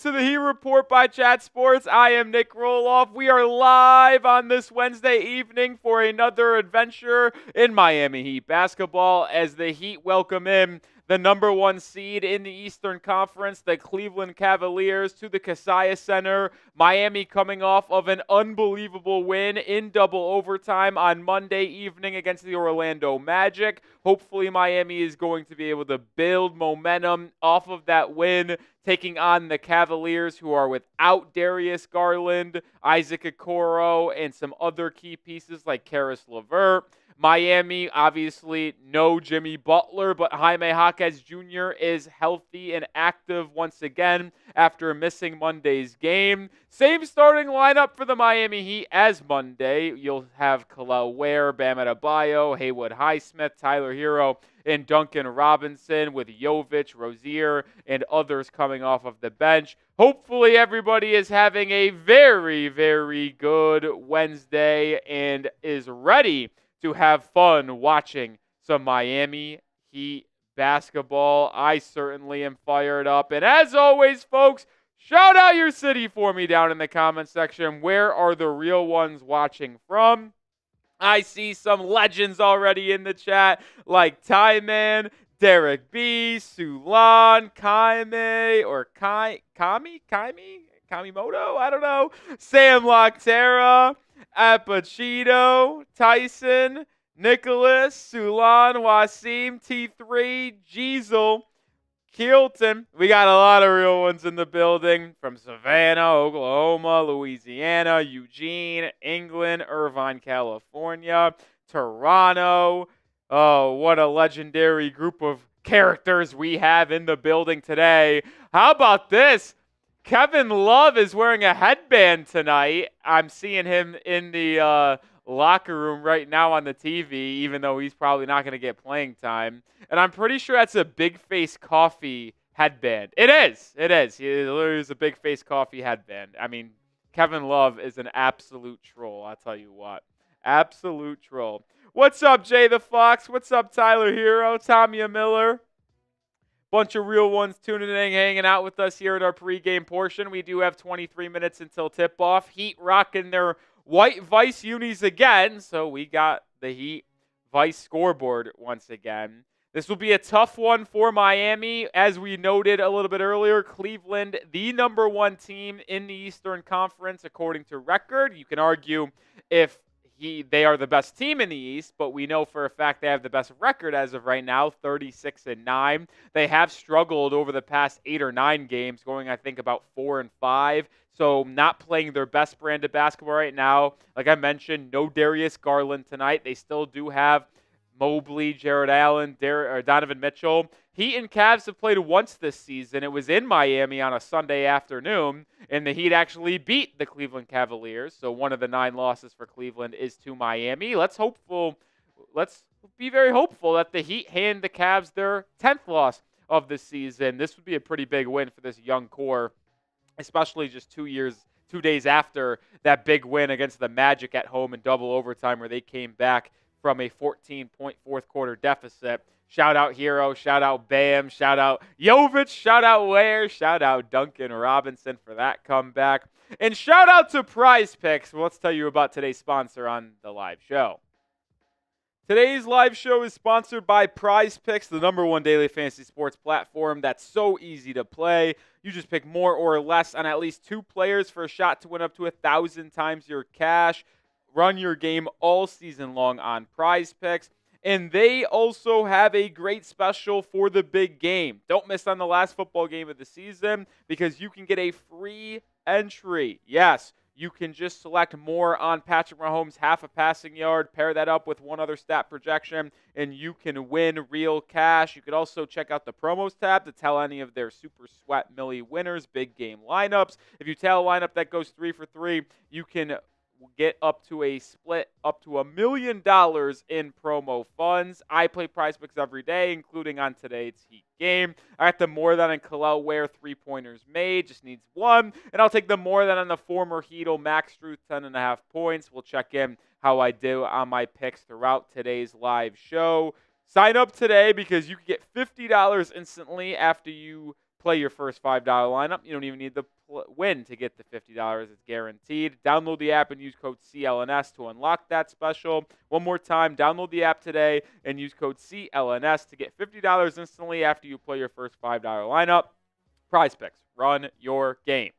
into the Heat Report by Chat Sports. I am Nic Rohloff. We are live on this Wednesday evening for another adventure in Miami Heat basketball as the Heat welcome in the number one seed in the Eastern Conference, the Cleveland Cavaliers, to the Kaseya Center. Miami coming off of an unbelievable win in double overtime on Monday evening against the Orlando Magic. Hopefully Miami is going to be able to build momentum off of that win, taking on the Cavaliers, who are without Darius Garland, Isaac Okoro, and some other key pieces like Caris LeVert. Miami, obviously, no Jimmy Butler, but Jaime Jaquez Jr. is healthy and active once again after missing Monday's game. Same starting lineup for the Miami Heat as Monday. You'll have Kel'el Ware, Bam Adebayo, Haywood Highsmith, Tyler Hero, and Duncan Robinson, with Jovic, Rozier, and others coming off of the bench. Hopefully everybody is having a very, very good Wednesday and is ready to have fun watching some Miami Heat basketball. I certainly am fired up. And as always, folks, shout out your city for me down in the comment section. Where are the real ones watching from? I see some legends already in the chat, like Ty Man, Derek B, Sulan, Kamimoto, I don't know, Sam Loctera, Apachito, Tyson, Nicholas, Sulan, Wasim, T3, Jeezel, Keelton. We got a lot of real ones in the building from Savannah, Oklahoma, Louisiana, Eugene, England, Irvine, California, Toronto. Oh, what a legendary group of characters we have in the building today. How about this? Kevin Love is wearing a headband tonight. I'm seeing him in the locker room right now on the TV, even though he's probably not going to get playing time. And I'm pretty sure that's a Big Face Coffee headband. It is. It is. He literally is a Big Face Coffee headband. I mean, Kevin Love is an absolute troll, I'll tell you what. Absolute troll. What's up, Jay the Fox? What's up, Tyler Hero? Tommy Miller? Bunch of real ones tuning in, hanging out with us here at our pregame portion. We do have 23 minutes until tip-off. Heat rocking their white Vice unis again, so we got the Heat Vice scoreboard once again. This will be a tough one for Miami. As we noted a little bit earlier, Cleveland, the number one team in the Eastern Conference according to record. You can argue if they are the best team in the East, but we know for a fact they have the best record as of right now, 36-9. They have struggled over the past 8 or 9 games, going I think about 4-5. So not playing their best brand of basketball right now. Like I mentioned, no Darius Garland tonight. They still do have Mobley, Jared Allen, Donovan Mitchell. Heat and Cavs have played once this season. It was in Miami on a Sunday afternoon, and the Heat actually beat the Cleveland Cavaliers. So one of the 9 losses for Cleveland is to Miami. Let's be very hopeful that the Heat hand the Cavs their 10th loss of the season. This would be a pretty big win for this young core, especially just 2 days after that big win against the Magic at home in double overtime, where they came back from a 14-point fourth quarter deficit. Shout out Hero, shout out Bam, shout out Jovic, shout out Ware, shout out Duncan Robinson for that comeback. And shout out to Prize Picks. Well, let's tell you about today's sponsor on the live show. Today's live show is sponsored by Prize Picks, the number one daily fantasy sports platform that's so easy to play. You just pick more or less on at least 2 players for a shot to win up to 1,000 times your cash. Run your game all season long on Prize Picks. And they also have a great special for the big game. Don't miss on the last football game of the season, because you can get a free entry. Yes, you can just select more on Patrick Mahomes' half a passing yard, pair that up with one other stat projection, and you can win real cash. You could also check out the promos tab to tell any of their Super Sweat Millie winners big game lineups. If you tell a lineup that goes 3 for 3, you can get up to a split up to $1 million in promo funds. I play Prize Picks every day, including on today's Heat game. I got the more than on Kel'el Ware 3-pointers made, just needs 1. And I'll take the more than on the former Heatle Max Struth 10.5 points. We'll check in how I do on my picks throughout today's live show. Sign up today because you can get $50 instantly after you play your first $5 lineup. You don't even need the win to get the $50. It's guaranteed. Download the app and use code CLNS to unlock that special. One more time, download the app today and use code CLNS to get $50 instantly after you play your first $5 lineup. Prize Picks, run your game.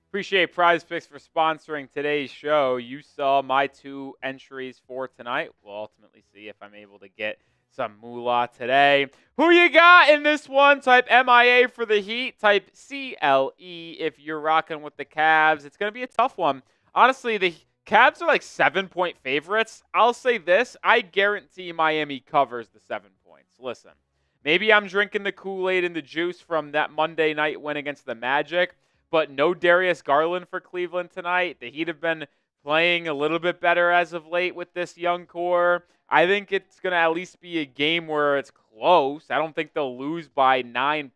Appreciate Prize Picks for sponsoring today's show. You saw my 2 entries for tonight. We'll ultimately see if I'm able to get some moolah today. Who you got in this one? Type MIA for the Heat. Type CLE if you're rocking with the Cavs. It's going to be a tough one. Honestly, the Cavs are like 7-point favorites. I'll say this. I guarantee Miami covers the 7 points. Listen, maybe I'm drinking the Kool-Aid and the juice from that Monday night win against the Magic, but no Darius Garland for Cleveland tonight. The Heat have been playing a little bit better as of late with this young core. I think it's going to at least be a game where it's close. I don't think they'll lose by 9+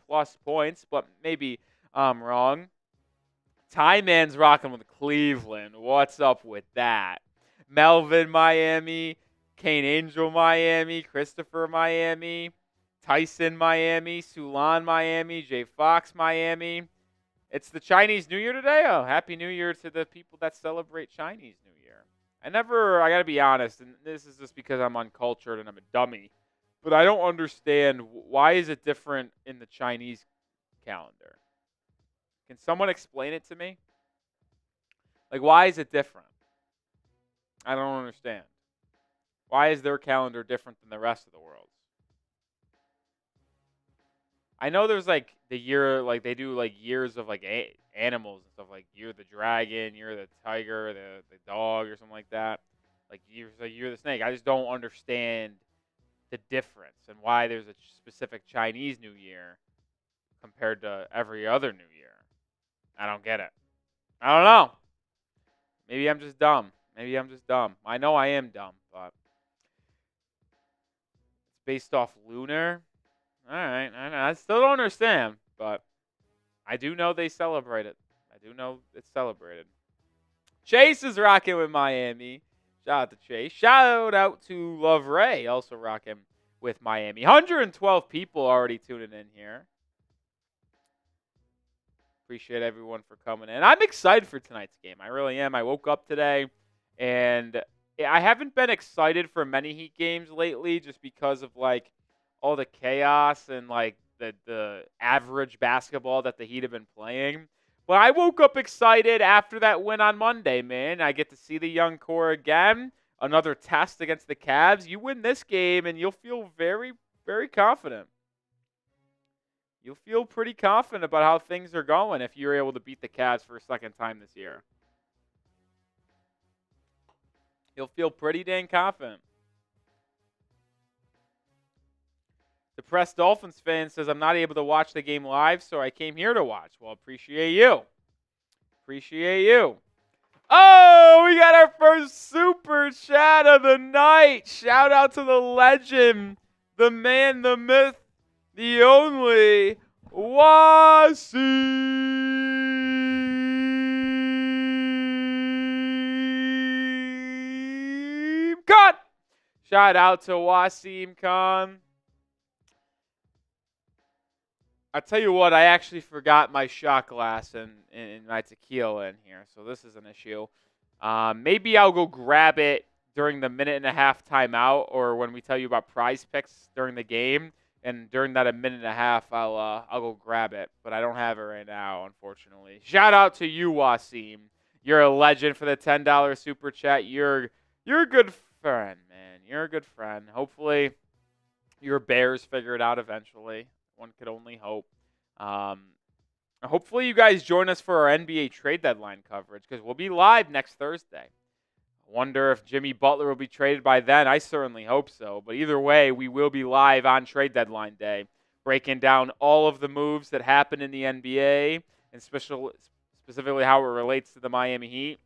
points, but maybe I'm wrong. Ty Man's rocking with Cleveland. What's up with that? Melvin, Miami. Kane Angel, Miami. Christopher, Miami. Tyson, Miami. Sulan, Miami. Jay Fox, Miami. It's the Chinese New Year today. Oh, Happy New Year to the people that celebrate Chinese New Year. I got to be honest, and this is just because I'm uncultured and I'm a dummy, but I don't understand why is it different in the Chinese calendar. Can someone explain it to me? Like, why is it different? I don't understand. Why is their calendar different than the rest of the world? I know there's like the year, like they do like years of like animals and stuff, like year of the dragon, year of the tiger, the dog, or something like that. Like year of the snake. I just don't understand the difference and why there's a specific Chinese New Year compared to every other New Year. I don't get it. I don't know. Maybe I'm just dumb. I know I am dumb, but it's based off lunar. All right, I still don't understand, but I do know they celebrate it. I do know it's celebrated. Chase is rocking with Miami. Shout out to Chase. Shout out to Love Ray, also rocking with Miami. 112 people already tuning in here. Appreciate everyone for coming in. I'm excited for tonight's game. I really am. I woke up today, and I haven't been excited for many Heat games lately just because of, like, all the chaos and like the average basketball that the Heat have been playing. But I woke up excited after that win on Monday, man. I get to see the young core again. Another test against the Cavs. You win this game and you'll feel very, very confident. You'll feel pretty confident about how things are going if you're able to beat the Cavs for a second time this year. You'll feel pretty dang confident. Depressed Dolphins fan says, I'm not able to watch the game live, so I came here to watch. Well, appreciate you. Oh, we got our first super chat of the night. Shout out to the legend, the man, the myth, the only Wasim Khan. Shout out to Wasim Khan. I tell you what, I actually forgot my shot glass and my tequila in here, so this is an issue. Maybe I'll go grab it during the 1.5 timeout, or when we tell you about Prize Picks during the game, and during that 1.5, I'll go grab it, but I don't have it right now, unfortunately. Shout out to you, Wasim. You're a legend for the $10 super chat. You're a good friend, man. You're a good friend. Hopefully, your Bears figure it out eventually. One could only hope. Hopefully you guys join us for our NBA trade deadline coverage because we'll be live next Thursday. I wonder if Jimmy Butler will be traded by then. I certainly hope so. But either way, we will be live on trade deadline day, breaking down all of the moves that happen in the NBA and specifically how it relates to the Miami Heat.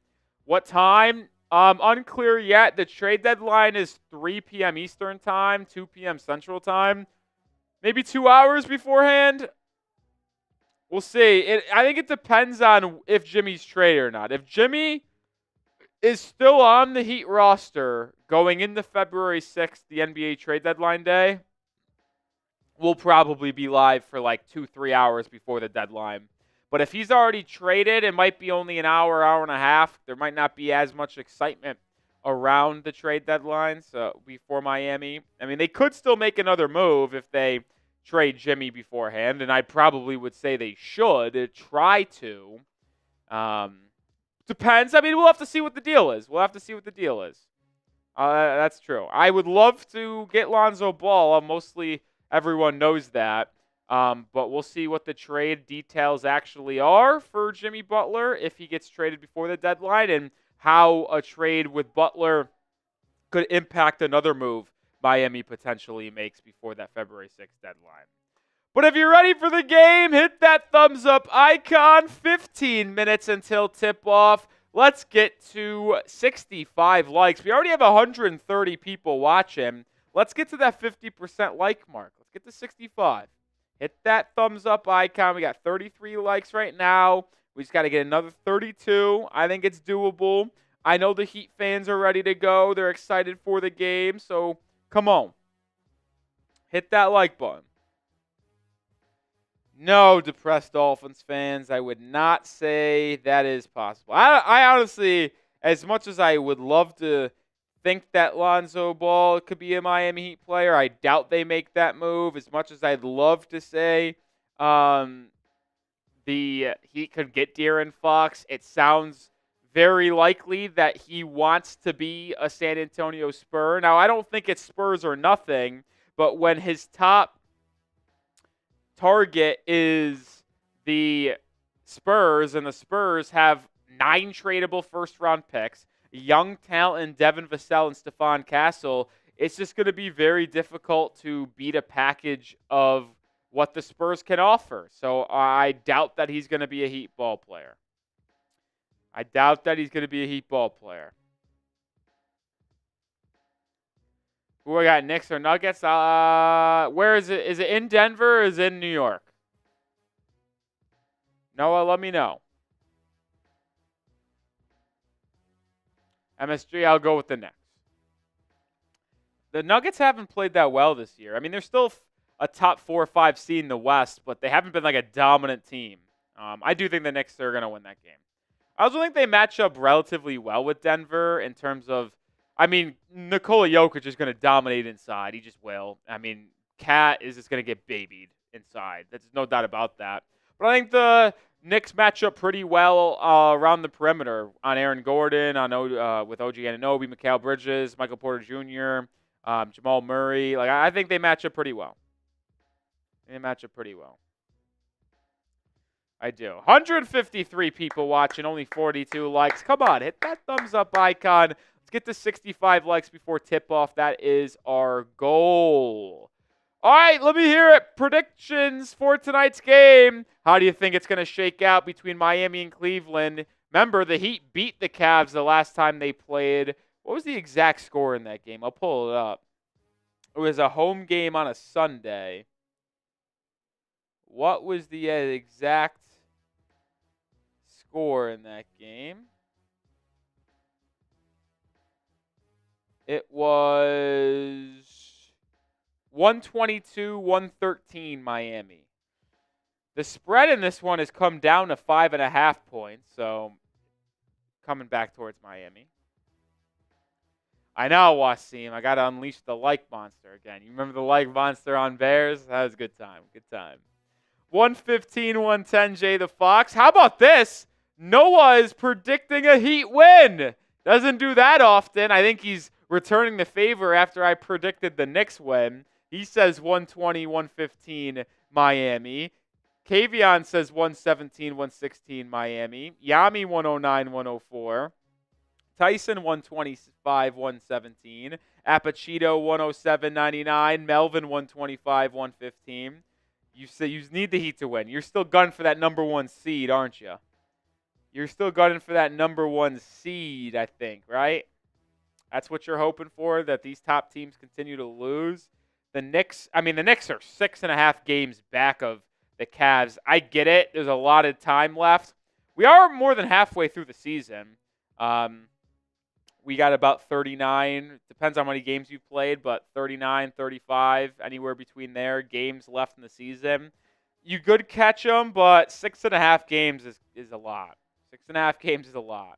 What time? Unclear yet. The trade deadline is 3 p.m. Eastern time, 2 p.m. Central time. Maybe 2 hours beforehand. We'll see. I think it depends on if Jimmy's traded or not. If Jimmy is still on the Heat roster going into February 6th, the NBA trade deadline day, we'll probably be live for like 2-3 hours before the deadline. But if he's already traded, it might be only an hour, hour and a half. There might not be as much excitement around the trade deadline before Miami. I mean, they could still make another move if they trade Jimmy beforehand, and I probably would say they should try to. Depends. I mean, we'll have to see what the deal is. That's true. I would love to get Lonzo Ball. Mostly everyone knows that. But we'll see what the trade details actually are for Jimmy Butler if he gets traded before the deadline, and how a trade with Butler could impact another move Miami potentially makes before that February 6th deadline. But if you're ready for the game, hit that thumbs up icon. 15 minutes until tip-off. Let's get to 65 likes. We already have 130 people watching. Let's get to that 50% like mark. Let's get to 65. Hit that thumbs up icon. We got 33 likes right now. We just got to get another 32. I think it's doable. I know the Heat fans are ready to go. They're excited for the game. So come on. Hit that like button. No, depressed Dolphins fans. I would not say that is possible. I honestly, as much as I would love to think that Lonzo Ball could be a Miami Heat player, I doubt they make that move. As much as I'd love to say the Heat could get De'Aaron Fox, it sounds very likely that he wants to be a San Antonio Spur. Now, I don't think it's Spurs or nothing, but when his top target is the Spurs, and the Spurs have 9 tradable first-round picks, young talent in Devin Vassell and Stephon Castle, it's just going to be very difficult to beat a package of what the Spurs can offer. So I doubt that he's going to be a Heat ball player. Who I got, Knicks or Nuggets? Where is it? Is it in Denver or is it in New York? Noah, let me know. MSG, I'll go with the Knicks. The Nuggets haven't played that well this year. I mean, they're still a top 4 or 5 seed in the West, but they haven't been like a dominant team. I do think the Knicks are going to win that game. I also think they match up relatively well with Denver in terms of, I mean, Nikola Jokic is going to dominate inside. He just will. I mean, Cat is just going to get babied inside. There's no doubt about that. But I think the Knicks match up pretty well around the perimeter on Aaron Gordon, with OG Anunoby, Mikal Bridges, Michael Porter Jr., Jamal Murray. I think they match up pretty well. I do. 153 people watching, only 42 likes. Come on, hit that thumbs up icon. Let's get to 65 likes before tip-off. That is our goal. All right, let me hear it. Predictions for tonight's game. How do you think it's going to shake out between Miami and Cleveland? Remember, the Heat beat the Cavs the last time they played. What was the exact score in that game? I'll pull it up. It was a home game on a Sunday. What was the exact score in that game? It was 122-113 Miami. The spread in this one has come down to 5.5 points, so coming back towards Miami. I know, Wasim. I got to unleash the like monster again. You remember the like monster on Bears? That was a good time. 115-110 Jay the Fox. How about this? Noah is predicting a Heat win. Doesn't do that often. I think he's returning the favor after I predicted the Knicks win. He says 120-115 Miami. Kavion says 117-116 Miami. Yami 109-104. Tyson 125-117. Apachito 107-99. Melvin 125-115. You say you need the Heat to win. You're still gunning for that number 1 seed, aren't you? You're still gunning for that number 1 seed, I think, right? That's what you're hoping for, that these top teams continue to lose. The Knicks are 6.5 games back of the Cavs. I get it. There's a lot of time left. We are more than halfway through the season. we got about 39. Depends on how many games you've played, but 39, 35, anywhere between there, games left in the season. You could catch them, but 6.5 games is a lot. 6.5 games is a lot.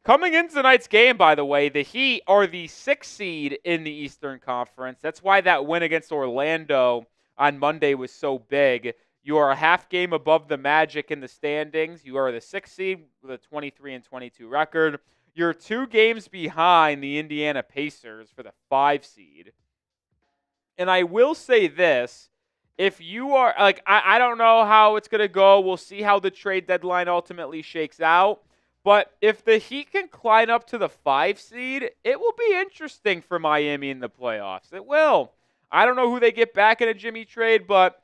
Coming into tonight's game, by the way, the Heat are the 6th seed in the Eastern Conference. That's why that win against Orlando on Monday was so big. You are a half game above the Magic in the standings. You are the 6th seed with a 23-22 record. You're 2 games behind the Indiana Pacers for the 5 seed. And I will say this. If you are, I don't know how it's going to go. We'll see how the trade deadline ultimately shakes out. But if the Heat can climb up to the 5 seed, it will be interesting for Miami in the playoffs. It will. I don't know who they get back in a Jimmy trade, but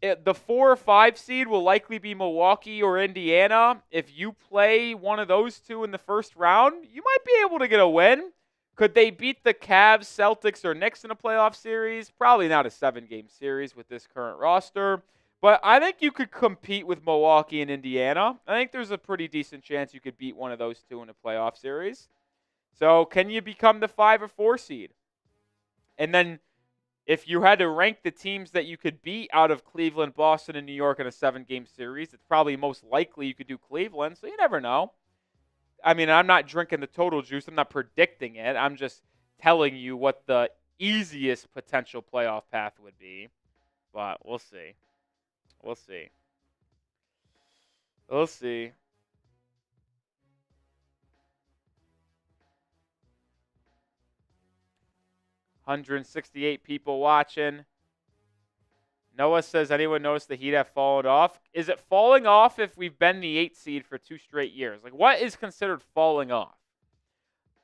the 4 or 5 seed will likely be Milwaukee or Indiana. If you play one of those two in the first round, you might be able to get a win. Could they beat the Cavs, Celtics, or Knicks in a playoff series? Probably not a 7-game series with this current roster. But I think you could compete with Milwaukee and Indiana. I think there's a pretty decent chance you could beat one of those two in a playoff series. So can you become the 5 or 4 seed? And then if you had to rank the teams that you could beat out of Cleveland, Boston, and New York in a 7-game series, it's probably most likely you could do Cleveland. So you never know. I mean, I'm not drinking the total juice. I'm not predicting it. I'm just telling you what the easiest potential playoff path would be. But we'll see. We'll see. We'll see. $168 people watching. Noah says, anyone notice the Heat have fallen off? Is it falling off if we've been the 8th seed for 2 straight years? Like, what is considered falling off?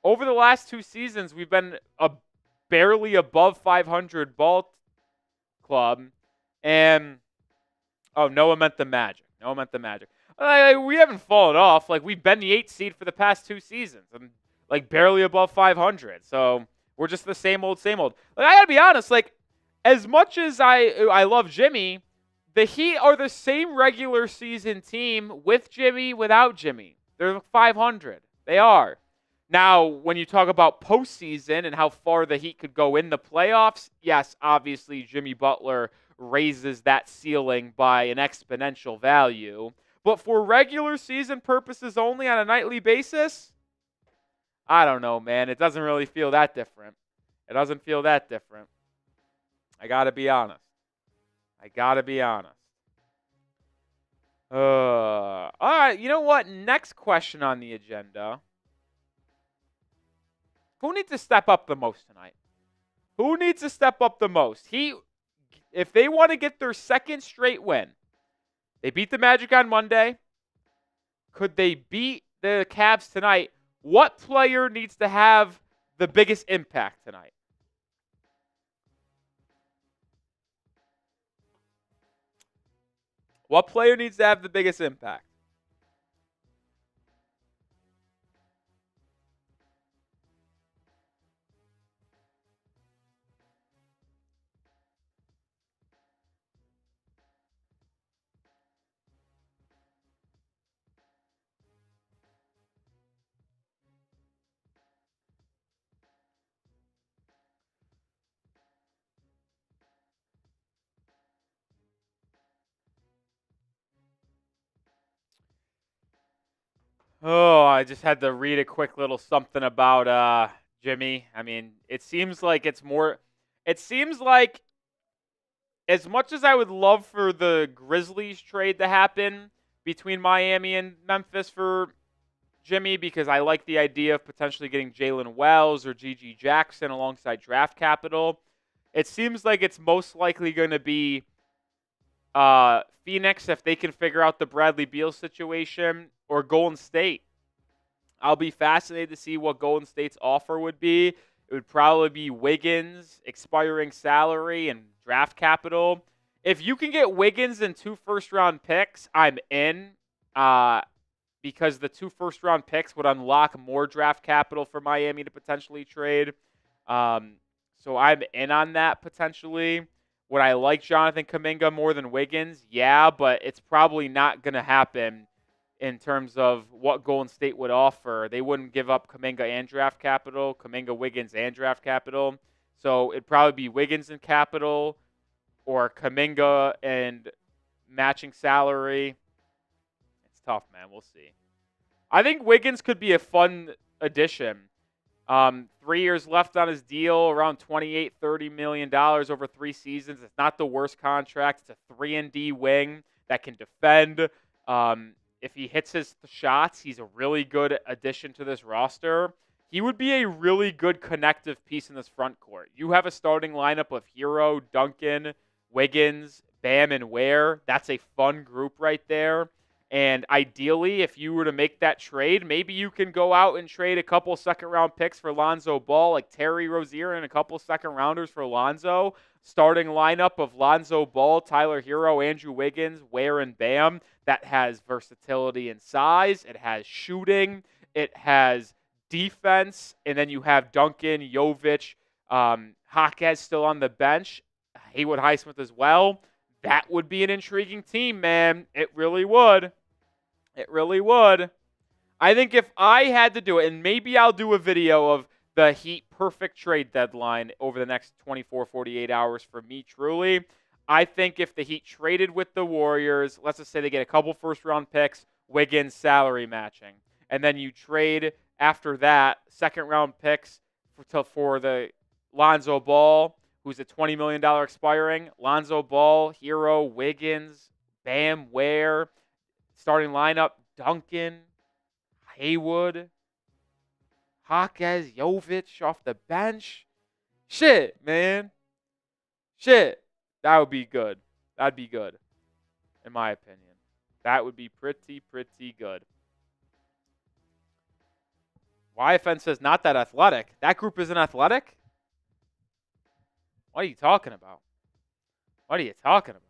Over the last 2 seasons, we've been a barely above 500 ball club. And, oh, Noah meant the Magic. Noah meant the Magic. We haven't fallen off. Like, we've been the 8th seed for the past 2 seasons. And, like, barely above 500. So, we're just the same old, same old. Like, I gotta be honest, like, as much as I love Jimmy, the Heat are the same regular season team with Jimmy, without Jimmy. They're 500. They are. Now, when you talk about postseason and how far the Heat could go in the playoffs, yes, obviously Jimmy Butler raises that ceiling by an exponential value. But for regular season purposes only on a nightly basis, I don't know, man. It doesn't really feel that different. It doesn't feel that different. I got to be honest. All right, you know what? Next question on the agenda. Who needs to step up the most tonight? Who needs to step up the most? If they want to get their 2nd straight win, they beat the Magic on Monday. Could they beat the Cavs tonight? What player needs to have the biggest impact tonight? What player needs to have the biggest impact? Oh, I just had to read a quick little something about Jimmy. I mean, it seems like as much as I would love for the Grizzlies trade to happen between Miami and Memphis for Jimmy, because I like the idea of potentially getting Jalen Wells or G.G. Jackson alongside draft capital, it seems like it's most likely going to be Phoenix if they can figure out the Bradley Beal situation, or Golden State. I'll be fascinated to see what Golden State's offer would be. It would probably be Wiggins, expiring salary, and draft capital. If you can get Wiggins and 2 first-round picks, I'm in, because the 2 first-round picks would unlock more draft capital for Miami to potentially trade. So I'm in on that potentially. Would I like Jonathan Kuminga more than Wiggins? Yeah, but it's probably not going to happen in terms of what Golden State would offer. They wouldn't give up Kuminga and draft capital, Kuminga, Wiggins, and draft capital. So it'd probably be Wiggins and capital or Kuminga and matching salary. It's tough, man. We'll see. I think Wiggins could be a fun addition. 3 years left on his deal, around $28, $30 million over 3 seasons. It's not the worst contract. It's a 3-and-D wing that can defend. If he hits his shots, he's a really good addition to this roster. He would be a really good connective piece in this front court. You have a starting lineup of Hero, Duncan, Wiggins, Bam, and Ware. That's a fun group right there. And ideally, if you were to make that trade, maybe you can go out and trade a couple second-round picks for Lonzo Ball, like Terry Rozier and a couple second-rounders for Lonzo. Starting lineup of Lonzo Ball, Tyler Hero, Andrew Wiggins, Ware, and Bam. That has versatility and size. It has shooting. It has defense. And then you have Duncan, Jovic, Jaquez still on the bench, Haywood Highsmith as well. That would be an intriguing team, man. It really would. It really would. I think if I had to do it, and maybe I'll do a video of the Heat perfect trade deadline over the next 24, 48 hours for me, truly. I think if the Heat traded with the Warriors, let's just say they get a couple first-round picks, Wiggins salary matching, and then you trade after that second-round picks for the Lonzo Ball, who's a $20 million expiring, Lonzo Ball, Hero, Wiggins, Bam, Ware, starting lineup, Duncan, Haywood, Jaquez, Jovic off the bench. Shit, man. Shit. That would be good. That'd be good, in my opinion. That would be pretty good. YFN says not that athletic. That group isn't athletic? What are you talking about? What are you talking about?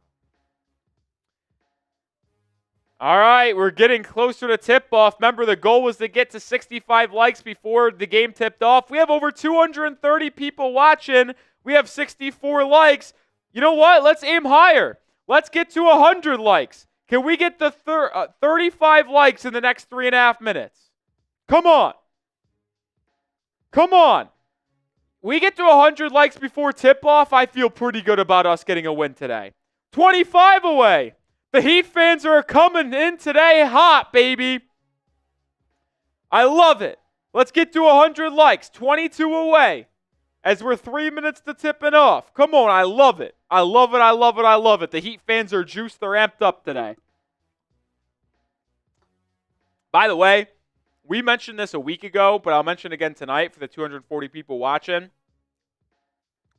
All right, we're getting closer to tip-off. Remember, the goal was to get to 65 likes before the game tipped off. We have over 230 people watching. We have 64 likes. You know what? Let's aim higher. Let's get to 100 likes. Can we get the 35 likes in the next 3.5 minutes? Come on. Come on. We get to 100 likes before tip-off, I feel pretty good about us getting a win today. 25 away. The Heat fans are coming in today hot, baby. I love it. Let's get to 100 likes. 22 away as we're 3 minutes to tipping off. Come on, I love it. I love it, I love it, I love it. The Heat fans are juiced. They're amped up today. By the way, we mentioned this a week ago, but I'll mention it again tonight for the 240 people watching.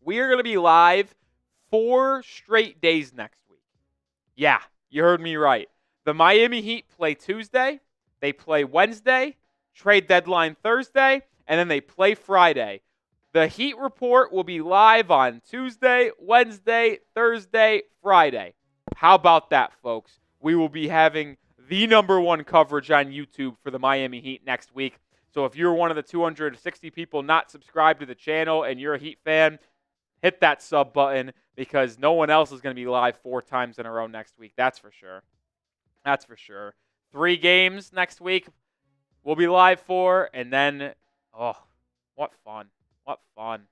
We are going to be live 4 straight days next week. Yeah, you heard me right. The Miami Heat play Tuesday, they play Wednesday, trade deadline Thursday, and then they play Friday. The Heat Report will be live on Tuesday, Wednesday, Thursday, Friday. How about that, folks? We will be having the #1 coverage on YouTube for the Miami Heat next week. So if you're one of the 260 people not subscribed to the channel and you're a Heat fan, hit that sub button because no one else is going to be live 4 times in a row next week. That's for sure. That's for sure. 3 games next week we'll be live for, and then, oh, what fun. What fun.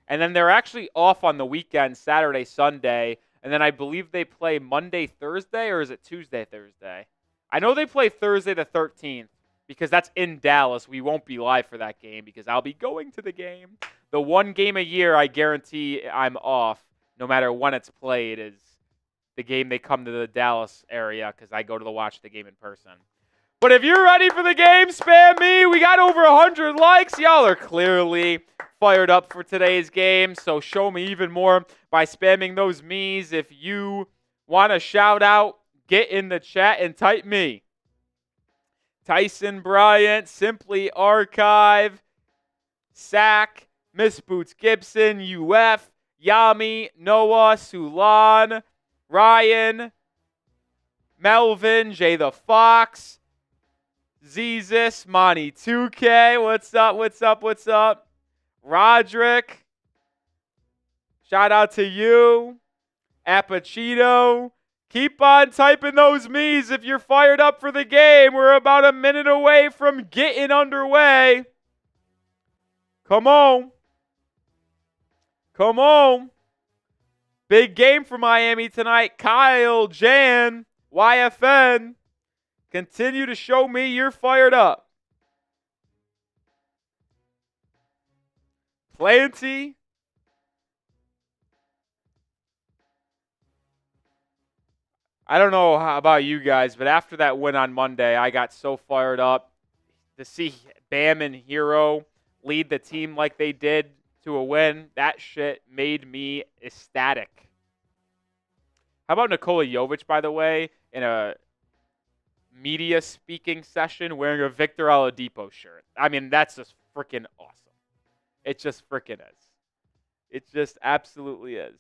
And then they're actually off on the weekend, Saturday, Sunday, and then I believe they play Monday, Thursday, or is it Tuesday, Thursday? I know they play Thursday the 13th because that's in Dallas. We won't be live for that game because I'll be going to the game. The one game a year I guarantee I'm off, no matter when it's played, is the game they come to the Dallas area because I go to watch the game in person. But if you're ready for the game, spam me. We got over 100 likes. Y'all are clearly fired up for today's game, so show me even more by spamming those me's. If you want to shout out, get in the chat and type me. Tyson Bryant, Simply Archive, Sack, Miss Boots Gibson, UF, Yami, Noah, Sulan, Ryan, Melvin, Jay the Fox, Zezus, Monty 2K, what's up, what's up, what's up? Roderick, shout out to you. Apachito, Keep on typing those me's if you're fired up for the game. We're about a minute away from getting underway. Come on. Come on. Big game for Miami tonight. Kyle, Jan, YFN. Continue to show me you're fired up. Plenty. I don't know how about you guys, but after that win on Monday, I got so fired up to see Bam and Hero lead the team like they did to a win. That shit made me ecstatic. How about Nikola Jovic, by the way, in a media speaking session wearing a Victor Oladipo shirt? I mean, that's just freaking awesome. It just freaking is. It just absolutely is.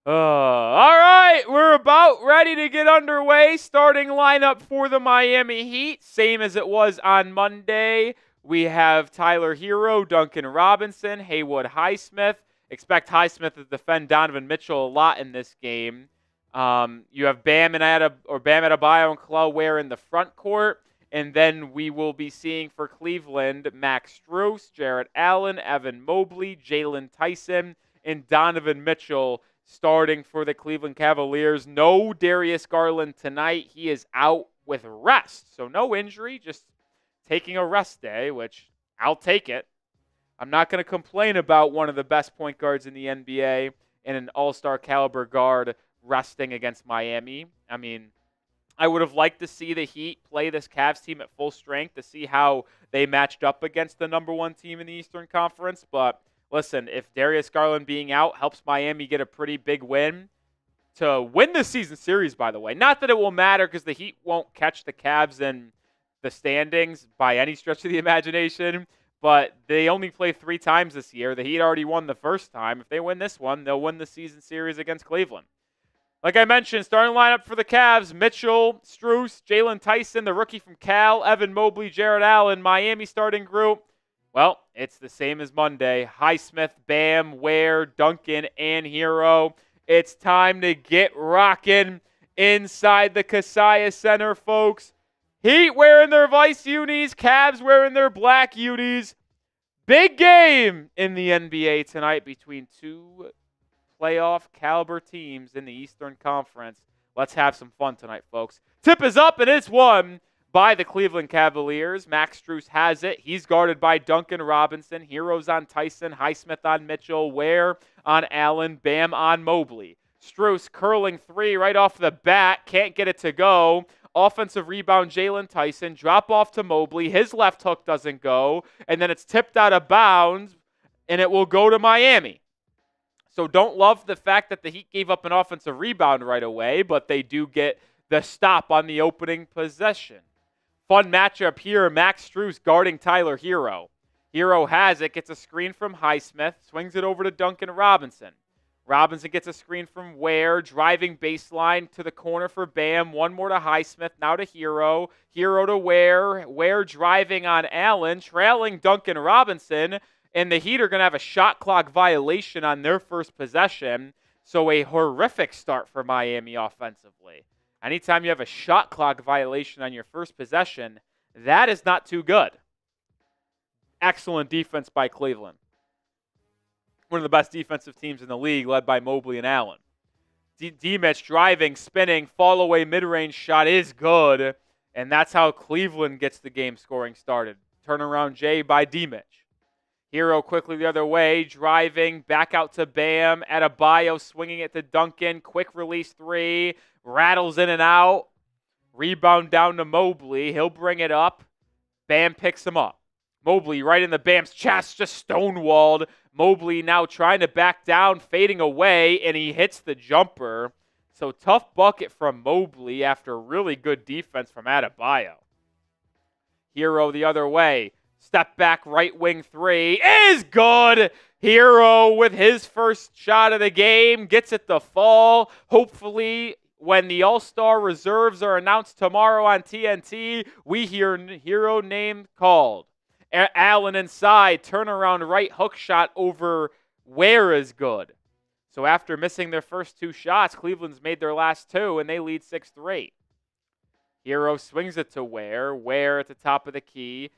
All right, we're about ready to get underway. Starting lineup for the Miami Heat, same as it was on Monday. We have Tyler Hero, Duncan Robinson, Haywood Highsmith. Expect Highsmith to defend Donovan Mitchell a lot in this game. You have Bam Adebayo and Chloe Ware in the front court. And then we will be seeing for Cleveland, Max Strus, Jarrett Allen, Evan Mobley, Jalen Tyson, and Donovan Mitchell starting for the Cleveland Cavaliers. No Darius Garland tonight. He is out with rest. So no injury, just taking a rest day, which I'll take it. I'm not going to complain about one of the best point guards in the NBA and an all-star caliber guard resting against Miami. I mean, I would have liked to see the Heat play this Cavs team at full strength to see how they matched up against the number one team in the Eastern Conference, but listen, if Darius Garland being out helps Miami get a pretty big win to win the season series, by the way. Not that it will matter because the Heat won't catch the Cavs in the standings by any stretch of the imagination, but they only play 3 times this year. The Heat already won the first time. If they win this one, they'll win the season series against Cleveland. Like I mentioned, starting lineup for the Cavs, Mitchell, Strus, Jalen Tyson, the rookie from Cal, Evan Mobley, Jarrett Allen. Miami starting group. Well, it's the same as Monday. Highsmith, Bam, Ware, Duncan, and Hero. It's time to get rocking inside the Kaseya Center, folks. Heat wearing their Vice unis, Cavs wearing their black unis. Big game in the NBA tonight between two playoff caliber teams in the Eastern Conference. Let's have some fun tonight, folks. Tip is up, and it's won by the Cleveland Cavaliers. Max Strus has it. He's guarded by Duncan Robinson. Heroes on Tyson. Highsmith on Mitchell. Ware on Allen. Bam on Mobley. Strus curling 3 right off the bat. Can't get it to go. Offensive rebound, Jalen Tyson. Drop off to Mobley. His left hook doesn't go. And then it's tipped out of bounds, and it will go to Miami. So don't love the fact that the Heat gave up an offensive rebound right away, but they do get the stop on the opening possession. Fun matchup here. Max Strus guarding Tyler Hero. Hero has it, gets a screen from Highsmith, swings it over to Duncan Robinson. Robinson gets a screen from Ware, driving baseline to the corner for Bam. One more to Highsmith, now to Hero. Hero to Ware. Ware driving on Allen, trailing Duncan Robinson. And the Heat are going to have a shot clock violation on their first possession. So a horrific start for Miami offensively. Anytime you have a shot clock violation on your first possession, that is not too good. Excellent defense by Cleveland. One of the best defensive teams in the league, led by Mobley and Allen. D-Mitch driving, spinning, fall away mid-range shot is good. And that's how Cleveland gets the game scoring started. Turnaround J by D-Mitch. Hero quickly the other way, driving, back out to Bam. Adebayo swinging it to Duncan. Quick release 3. Rattles in and out. Rebound down to Mobley. He'll bring it up. Bam picks him up. Mobley right in the Bam's chest, just stonewalled. Mobley now trying to back down, fading away, and he hits the jumper. So tough bucket from Mobley after really good defense from Adebayo. Hero the other way. Step back right wing 3 is good. Hero with his first shot of the game gets it to fall. Hopefully, when the All-Star reserves are announced tomorrow on TNT, we hear Hero name called. Allen inside, turnaround right hook shot over Ware is good. So after missing their first 2 shots, Cleveland's made their last 2, and they lead 6-3. Hero swings it to Ware. Ware at the top of the key.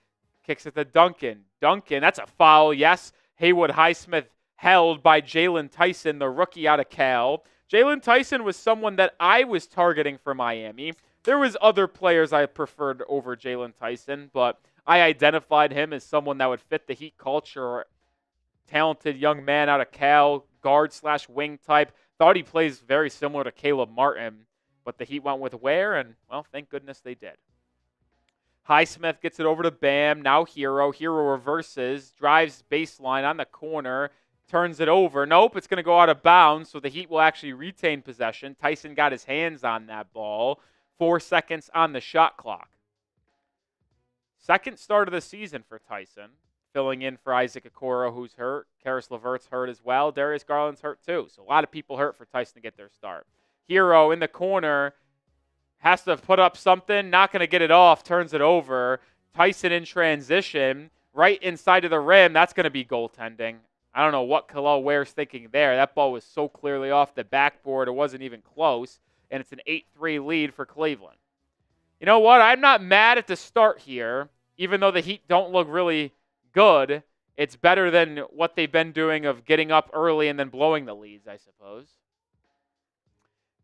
Kicks it to Duncan. Duncan, that's a foul, yes. Haywood Highsmith held by Jalen Tyson, the rookie out of Cal. Jalen Tyson was someone that I was targeting for Miami. There was other players I preferred over Jalen Tyson, but I identified him as someone that would fit the Heat culture. Talented young man out of Cal, guard/wing type. Thought he plays very similar to Caleb Martin, but the Heat went with Ware, and, well, thank goodness they did. Highsmith gets it over to Bam. Now Hero. Hero reverses, drives baseline on the corner, turns it over. Nope, it's going to go out of bounds, so the Heat will actually retain possession. Tyson got his hands on that ball. 4 seconds on the shot clock. Second start of the season for Tyson, filling in for Isaac Okoro, who's hurt. Caris LeVert's hurt as well. Darius Garland's hurt too. So a lot of people hurt for Tyson to get their start. Hero in the corner, has to put up something, not going to get it off, turns it over. Tyson in transition, right inside of the rim. That's going to be goaltending. I don't know what Khalil Ware's thinking there. That ball was so clearly off the backboard, it wasn't even close. And it's an 8-3 lead for Cleveland. You know what? I'm not mad at the start here, even though the Heat don't look really good. It's better than what they've been doing of getting up early and then blowing the leads, I suppose.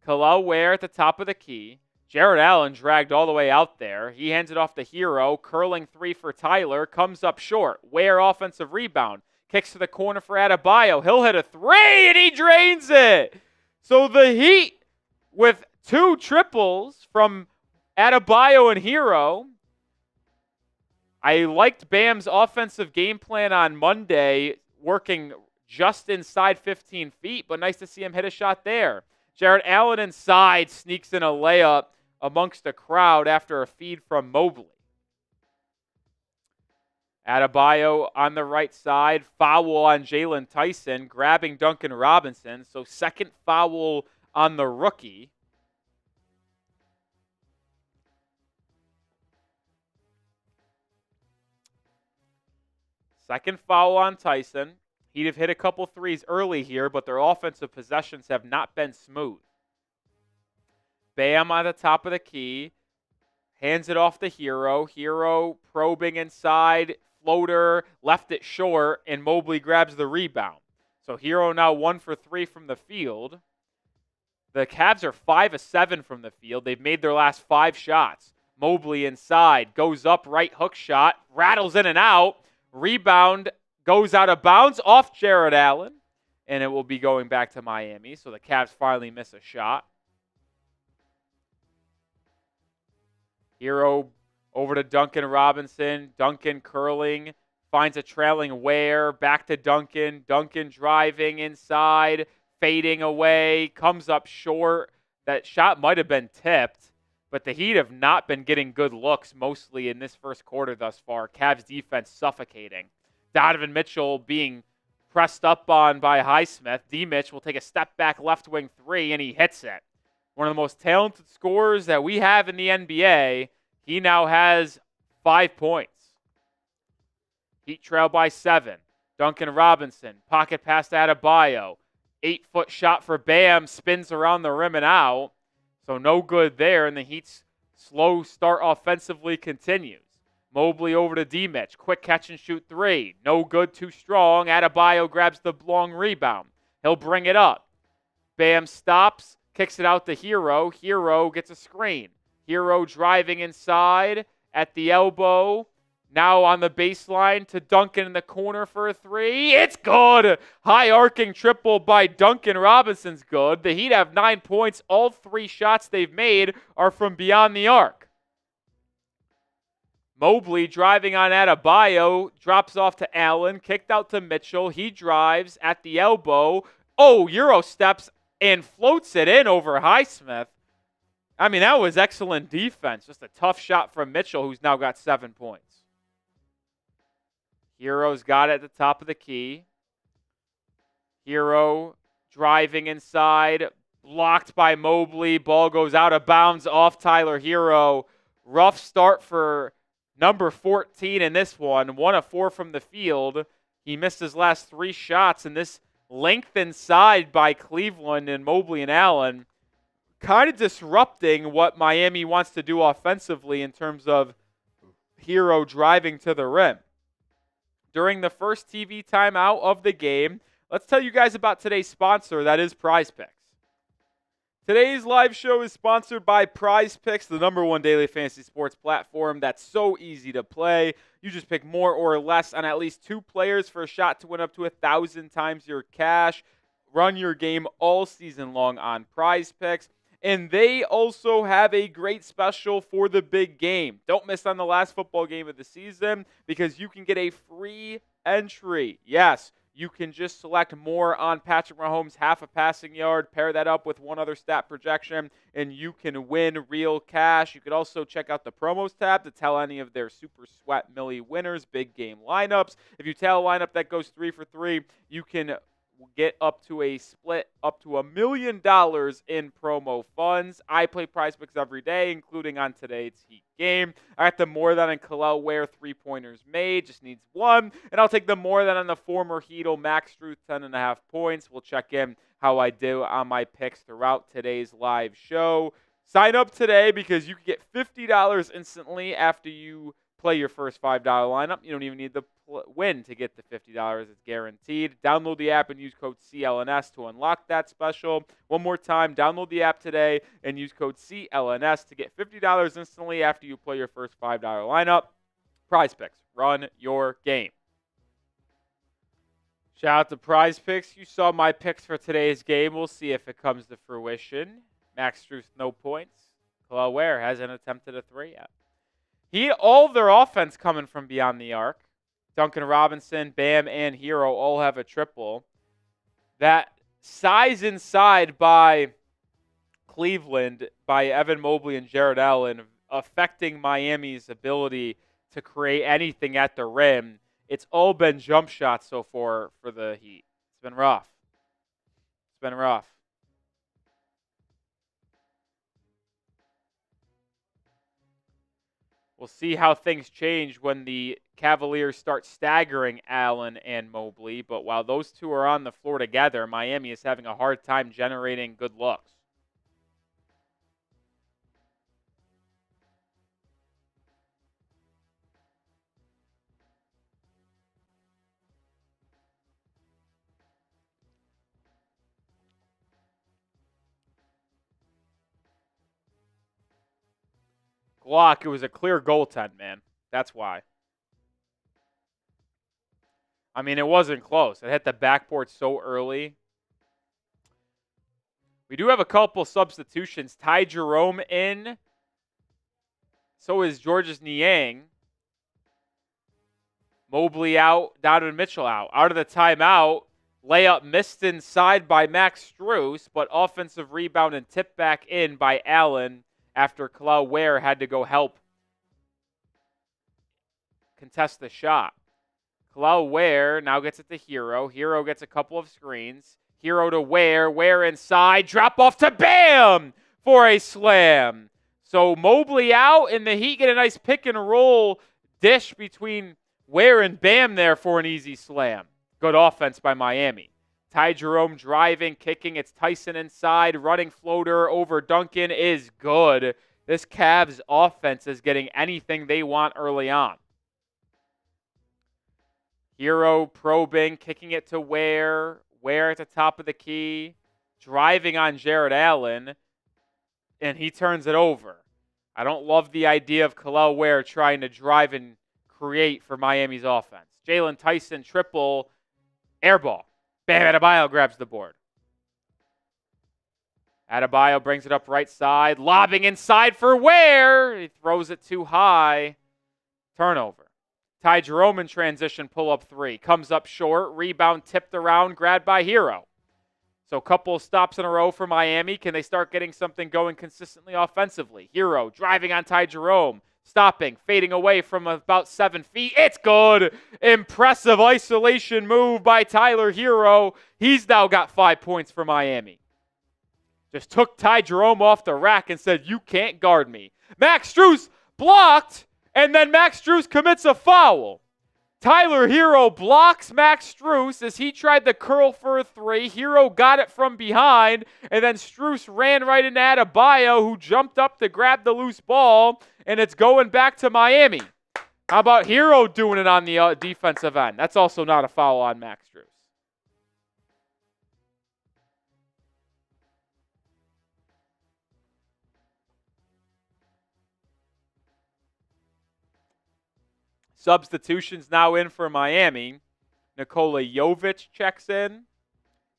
Khalil Ware at the top of the key. Jared Allen dragged all the way out there. He hands it off to Hero. Curling 3 for Tyler. Comes up short. Ware offensive rebound. Kicks to the corner for Adebayo. He'll hit a 3, and he drains it. So the Heat, with 2 triples from Adebayo and Hero. I liked Bam's offensive game plan on Monday, working just inside 15 feet, but nice to see him hit a shot there. Jared Allen inside sneaks in a layup amongst the crowd after a feed from Mobley. Adebayo on the right side, foul on Jalen Tyson, grabbing Duncan Robinson. So second foul on the rookie. Second foul on Tyson. He'd have hit a couple threes early here, but their offensive possessions have not been smooth. Bam on the top of the key. Hands it off to Hero. Hero probing inside. Floater. Left it short, and Mobley grabs the rebound. So Hero now 1 for 3 from the field. The Cavs are 5 of 7 from the field. They've made their last 5 shots. Mobley inside. Goes up, right hook shot. Rattles in and out. Rebound goes out of bounds off Jared Allen, and it will be going back to Miami. So the Cavs finally miss a shot. Hero over to Duncan Robinson. Duncan curling, finds a trailing Ware. Back to Duncan. Duncan driving inside, fading away, comes up short. That shot might have been tipped, but the Heat have not been getting good looks mostly in this first quarter thus far. Cavs defense suffocating. Donovan Mitchell being pressed up on by Highsmith. D-Mitch will take a step back left wing 3, and he hits it. One of the most talented scorers that we have in the NBA. He now has 5 points. Heat trail by 7. Duncan Robinson, pocket pass to Adebayo. 8-foot shot for Bam, spins around the rim and out. So no good there, and the Heat's slow start offensively continues. Mobley over to D-Mitch. Quick catch and shoot 3. No good, too strong. Adebayo grabs the long rebound. He'll bring it up. Bam stops, kicks it out to Hero. Hero gets a screen. Hero driving inside at the elbow. Now on the baseline to Duncan in the corner for a 3. It's good. High arcing triple by Duncan Robinson's good. The Heat have 9 points. All 3 shots they've made are from beyond the arc. Mobley driving on Adebayo, drops off to Allen, kicked out to Mitchell. He drives at the elbow. Oh, Euro steps and floats it in over Highsmith. I mean, that was excellent defense. Just a tough shot from Mitchell, who's now got 7 points. Hero's got it at the top of the key. Hero driving inside, blocked by Mobley. Ball goes out of bounds off Tyler Hero. Rough start for number 14 in this one. 1 of 4 from the field. He missed his last 3 shots, and this length inside by Cleveland and Mobley and Allen, kind of disrupting what Miami wants to do offensively in terms of Hero driving to the rim. During the first TV timeout of the game, let's tell you guys about today's sponsor, that is Prize Picks. Today's live show is sponsored by Prize Picks, the #1 daily fantasy sports platform that's so easy to play. You just pick more or less on at least 2 players for a shot to win up to 1,000 times your cash. Run your game all season long on Prize Picks. And they also have a great special for the big game. Don't miss on the last football game of the season because you can get a free entry. Yes, you can just select more on Patrick Mahomes' half a passing yard, pair that up with one other stat projection, and you can win real cash. You could also check out the promos tab to tell any of their Super Sweat Millie winners, big game lineups. If you tell a lineup that goes 3 for 3, you can get up to a split up to $1 million in promo funds. I play Prize Picks every day, including on today's Heat game. I got the more than on Caris LeVert 3-pointers made, just needs 1. And I'll take the more than on the former Heat-o Max Strus 10.5 points. We'll check in how I do on my picks throughout today's live show. Sign up today because you can get $50 instantly after you play your first $5 lineup. You don't even need the win to get the $50. It's guaranteed. Download the app and use code CLNS to unlock that special. One more time, download the app today and use code CLNS to get $50 instantly after you play your first $5 lineup. Prize Picks. Run your game. Shout out to Prize Picks. You saw my picks for today's game. We'll see if it comes to fruition. Max Strus, no points. Caris LeVert hasn't attempted a 3 yet. All their offense coming from beyond the arc. Duncan Robinson, Bam, and Hero all have a triple. That size inside by Cleveland, by Evan Mobley and Jared Allen, affecting Miami's ability to create anything at the rim. It's all been jump shots so far for the Heat. It's been rough. It's been rough. We'll see how things change when the Cavaliers start staggering Allen and Mobley. But while those two are on the floor together, Miami is having a hard time generating good looks. Glock, it was a clear goaltend, man. That's why. I mean, it wasn't close. It hit the backboard so early. We do have a couple substitutions. Ty Jerome in. So is Georges Niang. Mobley out. Donovan Mitchell out. Out of the timeout. Layup missed inside by Max Strus, but offensive rebound and tip back in by Allen after Caris LeVert had to go help contest the shot. Caris LeVert now gets it to Hero. Hero gets a couple of screens. Hero to Ware inside. Drop off to Bam for a slam. So Mobley out, and the Heat get a nice pick and roll dish between Ware and Bam there for an easy slam. Good offense by Miami. Ty Jerome driving, kicking. It's Tyson inside. Running floater over Duncan is good. This Cavs offense is getting anything they want early on. Hero probing, kicking it to Ware. Ware at the top of the key. Driving on Jared Allen. And he turns it over. I don't love the idea of Caris Ware trying to drive and create for Miami's offense. Jalen Tyson triple. Air ball. Bam Adebayo grabs the board. Adebayo brings it up right side. Lobbing inside for Ware. He throws it too high. Turnover. Ty Jerome in transition, pull up 3. Comes up short. Rebound tipped around, grabbed by Hero. So a couple of stops in a row for Miami. Can they start getting something going consistently offensively? Hero driving on Ty Jerome. Stopping, fading away from about 7 feet. It's good. Impressive isolation move by Tyler Hero. He's now got 5 points for Miami. Just took Ty Jerome off the rack and said, you can't guard me. Max Strus blocked, and then Max Strus commits a foul. Tyler Hero blocks Max Strus as he tried to curl for a three. Hero got it from behind, and then Strus ran right into Adebayo, who jumped up to grab the loose ball, and it's going back to Miami. How about Hero doing it on the defensive end? That's also not a foul on Max Strus. Substitutions now in for Miami. Nikola Jovic checks in.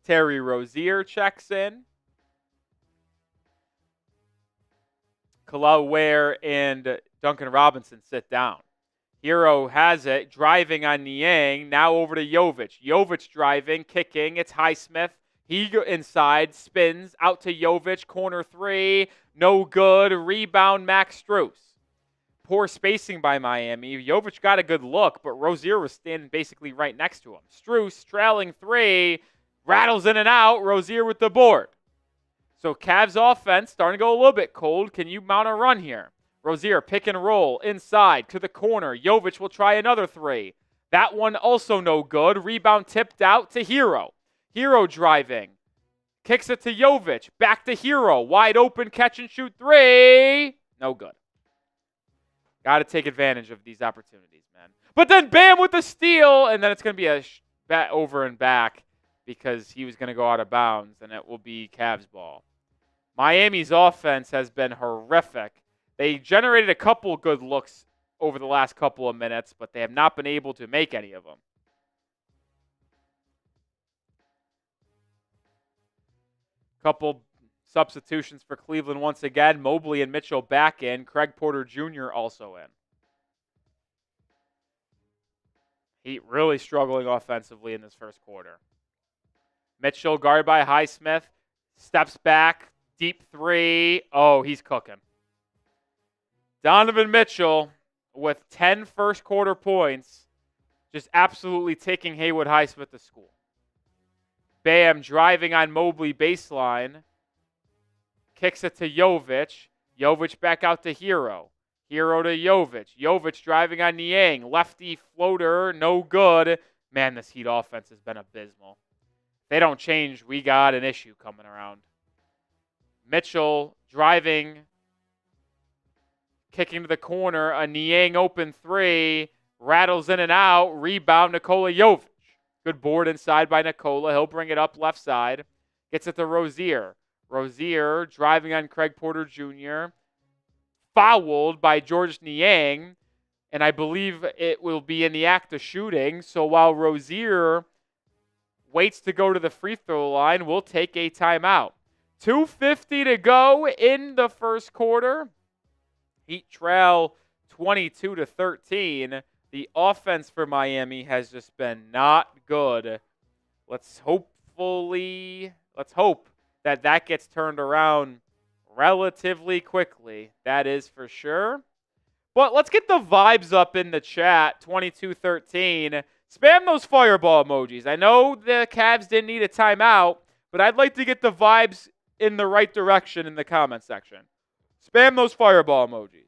Terry Rozier checks in. Kalal Ware and Duncan Robinson sit down. Hero has it, driving on Niang. Now over to Jovic. Jovic driving, kicking. It's Highsmith. He inside, spins, out to Jovic. Corner three, no good. Rebound, Max Strus. Poor spacing by Miami. Jovic got a good look, but Rozier was standing basically right next to him. Strus trailing three, rattles in and out. Rozier with the board. So Cavs offense starting to go a little bit cold. Can you mount a run here? Rozier pick and roll inside to the corner. Jovic will try another three. That one also no good. Rebound tipped out to Hero. Hero driving. Kicks it to Jovic. Back to Hero. Wide open catch and shoot three. No good. Got to take advantage of these opportunities, man. But then Bam with the steal, and then it's going to be a bat over and back because he was going to go out of bounds, and it will be Cavs ball. Miami's offense has been horrific. They generated a couple good looks over the last couple of minutes, but they have not been able to make any of them. Couple substitutions for Cleveland once again. Mobley and Mitchell back in. Craig Porter Jr. also in. Heat really struggling offensively in this first quarter. Mitchell guarded by Highsmith. Steps back. Deep three. Oh, he's cooking. Donovan Mitchell with 10 first quarter points. Just absolutely taking Haywood Highsmith to school. Bam driving on Mobley baseline. Kicks it to Jovic. Jovic back out to Hero. Hero to Jovic. Jovic driving on Niang. Lefty floater, no good. Man, this Heat offense has been abysmal. If they don't change, we got an issue coming around. Mitchell driving. Kicking to the corner. A Niang open three. Rattles in and out. Rebound, Nikola Jovic. Good board inside by Nikola. He'll bring it up left side. Gets it to Rozier. Rozier driving on Craig Porter Jr. Fouled by George Niang. And I believe it will be in the act of shooting. So while Rozier waits to go to the free throw line, we'll take a timeout. 2:50 to go in the first quarter. Heat trail 22-13. The offense for Miami has just been not good. Let's hope that gets turned around relatively quickly. That is for sure. But let's get the vibes up in the chat. 22-13. Spam those fireball emojis. I know the Cavs didn't need a timeout, but I'd like to get the vibes in the right direction in the comment section. Spam those fireball emojis.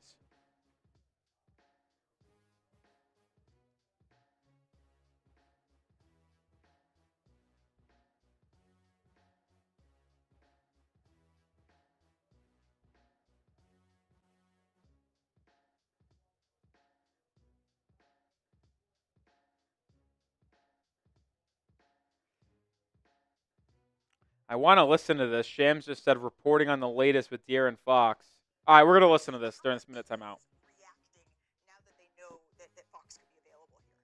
I want to listen to this. Shams just said reporting on the latest with De'Aaron Fox. All right, we're going to listen to this during this minute timeout. Reacting now that they know that Fox could be available here.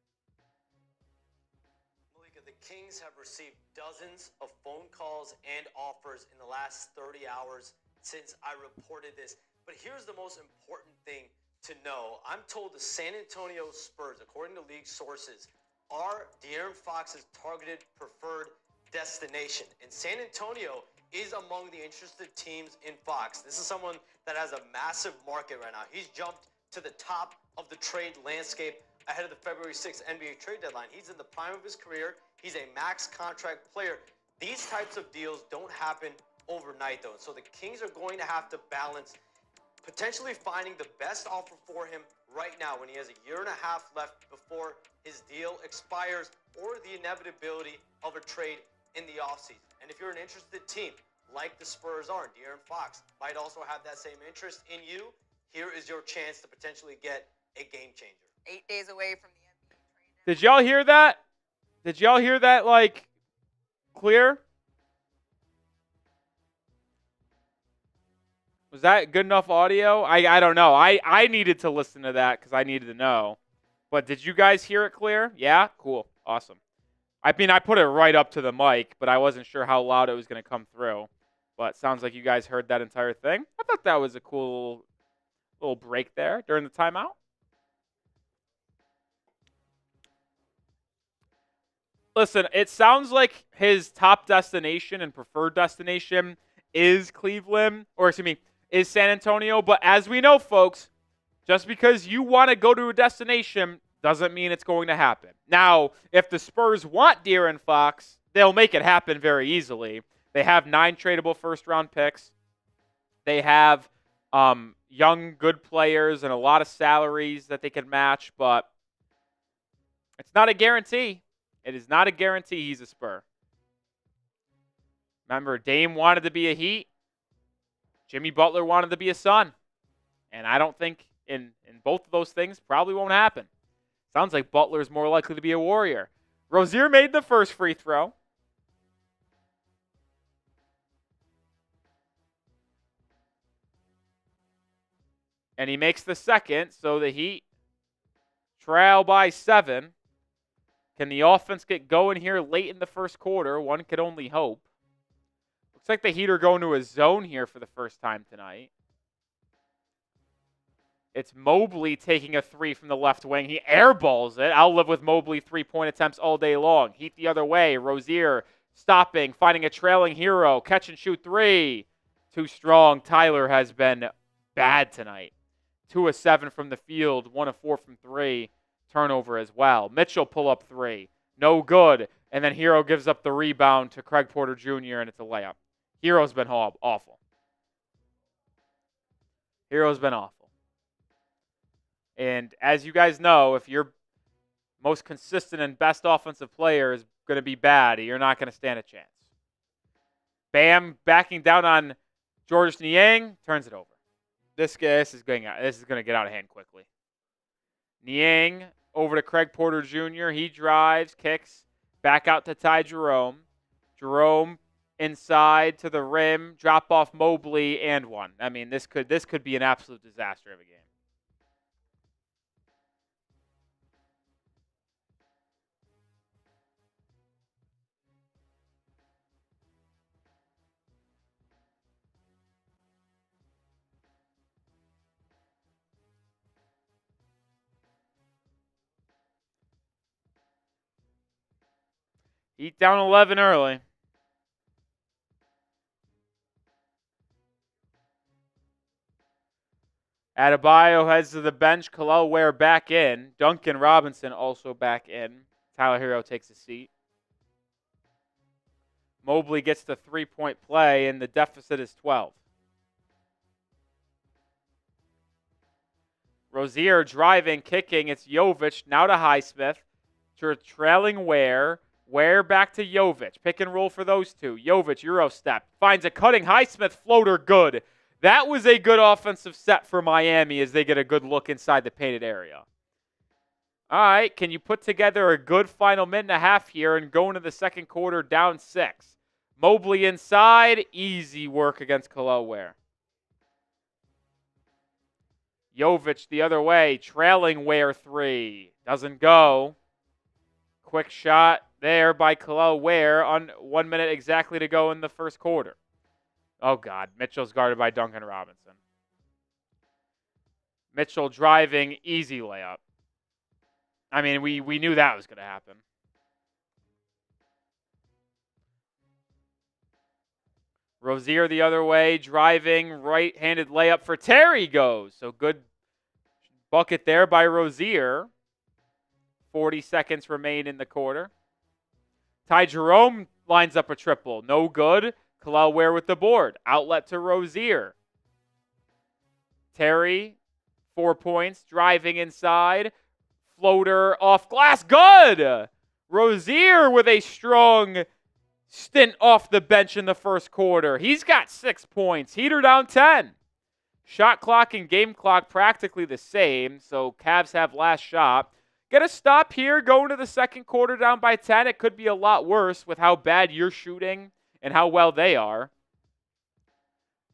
Malika, the Kings have received dozens of phone calls and offers in the last 30 hours since I reported this. But here's the most important thing to know. I'm told the San Antonio Spurs, according to league sources, are De'Aaron Fox's targeted preferred destination. And San Antonio is among the interested teams in Fox. This is someone that has a massive market right now. He's jumped to the top of the trade landscape ahead of the February 6th NBA trade deadline. He's in the prime of his career. He's a max contract player. These types of deals don't happen overnight, though. So the Kings are going to have to balance potentially finding the best offer for him right now when he has a year and a half left before his deal expires, or the inevitability of a trade in the offseason. And if you're an interested team, like the Spurs are, and De'Aaron Fox might also have that same interest in you, here is your chance to potentially get a game changer. 8 days away from the NBA trade. Did y'all hear that? Did y'all hear that, like, clear? Was that good enough audio? I don't know. I needed to listen to that because I needed to know. But did you guys hear it clear? Yeah? Cool. Awesome. I mean, I put it right up to the mic, but I wasn't sure how loud it was going to come through. But sounds like you guys heard that entire thing. I thought that was a cool little break there during the timeout. Listen, it sounds like his top destination and preferred destination is Cleveland, or excuse me, is San Antonio. But as we know, folks, just because you want to go to a destination doesn't mean it's going to happen. Now, if the Spurs want De'Aaron Fox, they'll make it happen very easily. They have 9 tradable first-round picks. They have young, good players and a lot of salaries that they can match, but it's not a guarantee. It is not a guarantee he's a Spur. Remember, Dame wanted to be a Heat. Jimmy Butler wanted to be a Sun. And I don't think in both of those things probably won't happen. Sounds like Butler is more likely to be a Warrior. Rozier made the first free throw. And he makes the second, so the Heat trail by 7. Can the offense get going here late in the first quarter? One could only hope. Looks like the Heat are going to a zone here for the first time tonight. It's Mobley taking a 3 from the left wing. He airballs it. I'll live with Mobley 3-point attempts all day long. Heat the other way. Rozier stopping, finding a trailing hero. Catch and shoot 3. Too strong. Tyler has been bad tonight. 2 of 7 from the field. 1 of 4 from 3. Turnover as well. Mitchell pull up 3. No good. And then Hero gives up the rebound to Craig Porter Jr. and it's a layup. Hero's been awful. Hero's been awful. And as you guys know, if your most consistent and best offensive player is going to be bad, you're not going to stand a chance. Bam backing down on Georges Niang, turns it over. This is going to get out of hand quickly. Niang over to Craig Porter Jr. He drives, kicks, back out to Ty Jerome. Jerome inside to the rim, drop off Mobley and one. I mean, this could be an absolute disaster of a game. Heat down 11 early. Adebayo heads to the bench. Kel'el Ware back in. Duncan Robinson also back in. Tyler Hero takes a seat. Mobley gets the 3-point play, and the deficit is 12. Rozier driving, kicking. It's Jovic now to Highsmith. Trailing Ware. Ware back to Jovic. Pick and roll for those two. Jovic, Euro step. Finds a cutting Highsmith floater. Good. That was a good offensive set for Miami as they get a good look inside the painted area. All right, can you put together a good final minute and a half here and go into the second quarter down 6? Mobley inside. Easy work against Kel'el Ware. Jovic the other way. Trailing Ware 3. Doesn't go. Quick shot there by Kel'el Ware on 1 minute exactly to go in the first quarter. Oh, God. Mitchell's guarded by Duncan Robinson. Mitchell driving, easy layup. I mean, we knew that was going to happen. Rozier the other way, driving, right-handed layup for Terry goes. So good bucket there by Rozier. 40 seconds remain in the quarter. Ty Jerome lines up a triple. No good. Kel'el Ware with the board. Outlet to Rozier. Terry, 4 points, driving inside. Floater off glass, good! Rozier with a strong stint off the bench in the first quarter. He's got 6 points. Heat are down 10. Shot clock and game clock practically the same, so Cavs have last shot. Get a stop here, going to the second quarter down by 10. It could be a lot worse with how bad you're shooting and how well they are.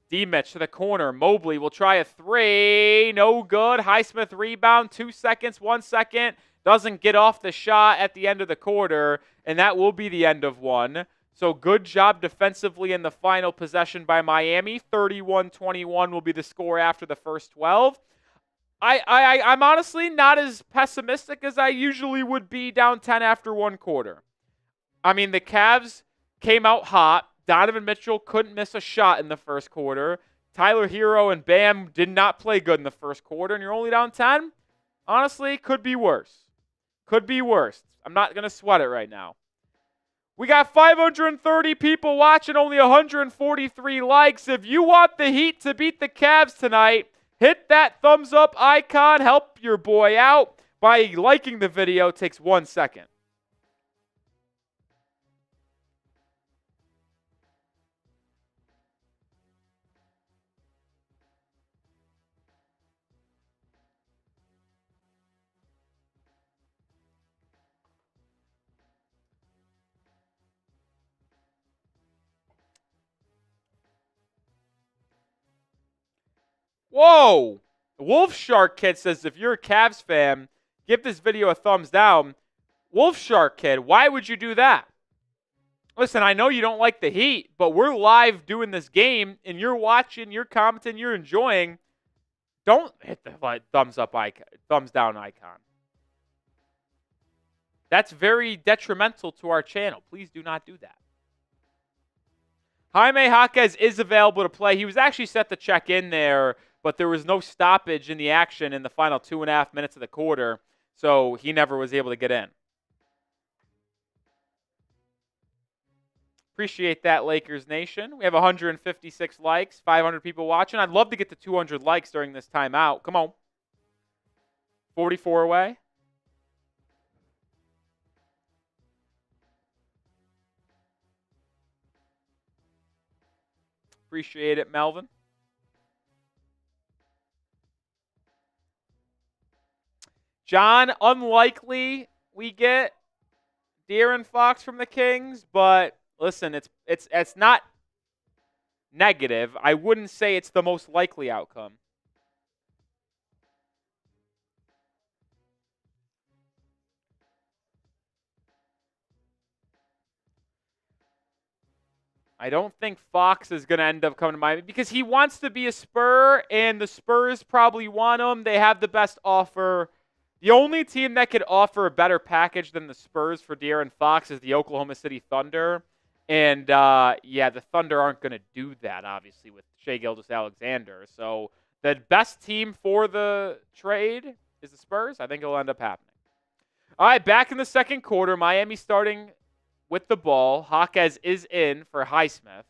D-Mitch to the corner. Mobley will try a three. No good. Highsmith rebound. 2 seconds, 1 second. Doesn't get off the shot at the end of the quarter, and that will be the end of one. So good job defensively in the final possession by Miami. 31-21 will be the score after the first 12. I'm honestly not as pessimistic as I usually would be down 10 after one quarter. I mean, the Cavs came out hot. Donovan Mitchell couldn't miss a shot in the first quarter. Tyler Hero and Bam did not play good in the first quarter, and you're only down 10? Honestly, could be worse. Could be worse. I'm not going to sweat it right now. We got 530 people watching, only 143 likes. If you want the Heat to beat the Cavs tonight, hit that thumbs up icon. Help your boy out by liking the video. It takes 1 second. Whoa! Wolf Shark Kid says, if you're a Cavs fan, give this video a thumbs down. Wolf Shark Kid, why would you do that? Listen, I know you don't like the Heat, but we're live doing this game, and you're watching, you're commenting, you're enjoying. Don't hit the thumbs up icon, thumbs down icon. That's very detrimental to our channel. Please do not do that. Jaime Jaquez is available to play. He was actually set to check in there, but there was no stoppage in the action in the final 2.5 minutes of the quarter, so he never was able to get in. Appreciate that, Lakers Nation. We have 156 likes, 500 people watching. I'd love to get to 200 likes during this timeout. Come on. 44 away. Appreciate it, Melvin. John, unlikely we get De'Aaron Fox from the Kings, but listen, it's not negative. I wouldn't say it's the most likely outcome. I don't think Fox is going to end up coming to Miami because he wants to be a Spur, and the Spurs probably want him. They have the best offer. The only team that could offer a better package than the Spurs for De'Aaron Fox is the Oklahoma City Thunder. And, yeah, the Thunder aren't going to do that, obviously, with Shai Gilgeous-Alexander. So the best team for the trade is the Spurs. I think it'll end up happening. All right, back in the second quarter, Miami starting with the ball. Jaquez is in for Highsmith.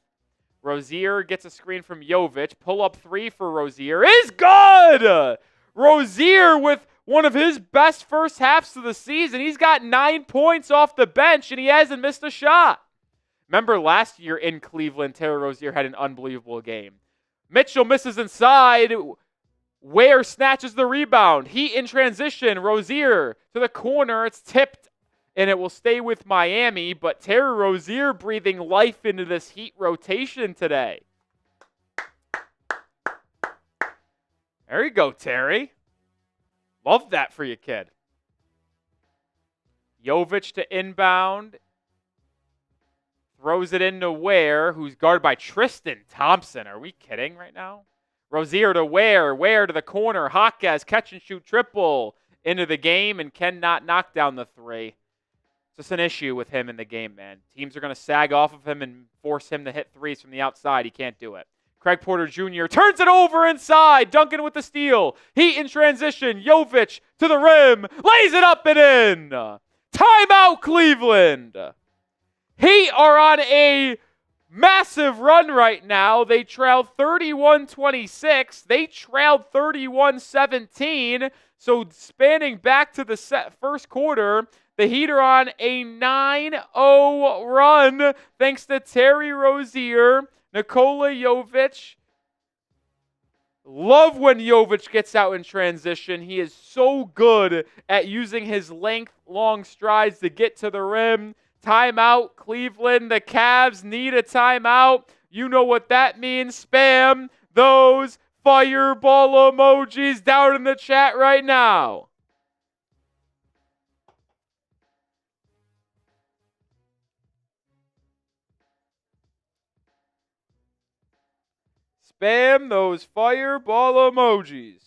Rozier gets a screen from Jovic. Pull-up three for Rozier is good! Rozier with one of his best first halves of the season. He's got 9 points off the bench, and he hasn't missed a shot. Remember last year in Cleveland, Terry Rozier had an unbelievable game. Mitchell misses inside. Ware snatches the rebound. Heat in transition. Rozier to the corner. It's tipped, and it will stay with Miami. But Terry Rozier breathing life into this Heat rotation today. There you go, Terry. Love that for you, kid. Jovic to inbound. Throws it into Ware, who's guarded by Tristan Thompson. Are we kidding right now? Rozier to Ware. Ware to the corner. Jaquez catch and shoot triple into the game and cannot knock down the three. It's just an issue with him in the game, man. Teams are going to sag off of him and force him to hit threes from the outside. He can't do it. Craig Porter Jr. turns it over inside. Duncan with the steal. Heat in transition. Jovic to the rim. Lays it up and in. Timeout, Cleveland. Heat are on a massive run right now. They trailed 31-26. They trailed 31-17. So spanning back to the first quarter, the Heat are on a 9-0 run thanks to Terry Rozier, Nikola Jovic. Love when Jovic gets out in transition. He is so good at using his length, long strides to get to the rim. Timeout, Cleveland. The Cavs need a timeout. You know what that means. Spam those fireball emojis down in the chat right now. Spam those fireball emojis.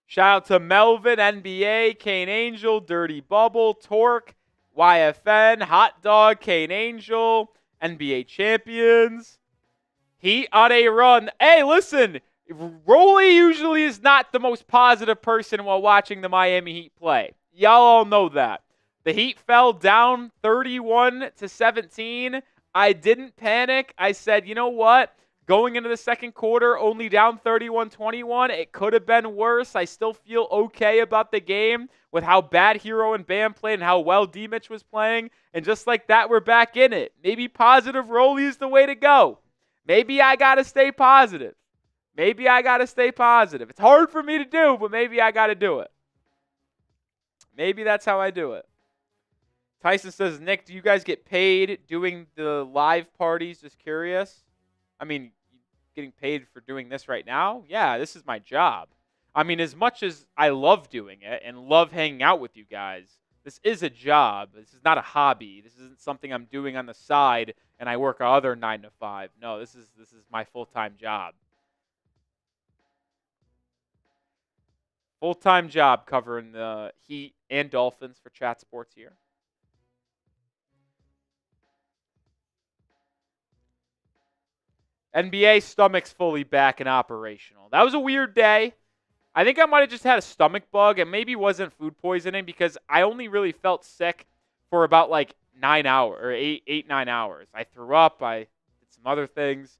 Shout out to Melvin, NBA, Kane Angel, Dirty Bubble, Torque, YFN, Hot Dog, Kane Angel, NBA Champions. Heat on a run. Hey, listen, Rolly usually is not the most positive person while watching the Miami Heat play. Y'all all know that. The Heat fell down 31-17. I didn't panic. I said, you know what? Going into the second quarter, only down 31-21. It could have been worse. I still feel okay about the game with how bad Hero and Bam played and how well D-Mitch was playing. And just like that, we're back in it. Maybe positive Rolly is the way to go. Maybe I got to stay positive. Maybe I got to stay positive. It's hard for me to do, but maybe I got to do it. Maybe that's how I do it. Tyson says, Nick, do you guys get paid doing the live parties? Just curious. I mean, getting paid for doing this right now? Yeah, this is my job. I mean, as much as I love doing it and love hanging out with you guys, this is a job. This is not a hobby. This isn't something I'm doing on the side and I work other 9 to 5. No, this is my full-time job. Full-time job covering the Heat and Dolphins for Chat Sports here. NBA stomach's fully back and operational. That was a weird day. I think I might have just had a stomach bug and maybe wasn't food poisoning because I only really felt sick for about like 9 hours or 9 hours. I threw up. I did some other things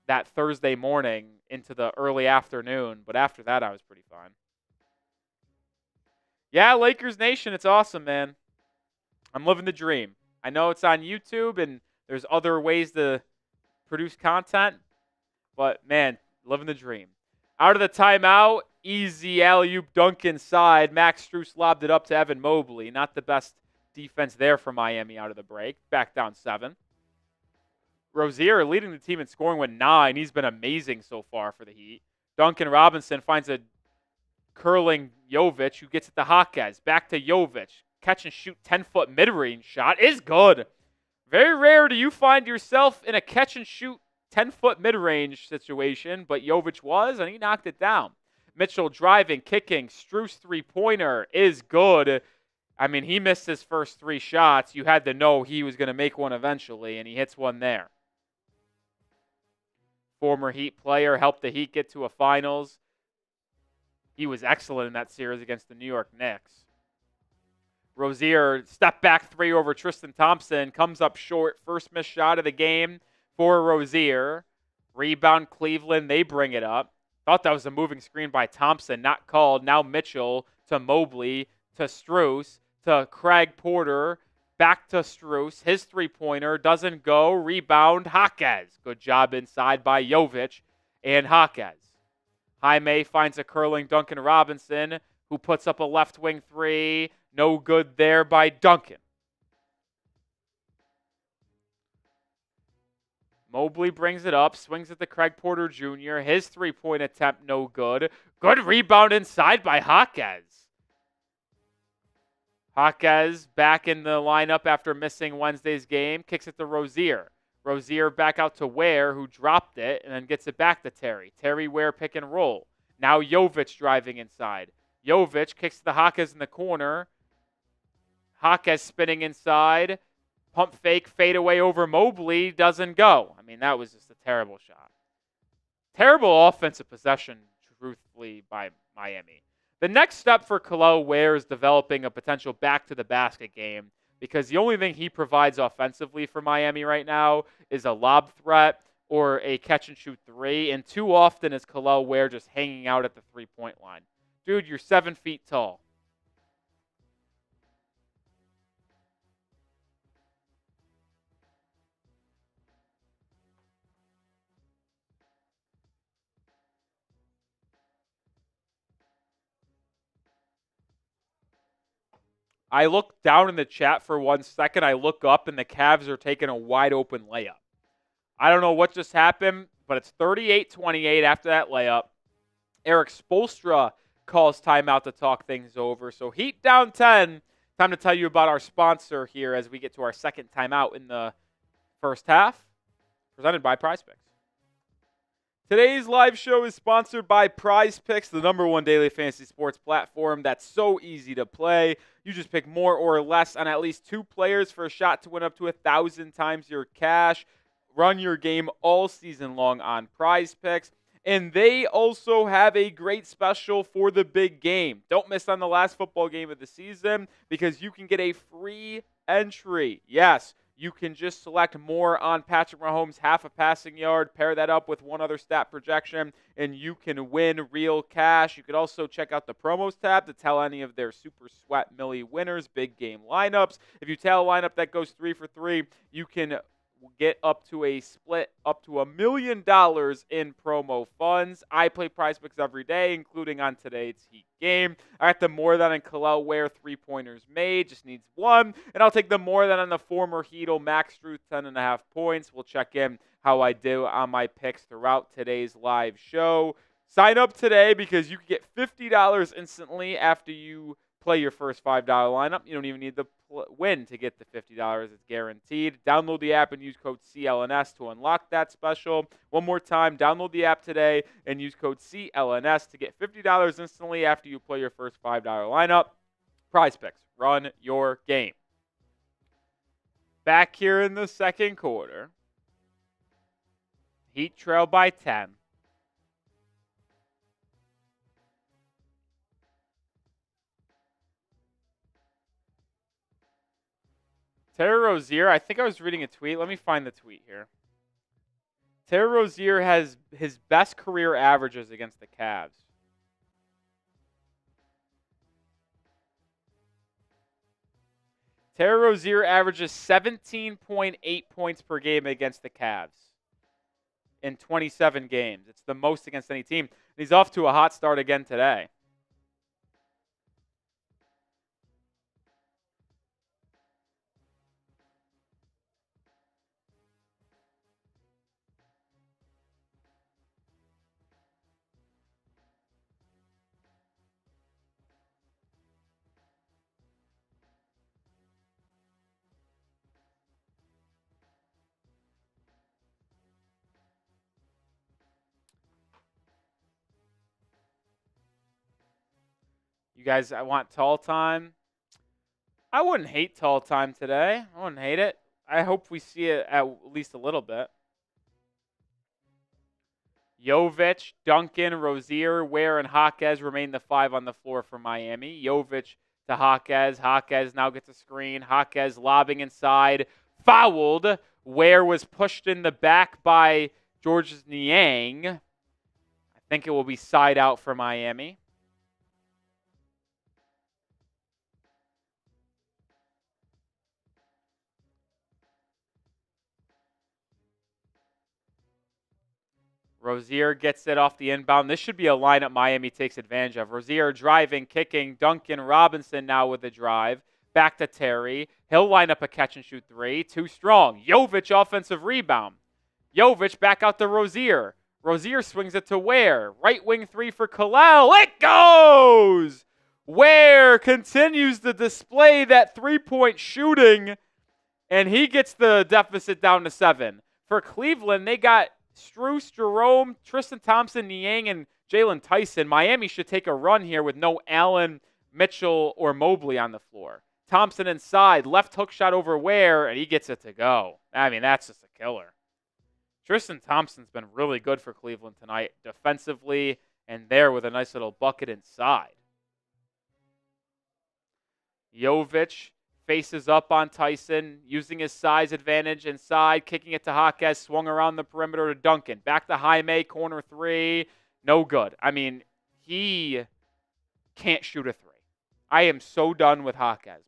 that Thursday morning into the early afternoon. But after that, I was pretty fine. Yeah, Lakers Nation, it's awesome, man. I'm living the dream. I know it's on YouTube and there's other ways to produce content, but man, living the dream. Out of the timeout, easy alley-oop dunk inside. Max Strus lobbed it up to Evan Mobley. Not the best defense there for Miami out of the break. Back down 7. Rozier leading the team in scoring with 9. He's been amazing so far for the Heat. Duncan Robinson finds a curling Jovic who gets it to Hawkes. Back to Jovic. Catch and shoot 10-foot mid-range shot is good. Very rare do you find yourself in a catch and shoot 10-foot mid-range situation, but Jovic was, and he knocked it down. Mitchell driving, kicking. Strus three-pointer is good. I mean, he missed his first 3 shots. You had to know he was going to make one eventually, and he hits one there. Former Heat player, helped the Heat get to a finals. He was excellent in that series against the New York Knicks. Rozier, step back 3 over Tristan Thompson, comes up short. First missed shot of the game for Rozier. Rebound Cleveland, they bring it up. Thought that was a moving screen by Thompson, not called. Now Mitchell to Mobley to Strus to Craig Porter. Back to Strus. His three-pointer doesn't go. Rebound Hawkes. Good job inside by Jovic and Hawkes. Jaime finds a curling Duncan Robinson who puts up a left wing 3. No good there by Duncan. Mobley brings it up, swings it to Craig Porter Jr. His three-point attempt no good. Good rebound inside by Hawkes. Hawkes back in the lineup after missing Wednesday's game. Kicks it to Rozier. Rozier back out to Ware, who dropped it, and then gets it back to Terry. Terry Ware pick and roll. Now Jovic driving inside. Jovic kicks to the Hawkes in the corner. Hawkes spinning inside pump fake fadeaway over Mobley doesn't go. I mean, that was just a terrible shot. Terrible offensive possession, truthfully, by Miami. The next step for Kel'el Ware is developing a potential back-to-the-basket game because the only thing he provides offensively for Miami right now is a lob threat or a catch-and-shoot three, and too often is Kel'el Ware just hanging out at the three-point line. Dude, you're 7 feet tall. I look down in the chat for 1 second. I look up, and the Cavs are taking a wide-open layup. I don't know what just happened, but it's 38-28 after that layup. Eric Spoelstra calls timeout to talk things over. So Heat down 10. Time to tell you about our sponsor here as we get to our second timeout in the first half, presented by PrizePicks. Today's live show is sponsored by PrizePicks, the #1 daily fantasy sports platform that's so easy to play. You just pick more or less on at least 2 players for a shot to win up to 1,000 times your cash. Run your game all season long on PrizePicks. And they also have a great special for the big game. Don't miss on the last football game of the season because you can get a free entry. Yes, you can just select more on Patrick Mahomes' half a passing yard, pair that up with one other stat projection, and you can win real cash. You could also check out the promos tab to tell any of their Super Sweat Millie winners, big game lineups. If you tell a lineup that goes 3 for 3, you can get up to a split up to $1 million in promo funds. I play PrizePicks every day, including on today's Heat game. I got the more than on Kel'el Ware 3-pointers made, just needs 1. And I'll take the more than on the former Heat'll Max Struth 10.5 points. We'll check in how I do on my picks throughout today's live show. Sign up today because you can get $50 instantly after you play your first $5 lineup. You don't even need the win to get the $50. It's guaranteed. Download the app and use code CLNS to unlock that special. One more time, download the app today and use code CLNS to get $50 instantly after you play your first $5 lineup. PrizePicks, run your game. Back here in the second quarter, Heat trail by 10. Terry Rozier, I think I was reading a tweet. Let me find the tweet here. Terry Rozier has his best career averages against the Cavs. Terry Rozier averages 17.8 points per game against the Cavs in 27 games. It's the most against any team. He's off to a hot start again today. You guys, I want tall time. I wouldn't hate tall time today. I wouldn't hate it. I hope we see it at least a little bit. Jovic, Duncan, Rozier, Ware, and Jaquez remain the 5 on the floor for Miami. Jovic to Jaquez. Jaquez now gets a screen. Jaquez lobbing inside. Fouled. Ware was pushed in the back by Georges Niang. I think it will be side out for Miami. Rozier gets it off the inbound. This should be a lineup Miami takes advantage of. Rozier driving, kicking. Duncan Robinson now with a drive. Back to Terry. He'll line up a catch-and-shoot 3. Too strong. Jovic offensive rebound. Jovic back out to Rozier. Rozier swings it to Ware. Right wing 3 for Kel'el. It goes! Ware continues to display that three-point shooting, and he gets the deficit down to 7. For Cleveland, they got Strus, Jerome, Tristan Thompson, Niang, and Jalen Tyson. Miami should take a run here with no Allen, Mitchell, or Mobley on the floor. Thompson inside, left hook shot over Ware, and he gets it to go. I mean, that's just a killer. Tristan Thompson's been really good for Cleveland tonight, defensively, and there with a nice little bucket inside. Jovic faces up on Tyson, using his size advantage inside, kicking it to Jaquez, swung around the perimeter to Duncan. Back to Jaime, corner three, no good. I mean, he can't shoot a three. I am so done with Jaquez, man.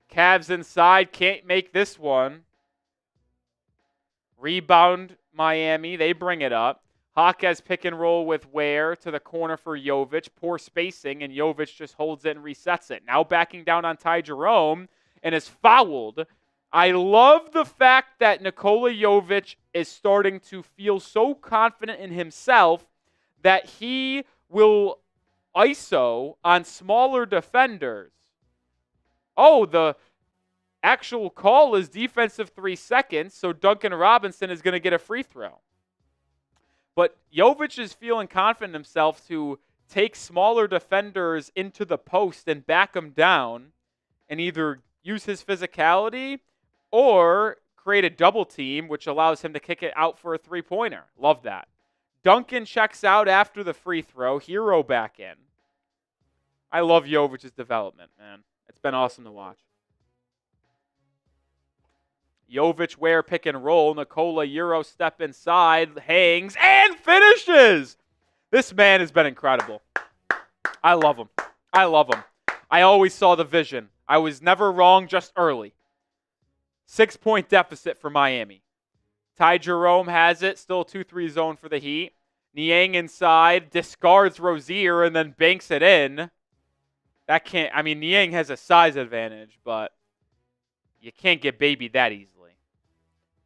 Cavs inside, can't make this one. Rebound Miami, they bring it up. Jaquez pick and roll with Ware to the corner for Jovic. Poor spacing, and Jovic just holds it and resets it. Now backing down on Ty Jerome and is fouled. I love the fact that Nikola Jovic is starting to feel so confident in himself that he will ISO on smaller defenders. Oh, the actual call is defensive 3 seconds, so Duncan Robinson is going to get a free throw. But Jovic is feeling confident in himself to take smaller defenders into the post and back them down and either use his physicality or create a double team, which allows him to kick it out for a three-pointer. Love that. Duncan checks out after the free throw. Hero back in. I love Jovic's development, man. It's been awesome to watch. Jovic, Ware, pick and roll. Nikola, Euro step inside, hangs, and finishes. This man has been incredible. I love him. I love him. I always saw the vision. I was never wrong, just early. 6-point deficit for Miami. Ty Jerome has it. Still a 2-3 zone for the Heat. Niang inside, discards Rozier, and then banks it in. That can't, I mean, Niang has a size advantage, but you can't get babied that easily.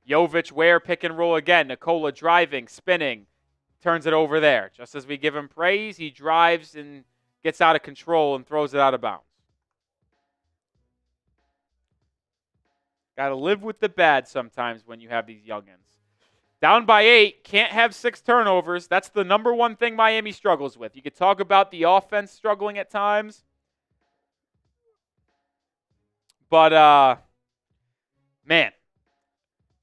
Jovic, Ware, pick and roll again. Nikola driving, spinning, turns it over there. Just as we give him praise, he drives and gets out of control and throws it out of bounds. Got to live with the bad sometimes when you have these youngins. Down by 8, can't have 6 turnovers. That's the number one thing Miami struggles with. You could talk about the offense struggling at times. But, man,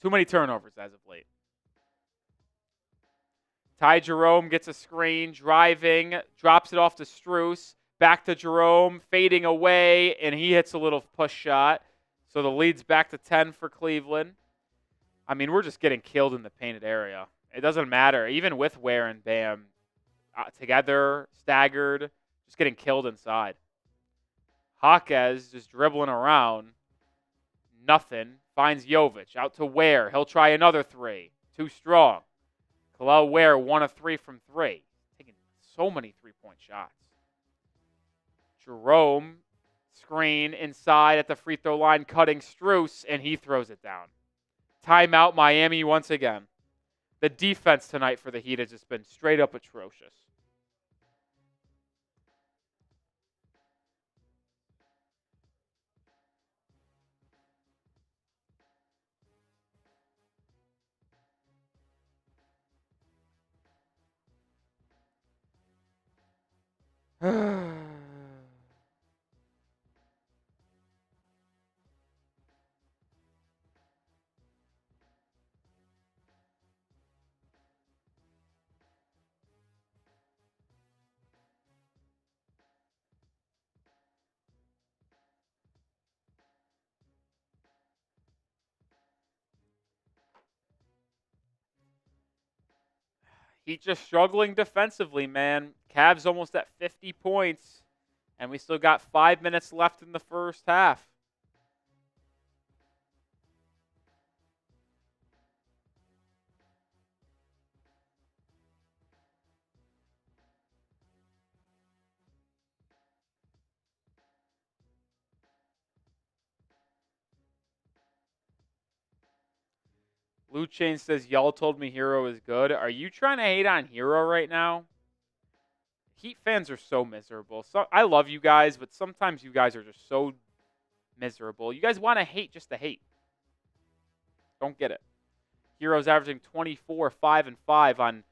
too many turnovers as of late. Ty Jerome gets a screen, driving, drops it off to Strus, back to Jerome, fading away, and he hits a little push shot. So the lead's back to 10 for Cleveland. I mean, we're just getting killed in the painted area. It doesn't matter. Even with Ware and Bam together, staggered, just getting killed inside. Jaquez just dribbling around. Nothing. Finds Jovic. Out to Ware. He'll try another 3. Too strong. Kel'el Ware, 1 of 3 from 3. Taking so many 3-point shots. Jerome, screen inside at the free throw line, cutting Strus, and he throws it down. Timeout, Miami once again. The defense tonight for the Heat has just been straight up atrocious. Heat just struggling defensively, man. Cavs almost at 50 points, and we still got 5 minutes left in the first half. Blue Chain says, y'all told me Hero is good. Are you trying to hate on Hero right now? Heat fans are so miserable. So I love you guys, but sometimes you guys are just so Miserable. You guys want to hate just to hate. Don't get it. Hero's averaging 24, 5, and 5 on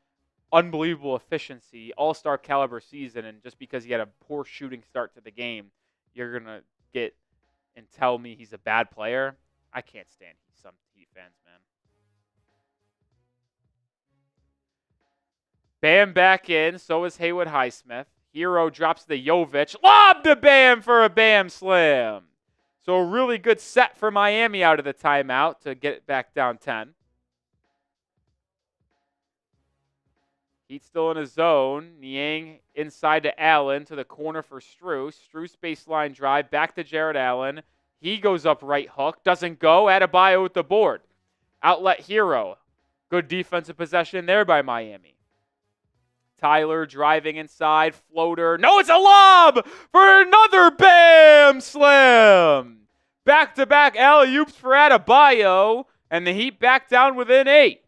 unbelievable efficiency, all-star caliber season, and just because he had a poor shooting start to the game, you're going to get and tell me he's a bad player? I can't stand some Heat fans, man. Bam back in, so is Haywood Highsmith. Hero drops the Jovic. Lob to Bam for a Bam slam. So a really good set for Miami out of the timeout to get it back down 10. Heat still in his zone. Niang inside to Allen to the corner for Strus. Strus baseline drive back to Jared Allen. He goes up right hook. Doesn't go. Adebayo with the board. Outlet Hero. Good defensive possession there by Miami. Tyler driving inside. Floater. No, it's a lob for another Bam slam. Back-to-back alley-oops for Adebayo. And the Heat back down within 8.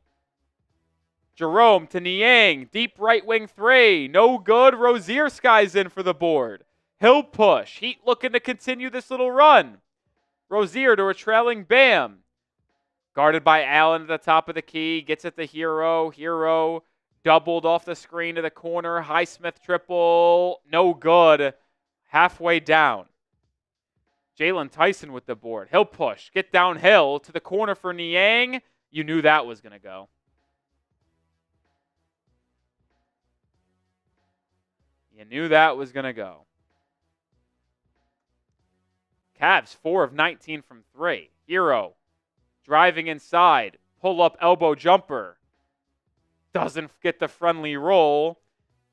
Jerome to Niang. Deep right wing 3. No good. Rozier skies in for the board. He'll push. Heat looking to continue this little run. Rozier to a trailing Bam. Guarded by Allen at the top of the key. Gets it to Hero. Hero doubled off the screen to the corner. Highsmith triple. No good. Halfway down. Jalen Tyson with the board. He'll push. Get downhill to the corner for Niang. You knew that was going to go. You knew that was going to go. Cavs 4 of 19 from 3. Hero driving inside. Pull up elbow jumper. Doesn't get the friendly roll.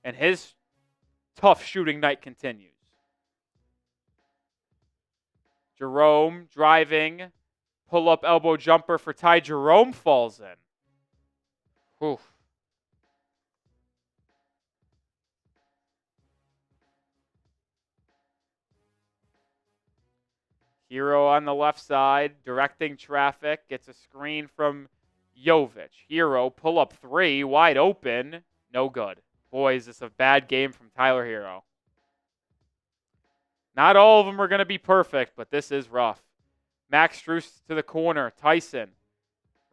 And his tough shooting night continues. Jerome driving. Pull up elbow jumper for Ty Jerome falls in. Whew. Hero on the left side, directing traffic, gets a screen from Jovic. Hero, pull up 3, wide open, no good. Boy, is this a bad game from Tyler Hero. Not all of them are going to be perfect, but this is rough. Max Strus to the corner. Tyson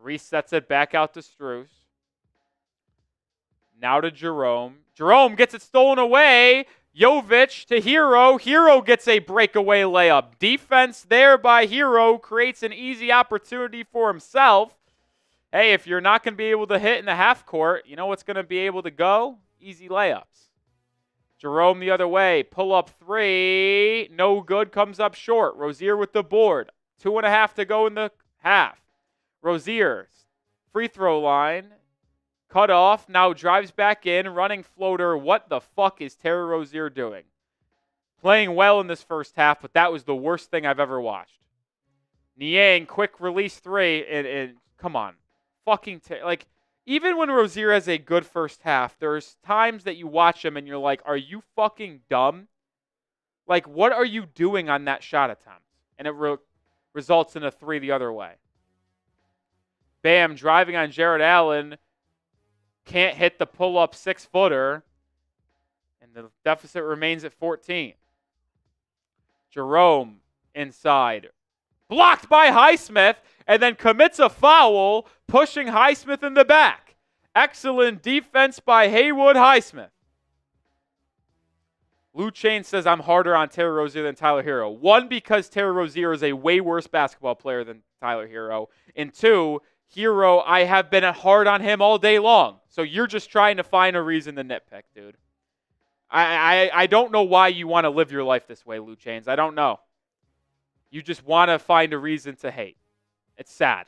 resets it back out to Strus. Now to Jerome. Jerome gets it stolen away. Jovic to Hero. Hero gets a breakaway layup. Defense there by Hero creates an easy opportunity for himself. Hey, if you're not going to be able to hit in the half court, you know what's going to be able to go? Easy layups. Jerome the other way. Pull up 3. No good. Comes up short. Rozier with the board. 2.5 to go in the half. Rozier, free throw line. Cut off, now drives back in, running floater. What the fuck is Terry Rozier doing? Playing well in this first half, but that was the worst thing I've ever watched. Niang, quick release 3, and come on. Fucking, like, even when Rozier has a good first half, there's times that you watch him and you're like, are you fucking dumb? Like, what are you doing on that shot attempt? And it results in a 3 the other way. Bam, driving on Jared Allen. Can't hit the pull-up 6-footer. And the deficit remains at 14. Jerome inside. Blocked by Highsmith. And then commits a foul, pushing Highsmith in the back. Excellent defense by Haywood Highsmith. Lou Chain says I'm harder on Terry Rozier than Tyler Hero. 1, because Terry Rozier is a way worse basketball player than Tyler Hero. And 2, Hero, I have been hard on him all day long. So you're just trying to find a reason to nitpick, dude. I don't know why you want to live your life this way, Lou Chains. I don't know. You just want to find a reason to hate. It's sad.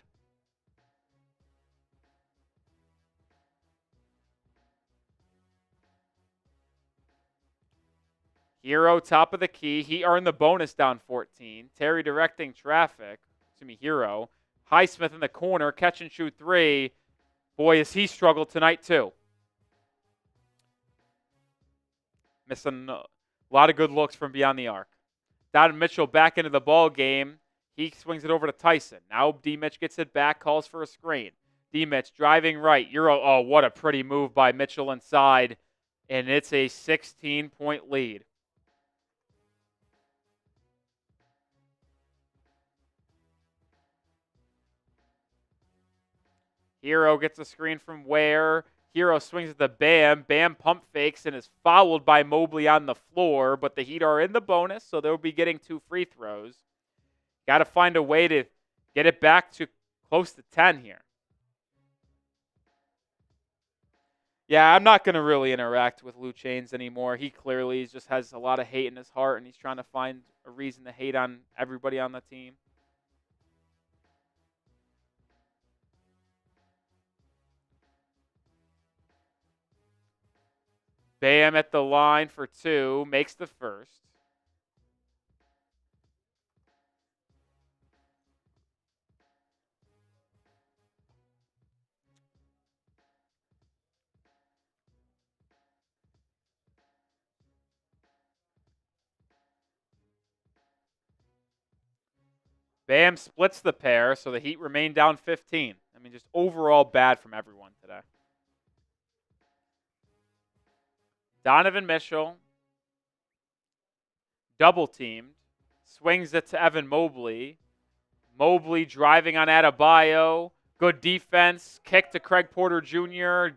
Hero, top of the key. He earned the bonus down 14. Terry directing traffic. Hero. Highsmith in the corner, catch and shoot 3. Boy, has he struggled tonight too. Missing a lot of good looks from beyond the arc. Donovan Mitchell back into the ball game. He swings it over to Tyson. Now D-Mitch gets it back, calls for a screen. D-Mitch driving right. Oh, what a pretty move by Mitchell inside. And it's a 16-point lead. Hero gets a screen from Ware. Hero swings at the Bam. Bam pump fakes and is fouled by Mobley on the floor, but the Heat are in the bonus, so they'll be getting 2 free throws. Got to find a way to get it back to close to 10 here. Yeah, I'm not going to really interact with Lou Chains anymore. He clearly just has a lot of hate in his heart, and he's trying to find a reason to hate on everybody on the team. Bam at the line for 2, makes the first. Bam splits the pair, so the Heat remain down 15. I mean, just overall bad from everyone today. Donovan Mitchell, double teamed, swings it to Evan Mobley. Mobley driving on Adebayo. Good defense. Kick to Craig Porter Jr.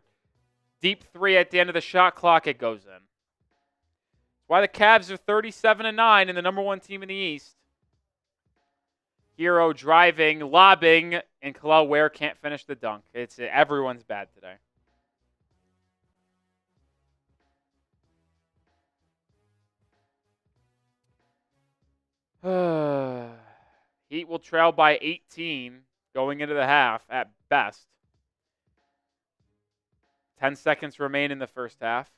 Deep 3 at the end of the shot clock. It goes in. That's why the Cavs are 37-9 and the number 1 team in the East. Hero driving, lobbing, and Kel'el Ware can't finish the dunk. Everyone's bad today. Heat will trail by 18 going into the half at best. 10 seconds remain in the first half.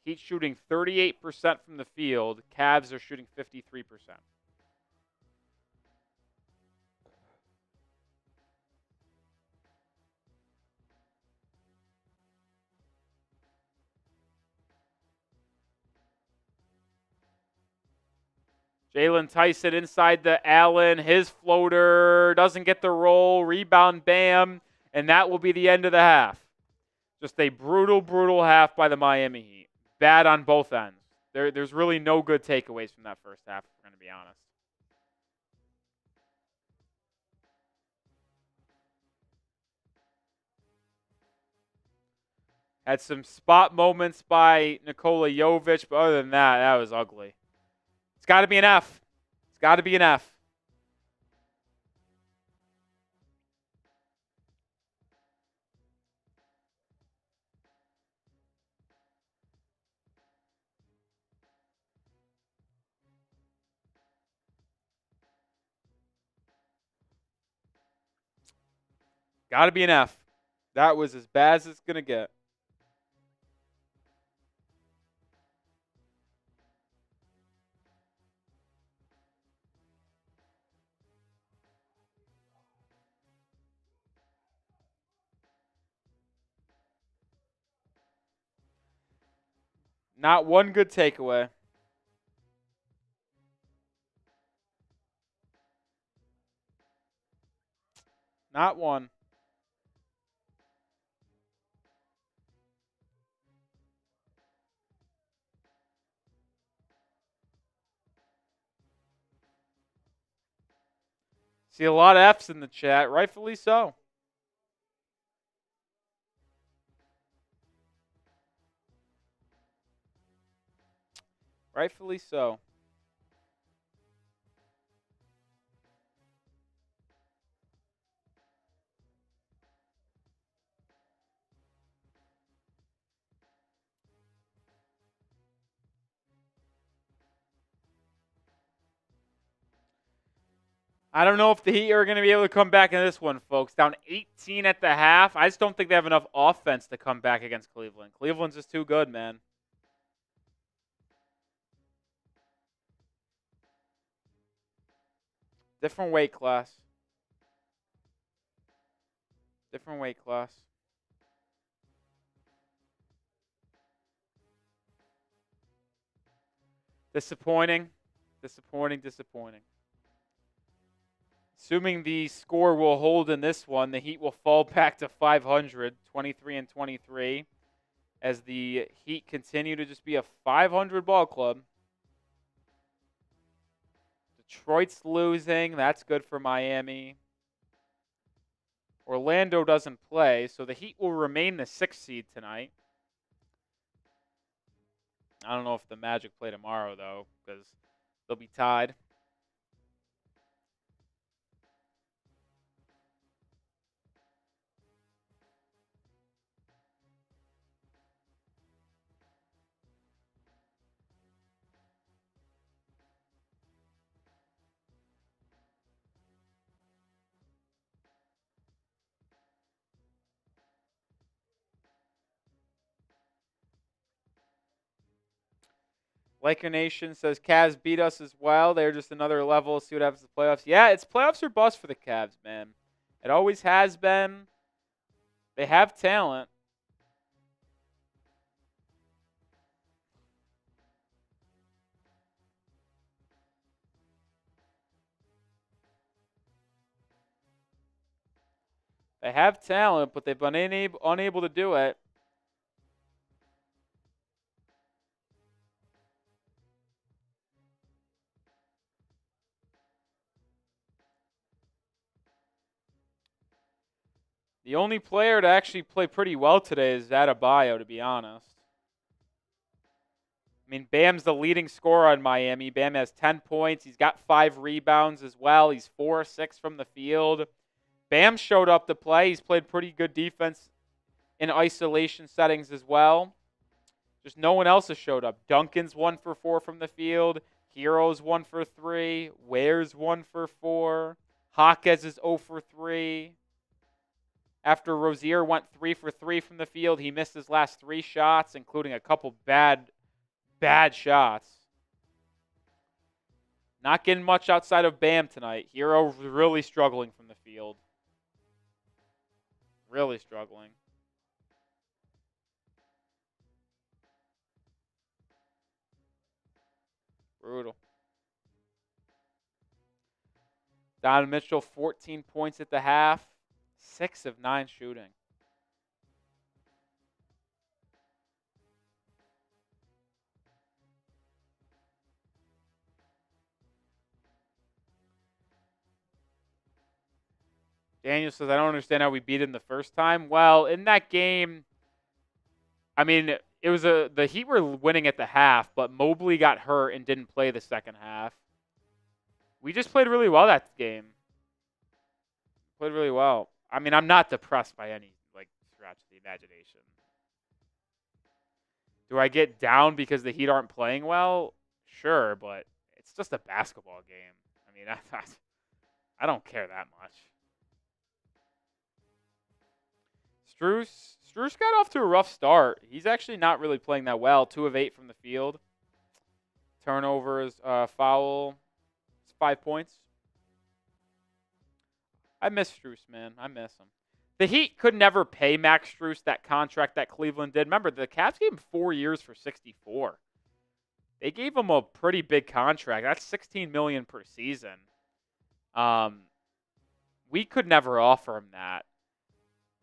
Heat shooting 38% from the field. Cavs are shooting 53%. Jalen Tyson inside the Allen. His floater doesn't get the roll. Rebound, Bam. And that will be the end of the half. Just a brutal, brutal half by the Miami Heat. Bad on both ends. There's really no good takeaways from that first half, if we're going to be honest. Had some spot moments by Nikola Jovic, but other than that, that was ugly. It's got to be an F. It's got to be an F. Got to be an F. That was as bad as it's going to get. Not one good takeaway. Not one. See a lot of F's in the chat, rightfully so. Rightfully so. I don't know if the Heat are going to be able to come back in this one, folks. Down 18 at the half. I just don't think they have enough offense to come back against Cleveland. Cleveland's just too good, man. Different weight class. Different weight class. Disappointing. Disappointing, disappointing. Assuming the score will hold in this one, the Heat will fall back to 500, 23-23, as the Heat continue to just be a 500 ball club. Detroit's losing. That's good for Miami. Orlando doesn't play, so the Heat will remain the 6th seed tonight. I don't know if the Magic play tomorrow, though, because they'll be tied. Laker Nation says Cavs beat us as well. They're just another level. See what happens in the playoffs. Yeah, it's playoffs or bust for the Cavs, man. It always has been. They have talent. They have talent, but they've been unable to do it. The only player to actually play pretty well today is Adebayo, to be honest. I mean, Bam's the leading scorer on Miami. Bam has 10 points. He's got 5 rebounds as well. He's 4-6 from the field. Bam showed up to play. He's played pretty good defense in isolation settings as well. Just no one else has showed up. Duncan's 1 for 4 from the field. Hero's 1 for 3. Ware's 1 for 4. Hawkes is 0 for 3. After Rozier went 3 for 3 from the field, he missed his last 3 shots, including a couple bad shots. Not getting much outside of Bam tonight. Hero really struggling from the field. Really struggling. Brutal. Donovan Mitchell, 14 points at the half. 6 of 9 shooting. Daniel says, I don't understand how we beat him the first time. Well, in that game, I mean, it was the Heat were winning at the half, but Mobley got hurt and didn't play the second half. We just played really well that game. Played really well. I mean, I'm not depressed by any stretch of the imagination. Do I get down because the Heat aren't playing well? Sure, but it's just a basketball game. I mean, I don't care that much. Strus got off to a rough start. He's actually not really playing that well. 2 of 8 from the field. Turnovers, foul. It's 5 points. I miss Strus, man. I miss him. The Heat could never pay Max Strus that contract that Cleveland did. Remember, the Cavs gave him 4 years for $64. They gave him a pretty big contract. That's $16 million per season. We could never offer him that,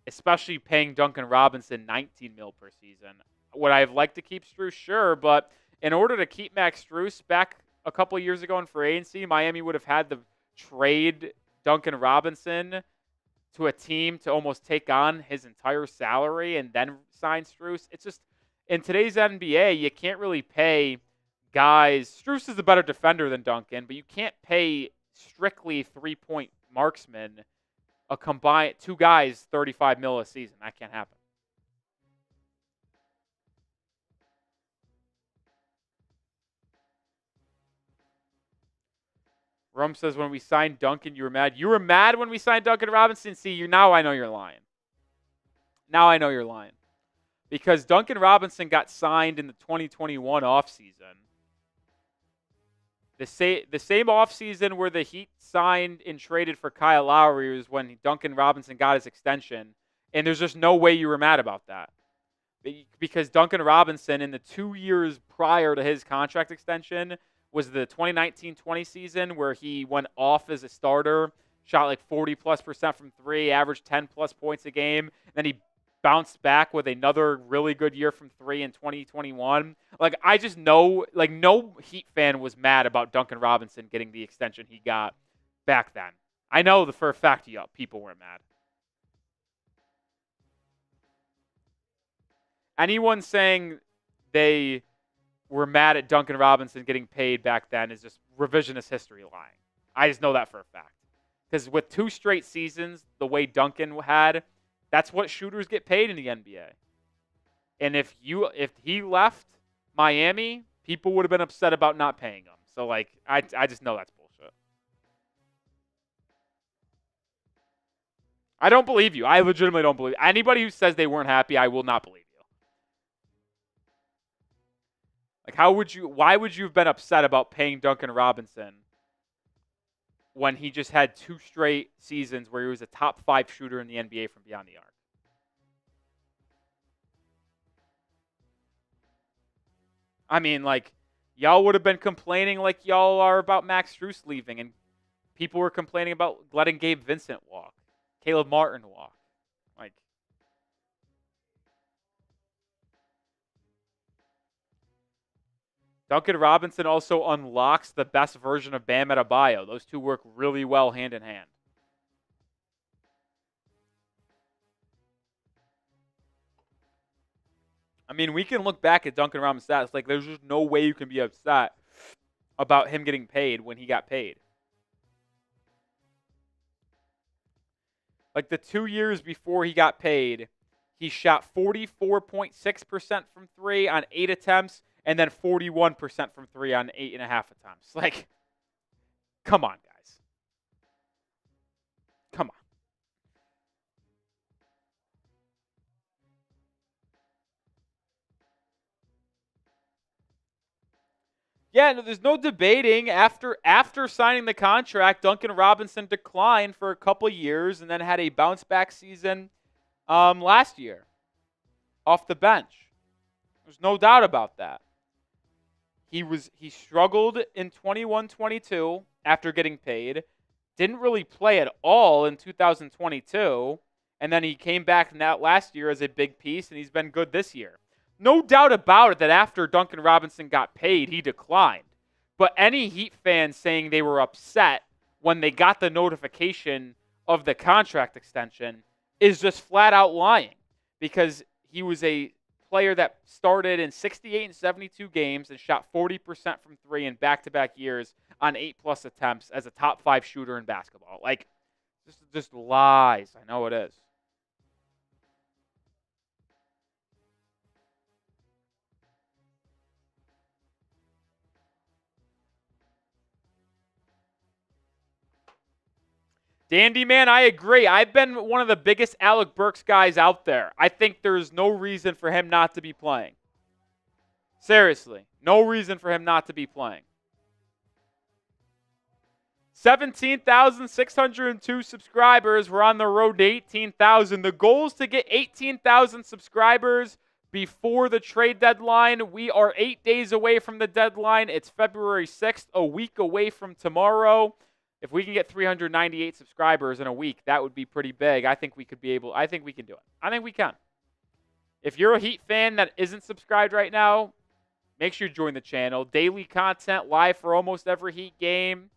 especially paying Duncan Robinson $19 million per season. Would I have liked to keep Strus? Sure, but in order to keep Max Strus back a couple of years ago in free agency, Miami would have had to trade Duncan Robinson to a team to almost take on his entire salary and then sign Strus. It's just, in today's NBA, you can't really pay guys. Strus is a better defender than Duncan, but you can't pay strictly 3-point marksmen a combined 2 guys $35 million a season. That can't happen. Rum says, when we signed Duncan, you were mad. You were mad when we signed Duncan Robinson? See, now I know you're lying. Now I know you're lying. Because Duncan Robinson got signed in the 2021 offseason. The same offseason where the Heat signed and traded for Kyle Lowry was when Duncan Robinson got his extension. And there's just no way you were mad about that. Because Duncan Robinson, in the 2 years prior to his contract extension, was the 2019-20 season where he went off as a starter, shot like 40+% from 3, averaged 10+ points a game. And then he bounced back with another really good year from 3 in 2021. Like, I just know, like, no Heat fan was mad about Duncan Robinson getting the extension he got back then. I know for a fact people were mad. Anyone saying they were mad at Duncan Robinson getting paid back then is just revisionist history lying. I just know that for a fact. Because with 2 straight seasons, the way Duncan had, that's what shooters get paid in the NBA. And if he left Miami, people would have been upset about not paying him. So, like, I just know that's bullshit. I don't believe you. I legitimately don't believe you. Anybody who says they weren't happy, I will not believe you. Like, why would you have been upset about paying Duncan Robinson when he just had 2 straight seasons where he was a top 5 shooter in the NBA from beyond the arc? I mean, like, y'all would have been complaining like y'all are about Max Strus leaving, and people were complaining about letting Gabe Vincent walk, Caleb Martin walk. Like, Duncan Robinson also unlocks the best version of Bam Adebayo. Those two work really well hand in hand. I mean, we can look back at Duncan Robinson's stats. Like, there's just no way you can be upset about him getting paid when he got paid. Like, the 2 years before he got paid, he shot 44.6% from 3 on 8 attempts, and then 41% from 3 on 8.5 attempts. Like, come on, guys. Come on. Yeah, no, there's no debating. After signing the contract, Duncan Robinson declined for a couple years and then had a bounce-back season last year off the bench. There's no doubt about that. He struggled in 21-22 after getting paid. Didn't really play at all in 2022. And then he came back last year as a big piece, and he's been good this year. No doubt about it that after Duncan Robinson got paid, he declined. But any Heat fans saying they were upset when they got the notification of the contract extension is just flat out lying, because he was a player that started in 68 and 72 games and shot 40% from 3 in back-to-back years on 8+ attempts as a top 5 shooter in basketball. Like, just lies. I know it is. Dandy man, I agree. I've been one of the biggest Alec Burks guys out there. I think there's no reason for him not to be playing. Seriously, no reason for him not to be playing. 17,602 subscribers. We're on the road to 18,000. The goal is to get 18,000 subscribers before the trade deadline. We are 8 days away from the deadline. It's February 6th, a week away from tomorrow. If we can get 398 subscribers in a week, that would be pretty big. I think we can do it. I think we can. If you're a Heat fan that isn't subscribed right now, make sure you join the channel. Daily content live for almost every Heat game.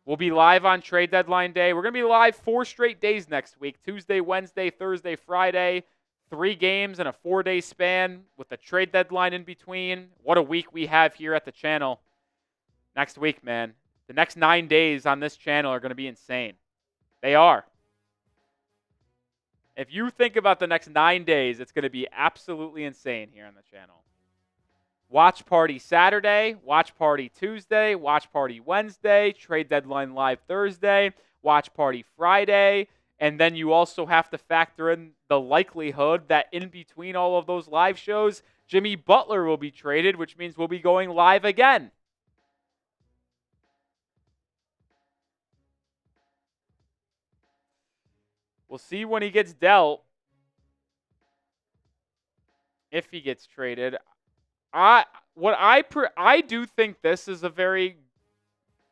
We'll be live on trade deadline day. We're going to be live 4 straight days next week. Tuesday, Wednesday, Thursday, Friday. 3 games in a 4-day span with the trade deadline in between. What a week we have here at the channel. Next week, man. The next 9 days on this channel are going to be insane. They are. If you think about the next 9 days, it's going to be absolutely insane here on the channel. Watch party Saturday, watch party Tuesday, watch party Wednesday, trade deadline live Thursday, watch party Friday, and then you also have to factor in the likelihood that in between all of those live shows, Jimmy Butler will be traded, which means we'll be going live again. We'll see when he gets dealt, if he gets traded. I do think this is a very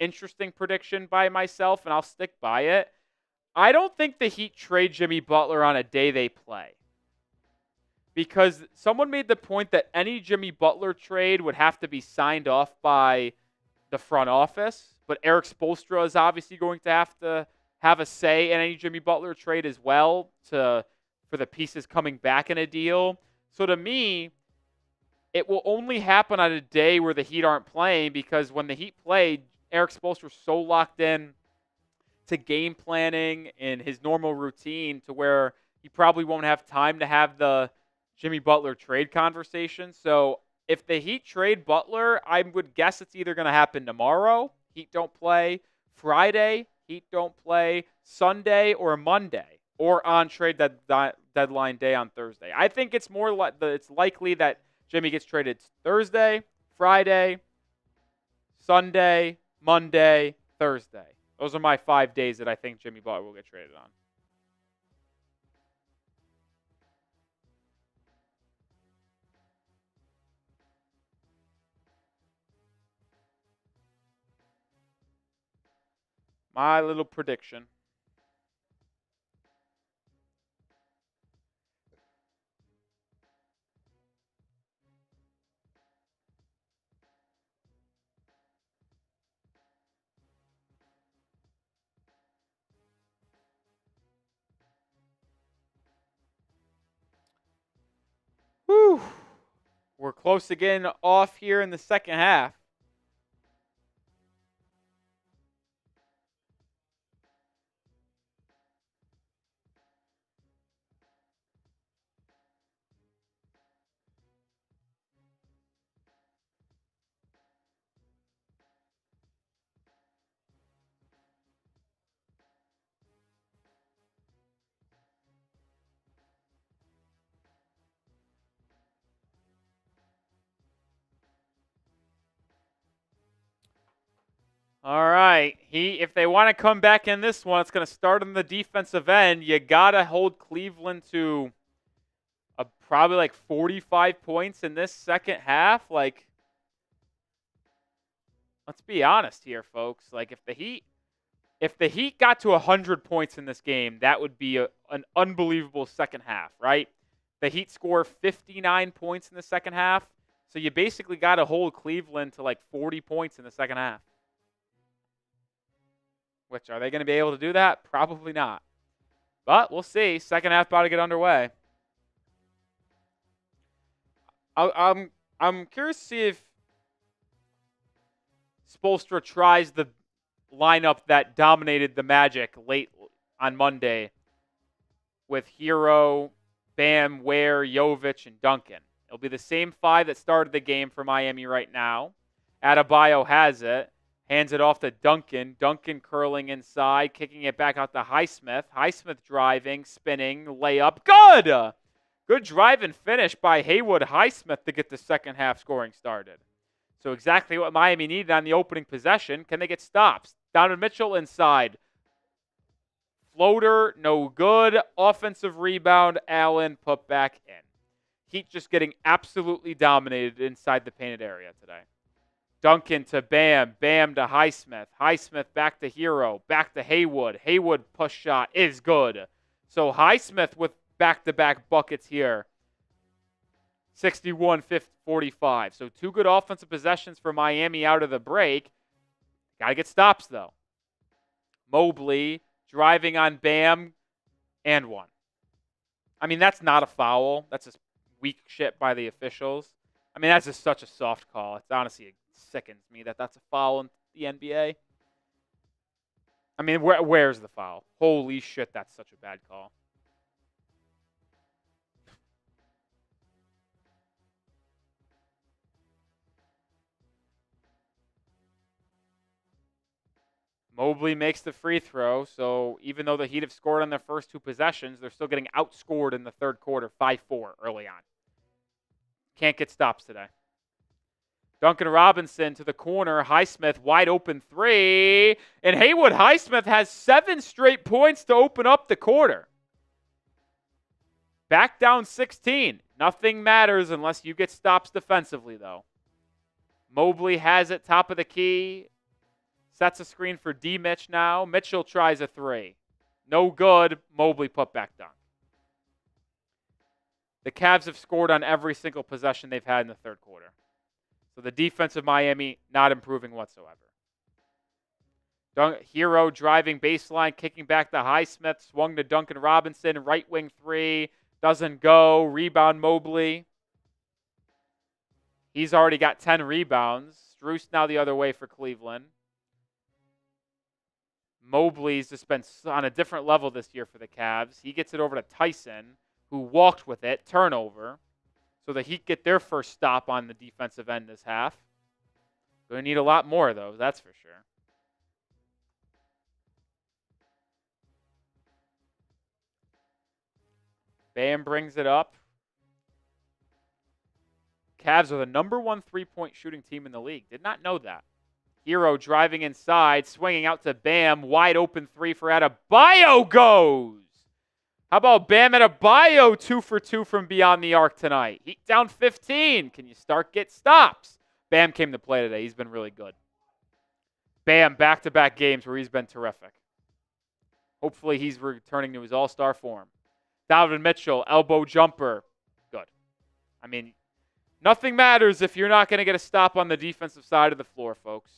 interesting prediction by myself, and I'll stick by it. I don't think the Heat trade Jimmy Butler on a day they play. because someone made the point that any Jimmy Butler trade would have to be signed off by the front office, but Eric Spoelstra is obviously going to have a say in any Jimmy Butler trade as well for the pieces coming back in a deal. So to me, it will only happen on a day where the Heat aren't playing, because when the Heat played, Eric Spoelstra is so locked in to game planning and his normal routine to where he probably won't have time to have the Jimmy Butler trade conversation. So if the Heat trade Butler, I would guess it's either going to happen tomorrow, Heat don't play, Friday, Heat don't play, Sunday or Monday, or on trade deadline day on Thursday. I think it's it's likely that Jimmy gets traded Thursday, Friday, Sunday, Monday, Thursday. Those are my 5 days that I think Jimmy Butler will get traded on. My little prediction. Whew. We're close to getting off here in the second half. All right. If they want to come back in this one, it's going to start on the defensive end. You got to hold Cleveland to probably like 45 points in this second half. Like, let's be honest here, folks. Like, if the Heat got to 100 points in this game, that would be an unbelievable second half, right? The Heat score 59 points in the second half. So you basically got to hold Cleveland to like 40 points in the second half. Which, are they going to be able to do that? Probably not. But we'll see. Second half about to get underway. I'm curious to see if Spoelstra tries the lineup that dominated the Magic late on Monday with Hero, Bam, Ware, Jovic, and Duncan. It'll be the same five that started the game for Miami right now. Adebayo has it. Hands it off to Duncan. Duncan curling inside, kicking it back out to Highsmith. Highsmith driving, spinning, layup. Good! Good drive and finish by Haywood Highsmith to get the second half scoring started. So exactly what Miami needed on the opening possession. Can they get stops? Donovan Mitchell inside. Floater, no good. Offensive rebound, Allen put back in. Heat just getting absolutely dominated inside the painted area today. Duncan to Bam. Bam to Highsmith. Highsmith back to Hero. Back to Haywood. Haywood push shot is good. So Highsmith with back-to-back buckets here. 61-45. So two good offensive possessions for Miami out of the break. Got to get stops, though. Mobley driving on Bam and one. I mean, that's not a foul. That's just weak shit by the officials. I mean, that's just such a soft call. It's honestly, it sickens me that that's a foul in the NBA. I mean, where's the foul? Holy shit, that's such a bad call. Mobley makes the free throw, so even though the Heat have scored on their first two possessions, they're still getting outscored in the third quarter, 5-4 early on. Can't get stops today. Duncan Robinson to the corner. Highsmith, wide open three. And Haywood Highsmith has 7 straight points to open up the quarter. Back down 16. Nothing matters unless you get stops defensively, though. Mobley has it, top of the key. Sets a screen for D. Mitch now. Mitchell tries a three. No good. Mobley put back dunk. The Cavs have scored on every single possession they've had in the third quarter. So the defense of Miami not improving whatsoever. Hero driving baseline, kicking back to Highsmith, swung to Duncan Robinson, right wing three, doesn't go, rebound Mobley. He's already got 10 rebounds. Strus now the other way for Cleveland. Mobley's just been on a different level this year for the Cavs. He gets it over to Tyson, who walked with it, turnover. So the Heat get their first stop on the defensive end this half. Going to need a lot more of those, that's for sure. Bam brings it up. Cavs are the number 1 3-point shooting team in the league. Did not know that. Hero driving inside, swinging out to Bam. Wide open three for Adebayo goes. How about Bam Adebayo 2 for 2 from beyond the arc tonight? Heat down 15. Can you start get stops? Bam came to play today. He's been really good. Bam, back-to-back games where he's been terrific. Hopefully he's returning to his all-star form. Donovan Mitchell, elbow jumper. Good. I mean, nothing matters if you're not going to get a stop on the defensive side of the floor, folks.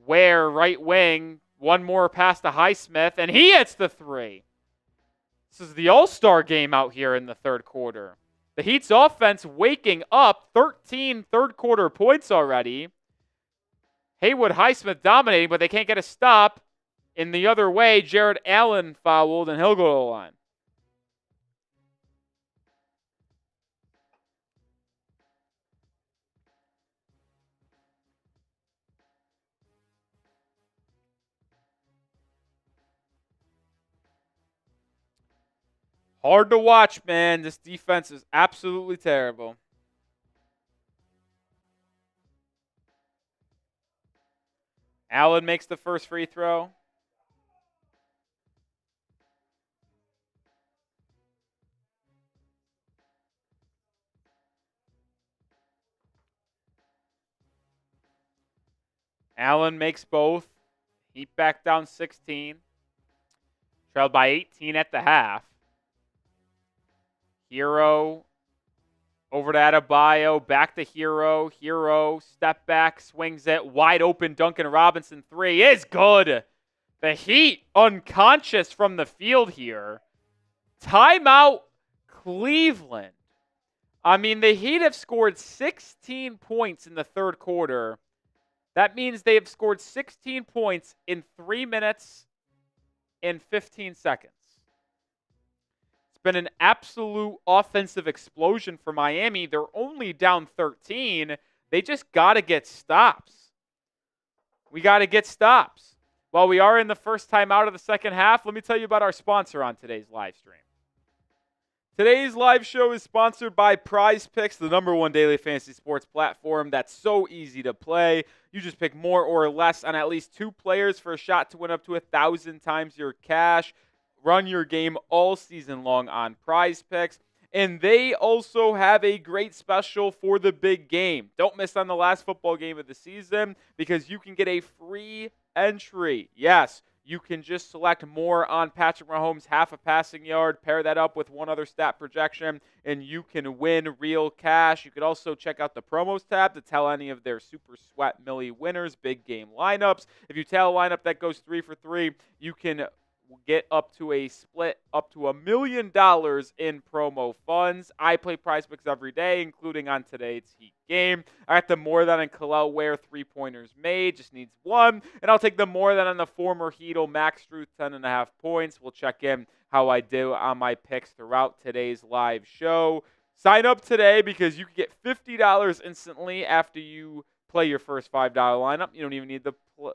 Ware, right wing, one more pass to Highsmith, and he hits the three. This is the all-star game out here in the third quarter. The Heat's offense waking up, 13 third-quarter points already. Haywood, Highsmith dominating, but they can't get a stop. In the other way, Jared Allen fouled, and he'll go to the line. Hard to watch, man. This defense is absolutely terrible. Allen makes the first free throw. Allen makes both. Heat back down 16. Trailed by 18 at the half. Hero over to Adebayo. Back to Hero. Hero, step back, swings it. Wide open Duncan Robinson three is good. The Heat unconscious from the field here. Timeout Cleveland. I mean, the Heat have scored 16 points in the third quarter. That means they have scored 16 points in 3 minutes and 15 seconds. It's been an absolute offensive explosion for Miami. They're only down 13. They just got to get stops. We got to get stops. While we are in the first time out of the second half, let me tell you about our sponsor on today's live stream. Today's live show is sponsored by Prize Picks, the #1 daily fantasy sports platform that's so easy to play. You just pick more or less on at least 2 players for a shot to win up to 1,000 times your cash. Run your game all season long on Prize Picks. And they also have a great special for the big game. Don't miss on the last football game of the season because you can get a free entry. Yes, you can just select more on Patrick Mahomes' half a passing yard, pair that up with one other stat projection, and you can win real cash. You could also check out the promos tab to tell any of their Super Sweat Millie winners, big game lineups. If you tell a lineup that goes 3 for 3, you can get up to a split up to $1 million in promo funds. I play Prize Picks every day, including on today's Heat game. I got the more than on Khalil Ware 3-pointers made, just needs one. And I'll take the more than on the former Heatle Max Struth 10.5 points. We'll check in how I do on my picks throughout today's live show. Sign up today because you can get $50 instantly after you play your first $5 lineup. You don't even need the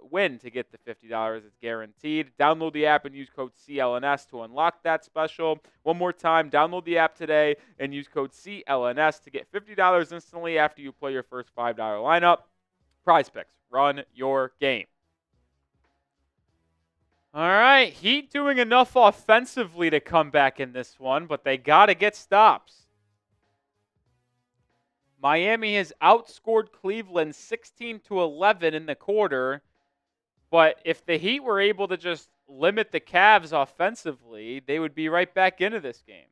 win to get the $50. It's guaranteed. Download the app and use code CLNS to unlock that special. One more time, download the app today and use code CLNS to get $50 instantly after you play your first $5 lineup. Prize Picks. Run your game. All right, Heat doing enough offensively to come back in this one, but they got to get stops. Miami has outscored Cleveland 16-11 in the quarter, but if the Heat were able to just limit the Cavs offensively, they would be right back into this game.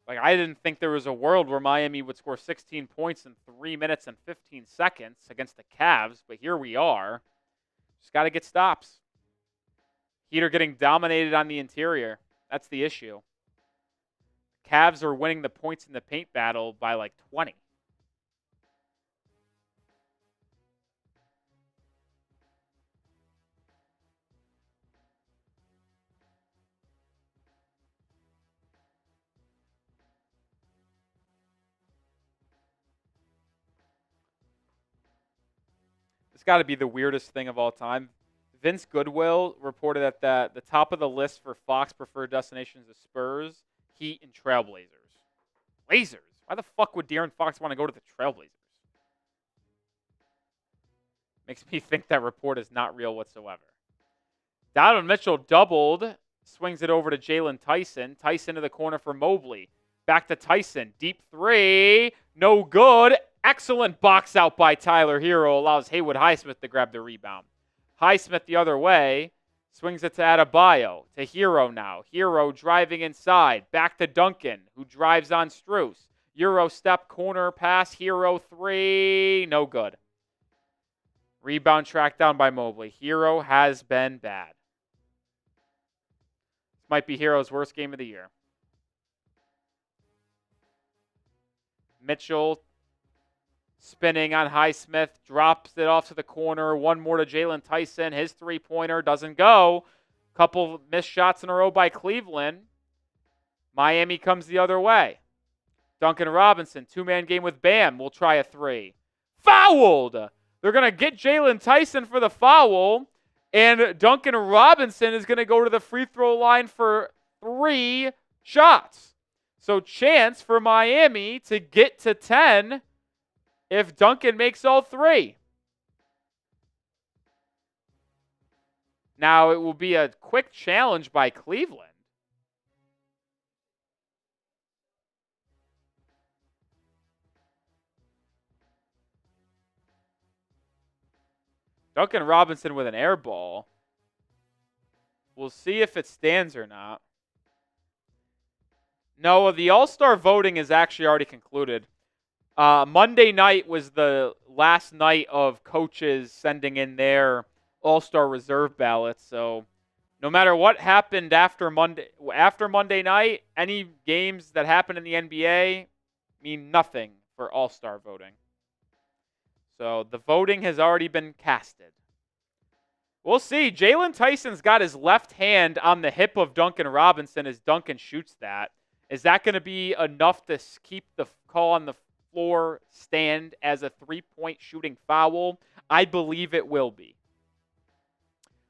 Like, I didn't think there was a world where Miami would score 16 points in 3 minutes and 15 seconds against the Cavs, but here we are. Just got to get stops. Heat are getting dominated on the interior. That's the issue. Cavs are winning the points in the paint battle by like 20. It's got to be the weirdest thing of all time. Vince Goodwill reported that the top of the list for Fox preferred destinations is Spurs, Heat, and Trailblazers. Blazers? Why the fuck would De'Aaron Fox want to go to the Trailblazers? Makes me think that report is not real whatsoever. Donovan Mitchell doubled, swings it over to Jalen Tyson. Tyson to the corner for Mobley. Back to Tyson. Deep three. No good. Excellent box out by Tyler Hero. Allows Haywood Highsmith to grab the rebound. Highsmith the other way. Swings it to Adebayo. To Hero now. Hero driving inside. Back to Duncan, who drives on Strus. Euro step corner pass. Hero three. No good. Rebound tracked down by Mobley. Hero has been bad. This might be Hero's worst game of the year. Mitchell spinning on Highsmith, drops it off to the corner. One more to Jalen Tyson. His three-pointer doesn't go. Couple missed shots in a row by Cleveland. Miami comes the other way. Duncan Robinson, two-man game with Bam. We'll try a three. Fouled! They're going to get Jalen Tyson for the foul, and Duncan Robinson is going to go to the free throw line for 3 shots. So chance for Miami to get to 10 if Duncan makes all 3. Now it will be a quick challenge by Cleveland. Duncan Robinson with an air ball. We'll see if it stands or not. No, the All-Star voting is actually already concluded. Monday night was the last night of coaches sending in their All-Star reserve ballots. So no matter what happened after Monday night, any games that happened in the NBA mean nothing for All-Star voting. So the voting has already been casted. We'll see. Jalen Tyson's got his left hand on the hip of Duncan Robinson as Duncan shoots that. Is that going to be enough to keep the call on the floor stand as a three-point shooting foul? I believe it will be.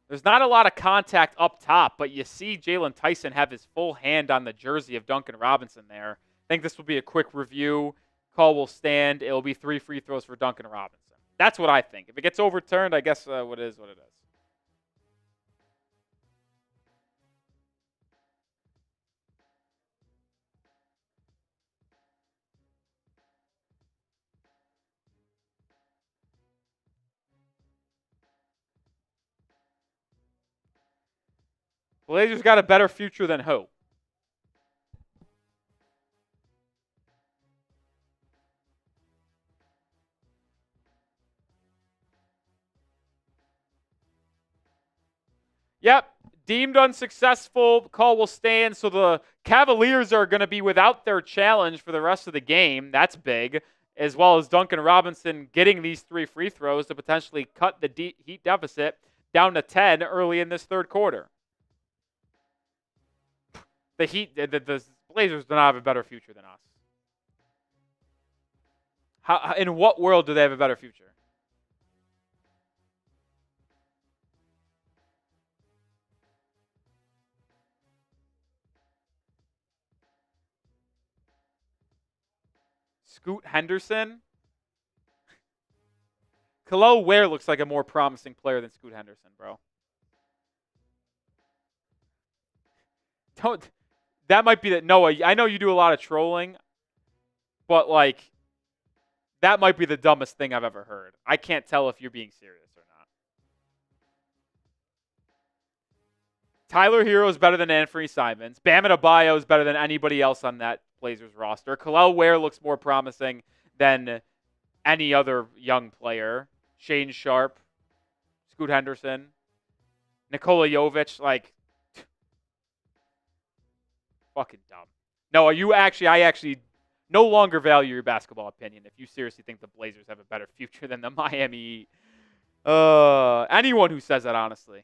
There's not a lot of contact up top, but you see Jalen Tyson have his full hand on the jersey of Duncan Robinson there. I think this will be a quick review. Call will stand. It will be 3 free throws for Duncan Robinson. That's what I think. If it gets overturned, I guess what it is what it is. Blazers got a better future than who? Yep, deemed unsuccessful. Call will stand. So the Cavaliers are going to be without their challenge for the rest of the game. That's big. As well as Duncan Robinson getting these 3 free throws to potentially cut the Heat deficit down to 10 early in this third quarter. The Blazers do not have a better future than us. In what world do they have a better future? Scoot Henderson? Khalil Ware looks like a more promising player than Scoot Henderson, bro. That might be that. Noah, I know you do a lot of trolling, but like, That might be the dumbest thing I've ever heard. I can't tell if you're being serious or not. Tyler Hero is better than Anthony Simons. Bam Adebayo is better than anybody else on that Blazers roster. Kel'el Ware looks more promising than any other young player. Shane Sharp, Scoot Henderson, Nikola Jovic, like, fucking dumb. No, I actually no longer value your basketball opinion if you seriously think the Blazers have a better future than the Miami Heat. Anyone who says that, honestly.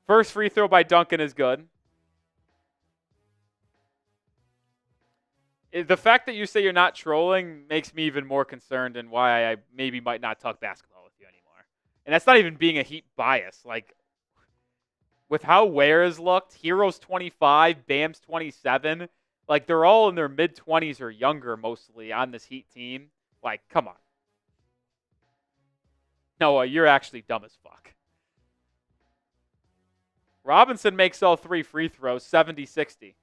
First free throw by Duncan is good. The fact that you say you're not trolling makes me even more concerned and why I maybe might not talk basketball with you anymore. And that's not even being a Heat bias. Like, with how Ware has looked, Hero's 25, Bam's 27. Like, they're all in their mid-20s or younger mostly on this Heat team. Like, come on. Noah, you're actually dumb as fuck. Robinson makes all 3 free throws, 70-60.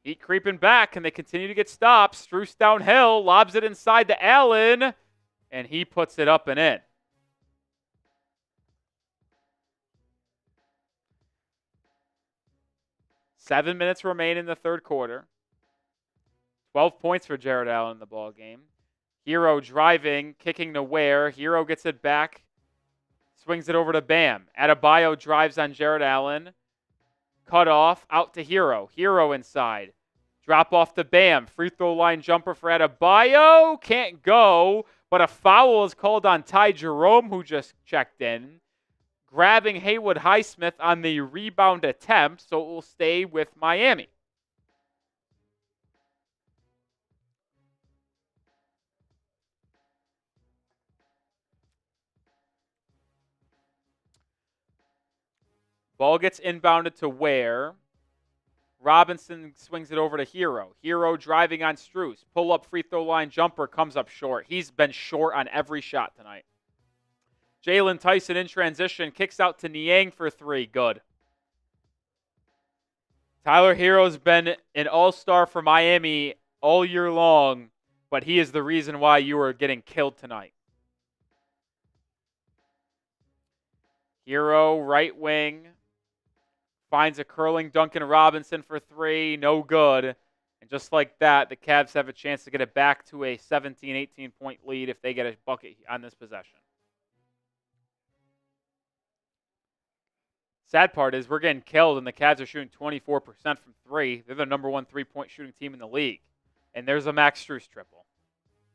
Heat creeping back, and they continue to get stops. Strus downhill, lobs it inside to Allen, and he puts it up and in. Seven minutes remain in the third quarter. 12 points for Jared Allen in the ball game. Hero driving, kicking to Ware. Hero gets it back, swings it over to Bam. Adebayo drives on Jared Allen. Cut off, out to Hero. Hero inside. Drop off to Bam. Free throw line jumper for Adebayo. Can't go, but a foul is called on Ty Jerome, who just checked in, grabbing Haywood Highsmith on the rebound attempt, so it will stay with Miami. Ball gets inbounded to Ware. Robinson swings it over to Hero. Hero driving on Strus. Pull-up free throw line jumper comes up short. He's been short on every shot tonight. Jalen Tyson in transition. Kicks out to Niang for 3. Good. Tyler Hero's been an all-star for Miami all year long, but he is the reason why you are getting killed tonight. Hero, right wing. Finds a curling Duncan Robinson for 3. No good. And just like that, the Cavs have a chance to get it back to a 17, 18-point lead if they get a bucket on this possession. Sad part is we're getting killed, and the Cavs are shooting 24% from 3. They're the number 1 3-point shooting team in the league. And there's a Max Strus triple.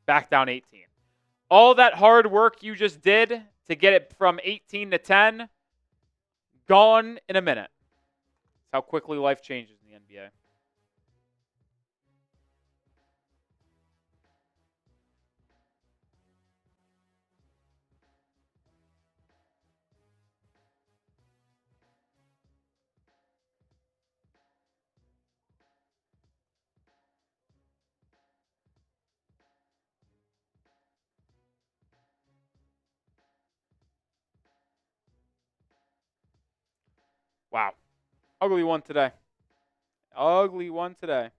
Back down 18. All that hard work you just did to get it from 18 to 10, gone in a minute. How quickly life changes in the NBA. Wow. Ugly one today. Ugly one today.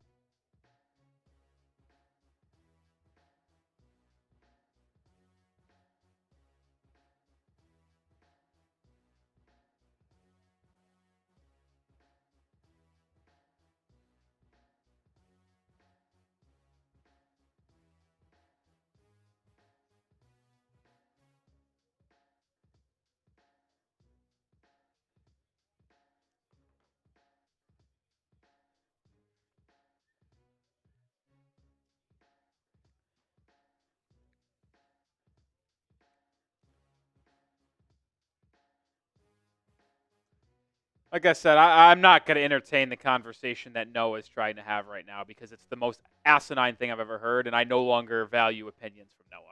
Like I said, I'm not going to entertain the conversation that Noah's trying to have right now because it's the most asinine thing I've ever heard, and I no longer value opinions from Noah.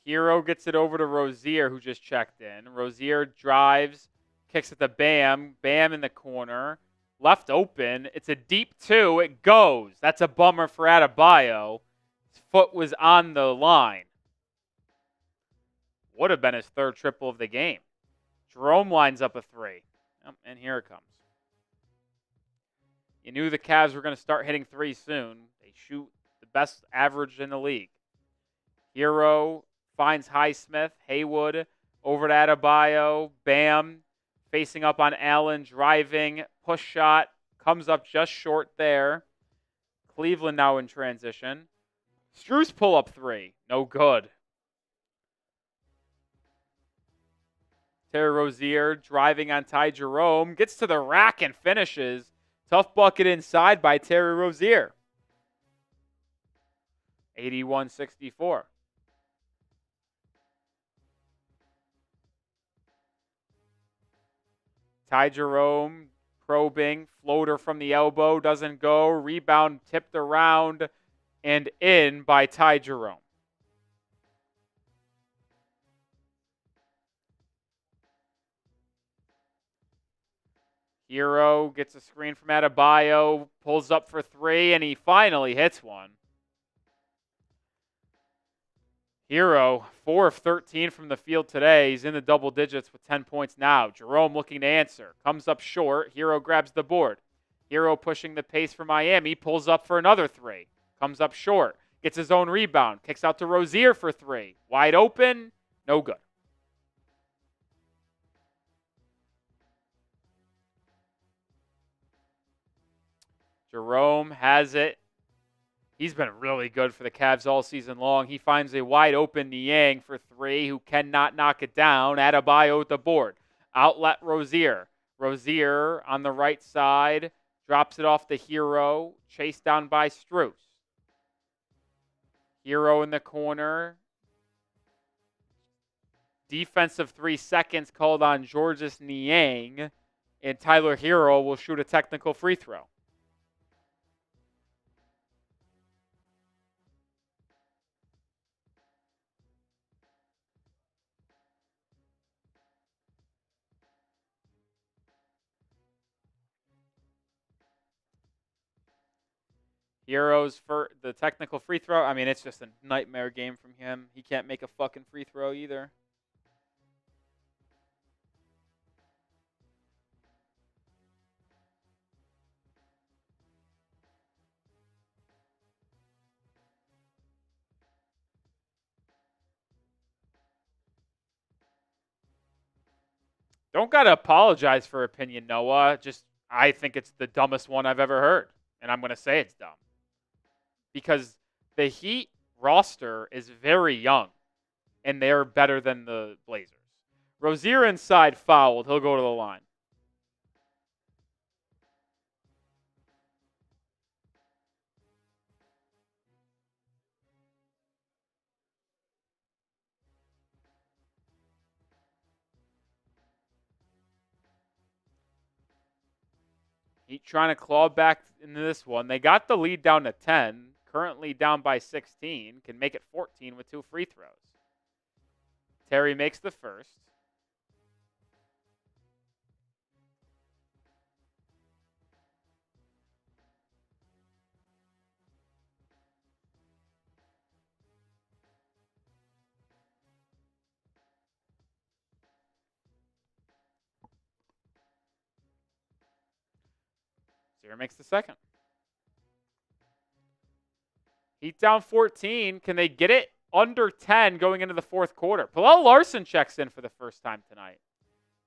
Hero gets it over to Rozier, who just checked in. Rozier drives, kicks it to Bam. Bam in the corner. Left open. It's a deep 2. It goes. That's a bummer for Adebayo. His foot was on the line. Would have been his third triple of the game. Jerome lines up a 3. And here it comes. You knew the Cavs were going to start hitting 3 soon. They shoot the best average in the league. Hero finds Highsmith. Haywood over to Adebayo. Bam. Facing up on Allen. Driving. Push shot. Comes up just short there. Cleveland now in transition. Strus pull up 3. No good. Terry Rozier driving on Ty Jerome. Gets to the rack and finishes. Tough bucket inside by Terry Rozier. 81-64. Ty Jerome probing. Floater from the elbow. Doesn't go. Rebound tipped around and in by Ty Jerome. Hero gets a screen from Adebayo, pulls up for 3, and he finally hits one. Hero, 4 of 13 from the field today. He's in the double digits with 10 points now. Jerome looking to answer. Comes up short. Hero grabs the board. Hero pushing the pace for Miami. Pulls up for another 3. Comes up short. Gets his own rebound. Kicks out to Rozier for 3. Wide open. No good. Jerome has it. He's been really good for the Cavs all season long. He finds a wide open Niang for 3 who cannot knock it down. Adebayo with the board. Outlet Rozier. Rozier on the right side. Drops it off to Hero. Chased down by Strus. Hero in the corner. Defensive 3 seconds called on Georges Niang. And Tyler Hero will shoot a technical free throw. Heroes for the technical free throw. I mean, it's just a nightmare game from him. He can't make a fucking free throw either. Don't gotta apologize for opinion, Noah. Just, I think it's the dumbest one I've ever heard. And I'm going to say it's dumb. Because the Heat roster is very young, and they're better than the Blazers. Rozier inside fouled. He'll go to the line. Heat trying to claw back into this one. They got the lead down to 10. Currently down by 16. Can make it 14 with 2 free throws. Terry makes the first. Zero makes the second. Heat down 14. Can they get it under 10 going into the fourth quarter? Bilal Larson checks in for the first time tonight.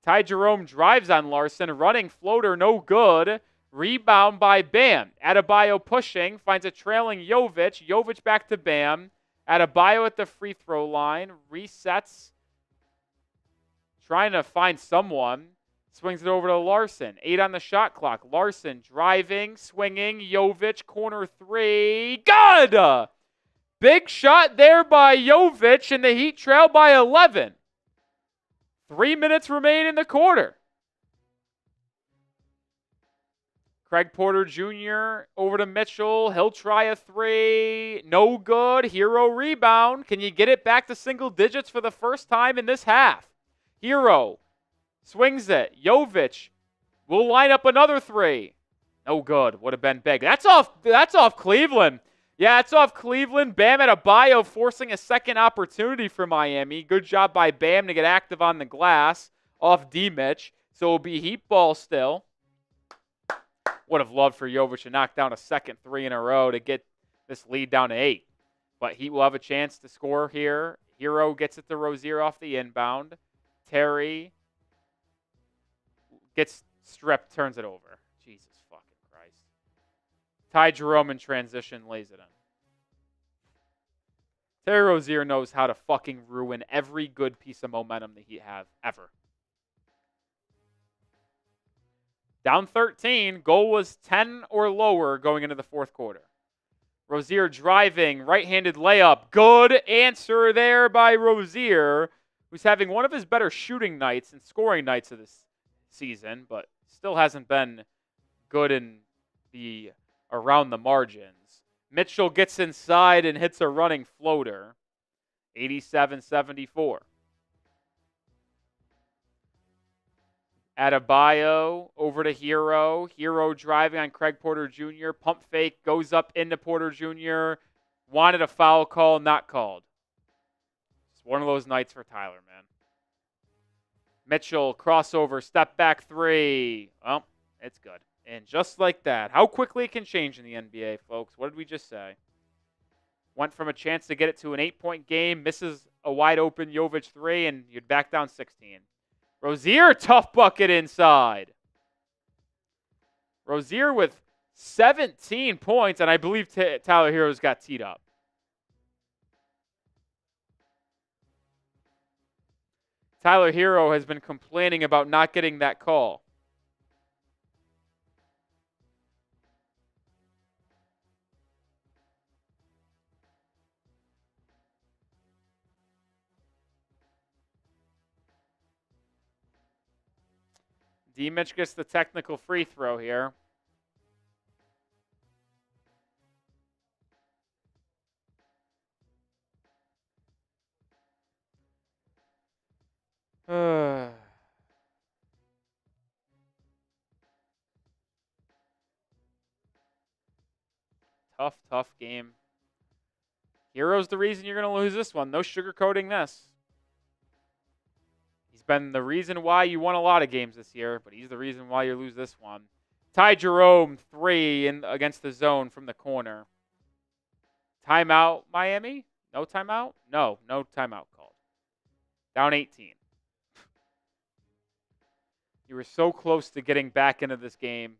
Ty Jerome drives on Larson. Running floater, no good. Rebound by Bam. Adebayo pushing. Finds a trailing Jovic. Jovic back to Bam. Adebayo at the free throw line. Resets. Trying to find someone. Swings it over to Larson. 8 on the shot clock. Larson driving, swinging. Jovic, corner 3. Good! Big shot there by Jovic, and the Heat trail by 11. 3 minutes remain in the quarter. Craig Porter Jr. over to Mitchell. He'll try a 3. No good. Hero rebound. Can you get it back to single digits for the first time in this half? Hero Swings it. Jovic will line up another three. No good. Would have been big. That's off Cleveland. Yeah, it's off Cleveland. Bam Adebayo forcing a second opportunity for Miami. Good job by Bam to get active on the glass off D-Mitch. So it'll be Heat ball still. Would have loved for Jovic to knock down a second three in a row to get this lead down to 8. But Heat will have a chance to score here. Hero gets it to Rozier off the inbound. Terry gets stripped, turns it over. Jesus fucking Christ. Ty Jerome in transition lays it in. Terry Rozier knows how to fucking ruin every good piece of momentum the Heat have ever. Down 13. Goal was 10 or lower going into the fourth quarter. Rozier driving, right-handed layup. Good answer there by Rozier, who's having one of his better shooting nights and scoring nights of this season, but still hasn't been good in the around the margins. Mitchell gets inside and hits a running floater. 87-74. Adebayo over to Hero. Hero driving on Craig Porter Jr. Pump fake, goes up into Porter Jr. Wanted a foul call, not called. It's one of those nights for Tyler, man. Mitchell, crossover, step back three. Well, it's good. And just like that, how quickly it can change in the NBA, folks. What did we just say? Went from a chance to get it to an 8-point game, misses a wide open Jovic three, and you're back down 16. Rozier, tough bucket inside. Rozier with 17 points, and I believe Tyler Hero's got teed up. Tyler Hero has been complaining about not getting that call. D-Mitch gets the technical free throw here. Tough game. Hero's the reason you're going to lose this one. No sugarcoating this. He's been the reason why you won a lot of games this year, but he's the reason why you lose this one. Ty Jerome, three against the zone from the corner. Timeout, Miami? No timeout? No timeout called. Down 18. You were so close to getting back into this game.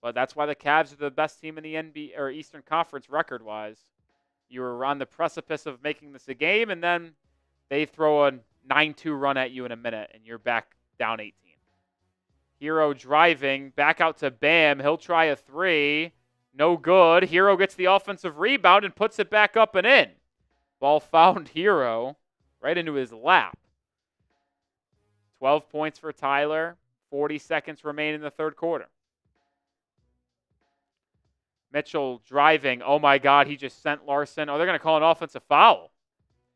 But that's why the Cavs are the best team in the NBA or Eastern Conference record-wise. You were on the precipice of making this a game, and then they throw a 9-2 run at you in a minute, and you're back down 18. Hero driving, back out to Bam. He'll try a three. No good. Hero gets the offensive rebound and puts it back up and in. Ball found Hero right into his lap. 12 points for Tyler. 40 seconds remain in the third quarter. Mitchell driving. Oh, my God, he just sent Larson. Oh, they're going to call an offensive foul.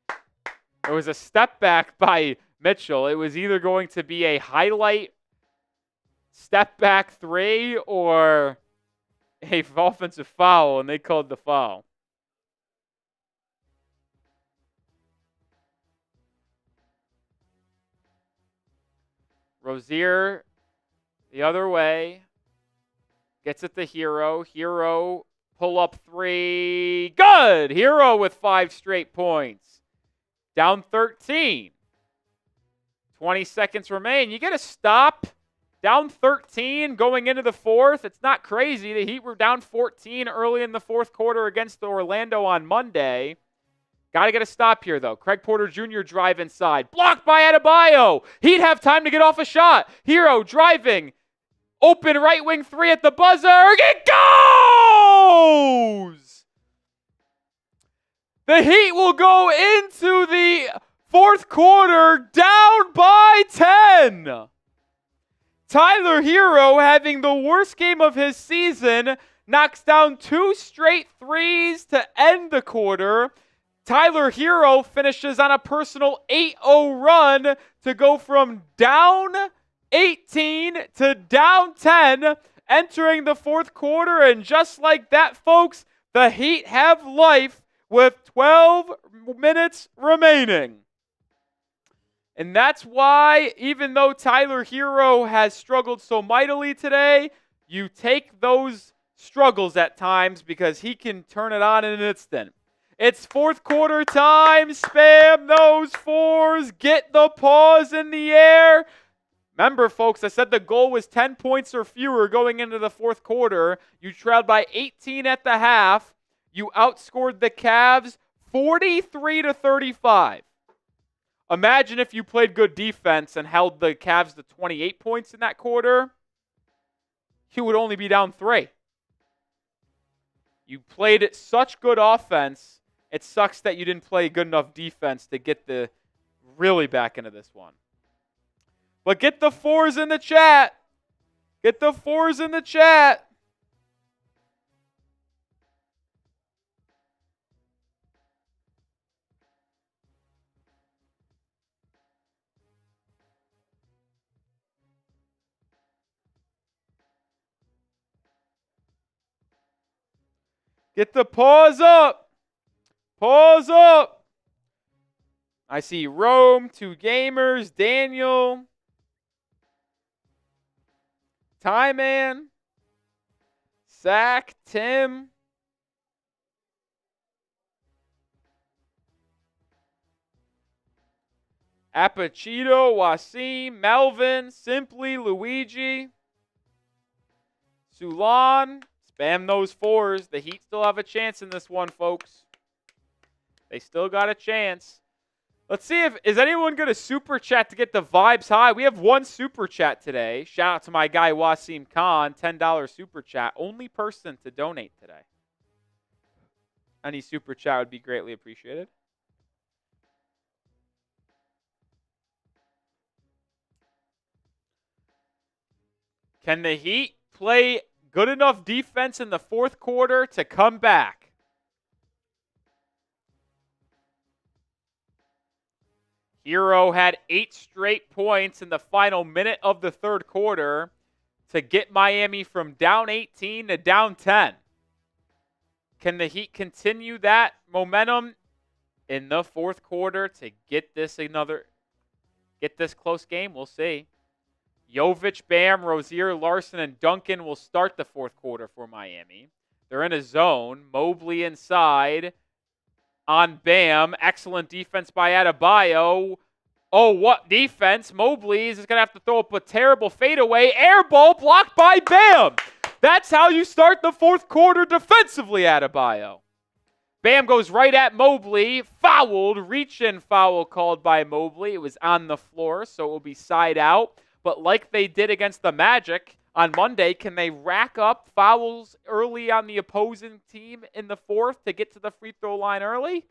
It was a step back by Mitchell. It was either going to be a highlight step back three or a offensive foul, and they called the foul. Rozier the other way. Gets it to Hero. Hero, pull up three. Good! Hero with 5 straight points. Down 13. 20 seconds remain. You got to stop. Down 13 going into the fourth. It's not crazy. The Heat were down 14 early in the fourth quarter against Orlando on Monday. Got to get a stop here, though. Craig Porter Jr. drive inside. Blocked by Adebayo. He'd have time to get off a shot. Hero driving. Open right wing three at the buzzer. It goes! The Heat will go into the fourth quarter down by 10. Tyler Hero, having the worst game of his season, knocks down 2 straight threes to end the quarter. Tyler Hero finishes on a personal 8-0 run to go from down 18 to down 10 entering the fourth quarter. And just like that, folks, the Heat have life with 12 minutes remaining. And that's why, even though Tyler Hero has struggled so mightily today, you take those struggles at times because he can turn it on in an instant. It's fourth quarter time. Spam those fours. Get the paws in the air. Remember, folks, I said the goal was 10 points or fewer going into the fourth quarter. You trailed by 18 at the half. You outscored the Cavs 43-35. Imagine if you played good defense and held the Cavs to 28 points in that quarter. You would only be down 3. You played such good offense. It sucks that you didn't play good enough defense to get the really back into this one. But get the fours in the chat. Get the fours in the chat. Get the paws up. Paws up. I see Rome, 2 gamers, Daniel, Ty Man, Zach, Tim, Apachito, Wasim, Melvin, Simply, Luigi, Sulan. Spam those fours. The Heat still have a chance in this one, folks. They still got a chance. Let's see is anyone going to super chat to get the vibes high. We have 1 super chat today. Shout out to my guy Wasim Khan, $10 super chat. Only person to donate today. Any super chat would be greatly appreciated. Can the Heat play good enough defense in the fourth quarter to come back? Hero had 8 straight points in the final minute of the third quarter to get Miami from down 18 to down 10. Can the Heat continue that momentum in the fourth quarter to get this close game? We'll see. Jovic, Bam, Rozier, Larson, and Duncan will start the fourth quarter for Miami. They're in a zone. Mobley inside on Bam. Excellent defense by Adebayo. Oh, what defense. Mobley is going to have to throw up a terrible fadeaway. Air ball blocked by Bam. That's how you start the fourth quarter defensively, Adebayo. Bam goes right at Mobley. Fouled. Reach-in foul called by Mobley. It was on the floor, so it will be side out. But like they did against the Magic on Monday, can they rack up fouls early on the opposing team in the fourth to get to the free throw line early?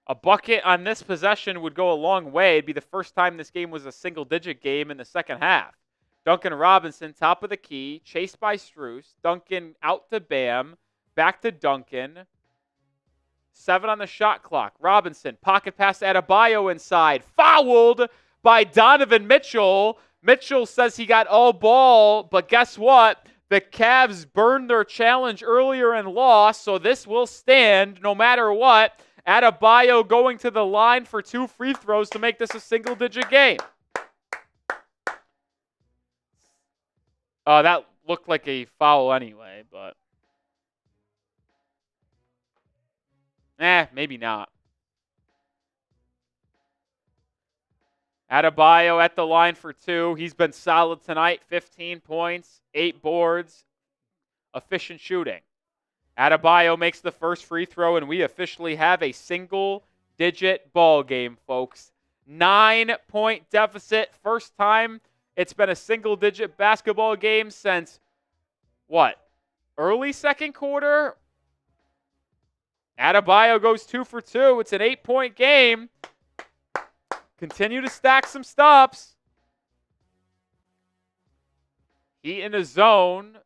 A bucket on this possession would go a long way. It'd be the first time this game was a single-digit game in the second half. Duncan Robinson, top of the key, chased by Strus. Duncan out to Bam, back to Duncan. 7 on the shot clock. Robinson, pocket pass to Adebayo inside. Fouled by Donovan Mitchell. Mitchell says he got all ball, but guess what? The Cavs burned their challenge earlier and lost, so this will stand no matter what. Adebayo going to the line for 2 free throws to make this a single-digit game. That looked like a foul anyway, but maybe not. Adebayo at the line for 2. He's been solid tonight. 15 points, 8 boards, efficient shooting. Adebayo makes the first free throw, and we officially have a single-digit ball game, folks. 9-point deficit. First time it's been a single-digit basketball game since, what, early second quarter? Adebayo goes 2 for 2. It's an 8-point game. Continue to stack some stops. Heat in a zone.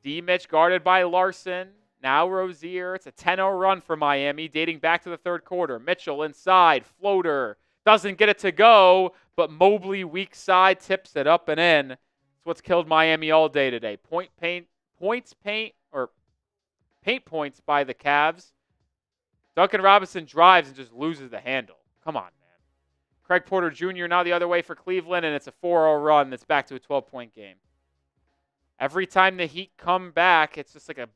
D-Mitch guarded by Larson. Now Rozier. It's a 10-0 run for Miami dating back to the third quarter. Mitchell inside. Floater. Doesn't get it to go, but Mobley weak side tips it up and in. It's what's killed Miami all day today. Paint points by the Cavs. Duncan Robinson drives and just loses the handle. Come on, man. Craig Porter Jr. now the other way for Cleveland, and it's a 4-0 run that's back to a 12-point game. Every time the Heat come back, it's just like a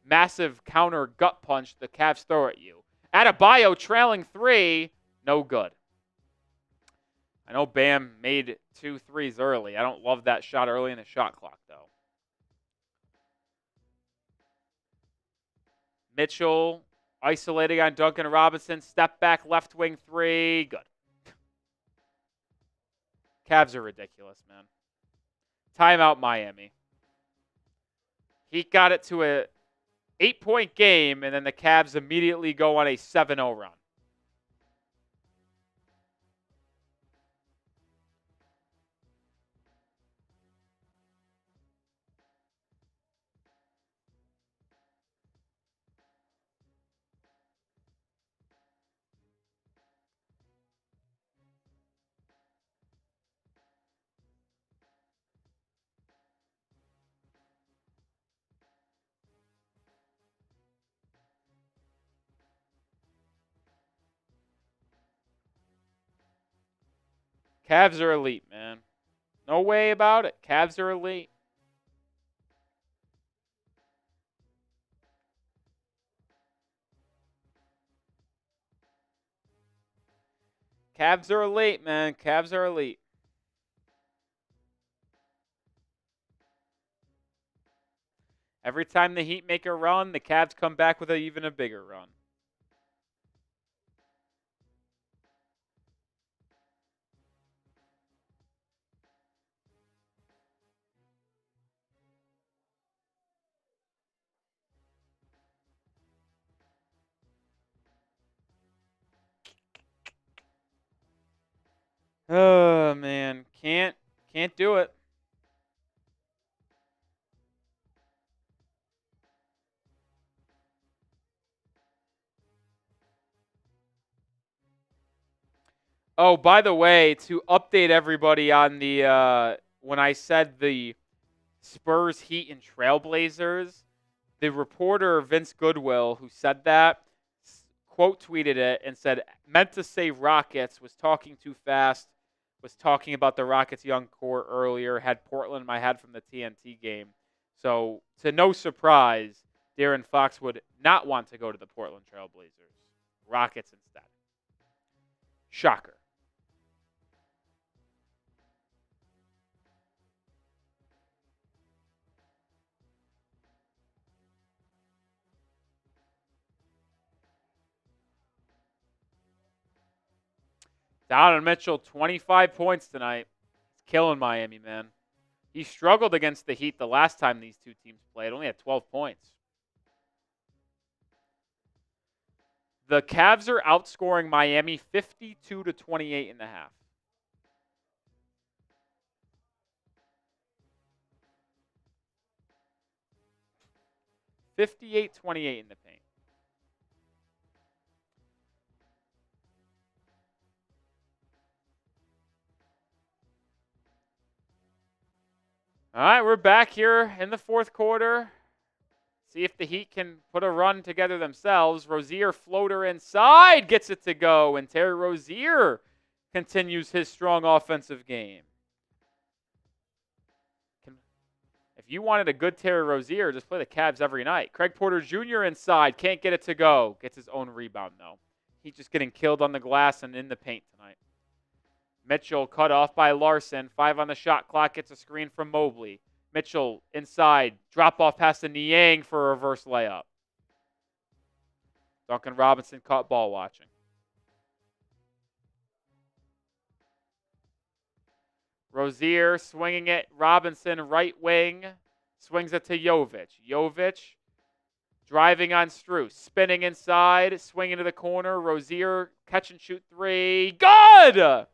massive counter gut punch the Cavs throw at you. Adebayo trailing 3, no good. I know Bam made 2 threes early. I don't love that shot early in the shot clock, though. Mitchell isolating on Duncan Robinson. Step back, left wing 3. Good. Cavs are ridiculous, man. Timeout, Miami. Heat got it to a 8-point game, and then the Cavs immediately go on a 7-0 run. Cavs are elite, man. No way about it. Cavs are elite. Cavs are elite, man. Cavs are elite. Every time the Heat make a run, the Cavs come back with even a bigger run. Oh, man. Can't do it. Oh, by the way, to update everybody on the when I said the Spurs, Heat, and Trailblazers, the reporter Vince Goodwill, who said that, quote tweeted it and said, meant to say Rockets, was talking too fast, was talking about the Rockets' young core earlier, had Portland in my head from the TNT game. So, to no surprise, De'Aaron Fox would not want to go to the Portland Trailblazers. Rockets instead. Shocker. Donovan Mitchell, 25 points tonight. He's killing Miami, man. He struggled against the Heat the last time these two teams played. Only had 12 points. The Cavs are outscoring Miami 52-28 in the half. 58-28 in the paint. All right, we're back here in the fourth quarter. See if the Heat can put a run together themselves. Rozier floater inside, gets it to go, and Terry Rozier continues his strong offensive game. If you wanted a good Terry Rozier, just play the Cavs every night. Craig Porter Jr. inside, can't get it to go. Gets his own rebound, though. He's just getting killed on the glass and in the paint tonight. Mitchell cut off by Larson. 5 on the shot clock. Gets a screen from Mobley. Mitchell inside. Drop off pass to Niang for a reverse layup. Duncan Robinson caught ball watching. Rozier swinging it. Robinson right wing. Swings it to Jovic. Jovic driving on Strus. Spinning inside. Swinging to the corner. Rozier catch and shoot 3. Good!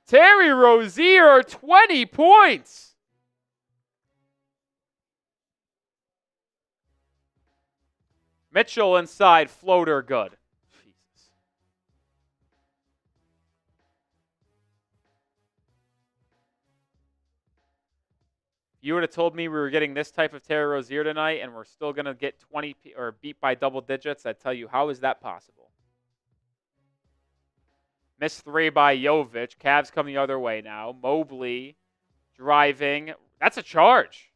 Terry Rozier, 20 points. Mitchell inside, floater, good. Jesus. You would have told me we were getting this type of Terry Rozier tonight and we're still going to get 20 or beat by double digits. I'd tell you, how is that possible? Missed 3 by Jovic. Cavs come the other way now. Mobley driving. That's a charge.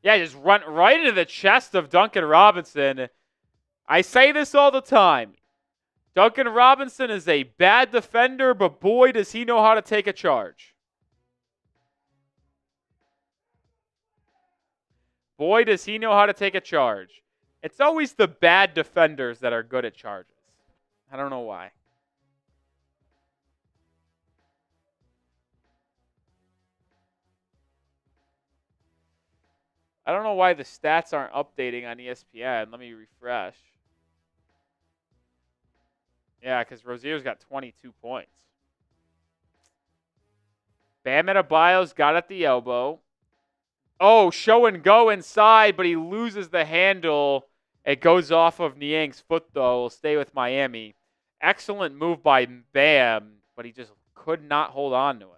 Yeah, just run right into the chest of Duncan Robinson. I say this all the time. Duncan Robinson is a bad defender, but boy, does he know how to take a charge. Boy, does he know how to take a charge. It's always the bad defenders that are good at charges. I don't know why. I don't know why the stats aren't updating on ESPN. Let me refresh. Yeah, because Rozier's got 22 points. Bam Adebayo's got at the elbow. Oh, show and go inside, but he loses the handle. It goes off of Niang's foot, though. Will stay with Miami. Excellent move by Bam, but he just could not hold on to it.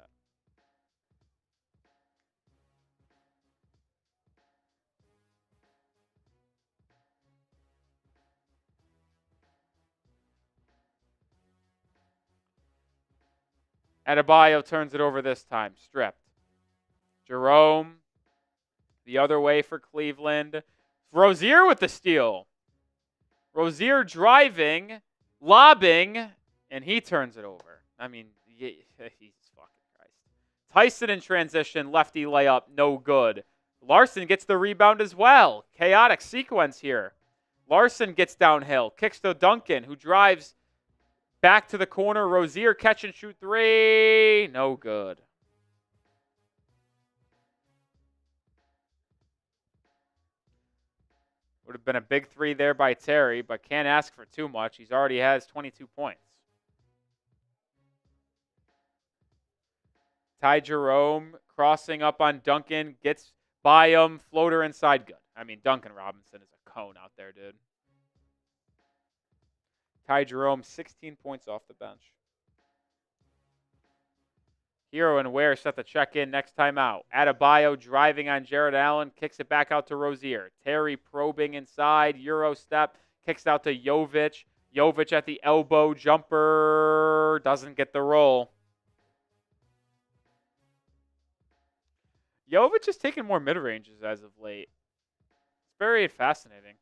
Adebayo turns it over this time. Stripped. Jerome. The other way for Cleveland. Rozier with the steal. Rozier driving, lobbing, and he turns it over. I mean, he's fucking Christ. Tyson in transition, lefty layup, no good. Larson gets the rebound as well. Chaotic sequence here. Larson gets downhill, kicks to Duncan, who drives back to the corner. Rozier catch and shoot 3. No good. Would have been a big 3 there by Terry, but can't ask for too much. He's already has 22 points. Ty Jerome crossing up on Duncan, gets by him, floater inside, good. I mean, Duncan Robinson is a cone out there, dude. Ty Jerome, 16 points off the bench. Hero and Ware set the check-in next time out. Adebayo driving on Jared Allen, kicks it back out to Rozier. Terry probing inside, Euro step, kicks out to Jovic. Jovic at the elbow, jumper, doesn't get the roll. Jovic is taking more mid-ranges as of late. It's very fascinating.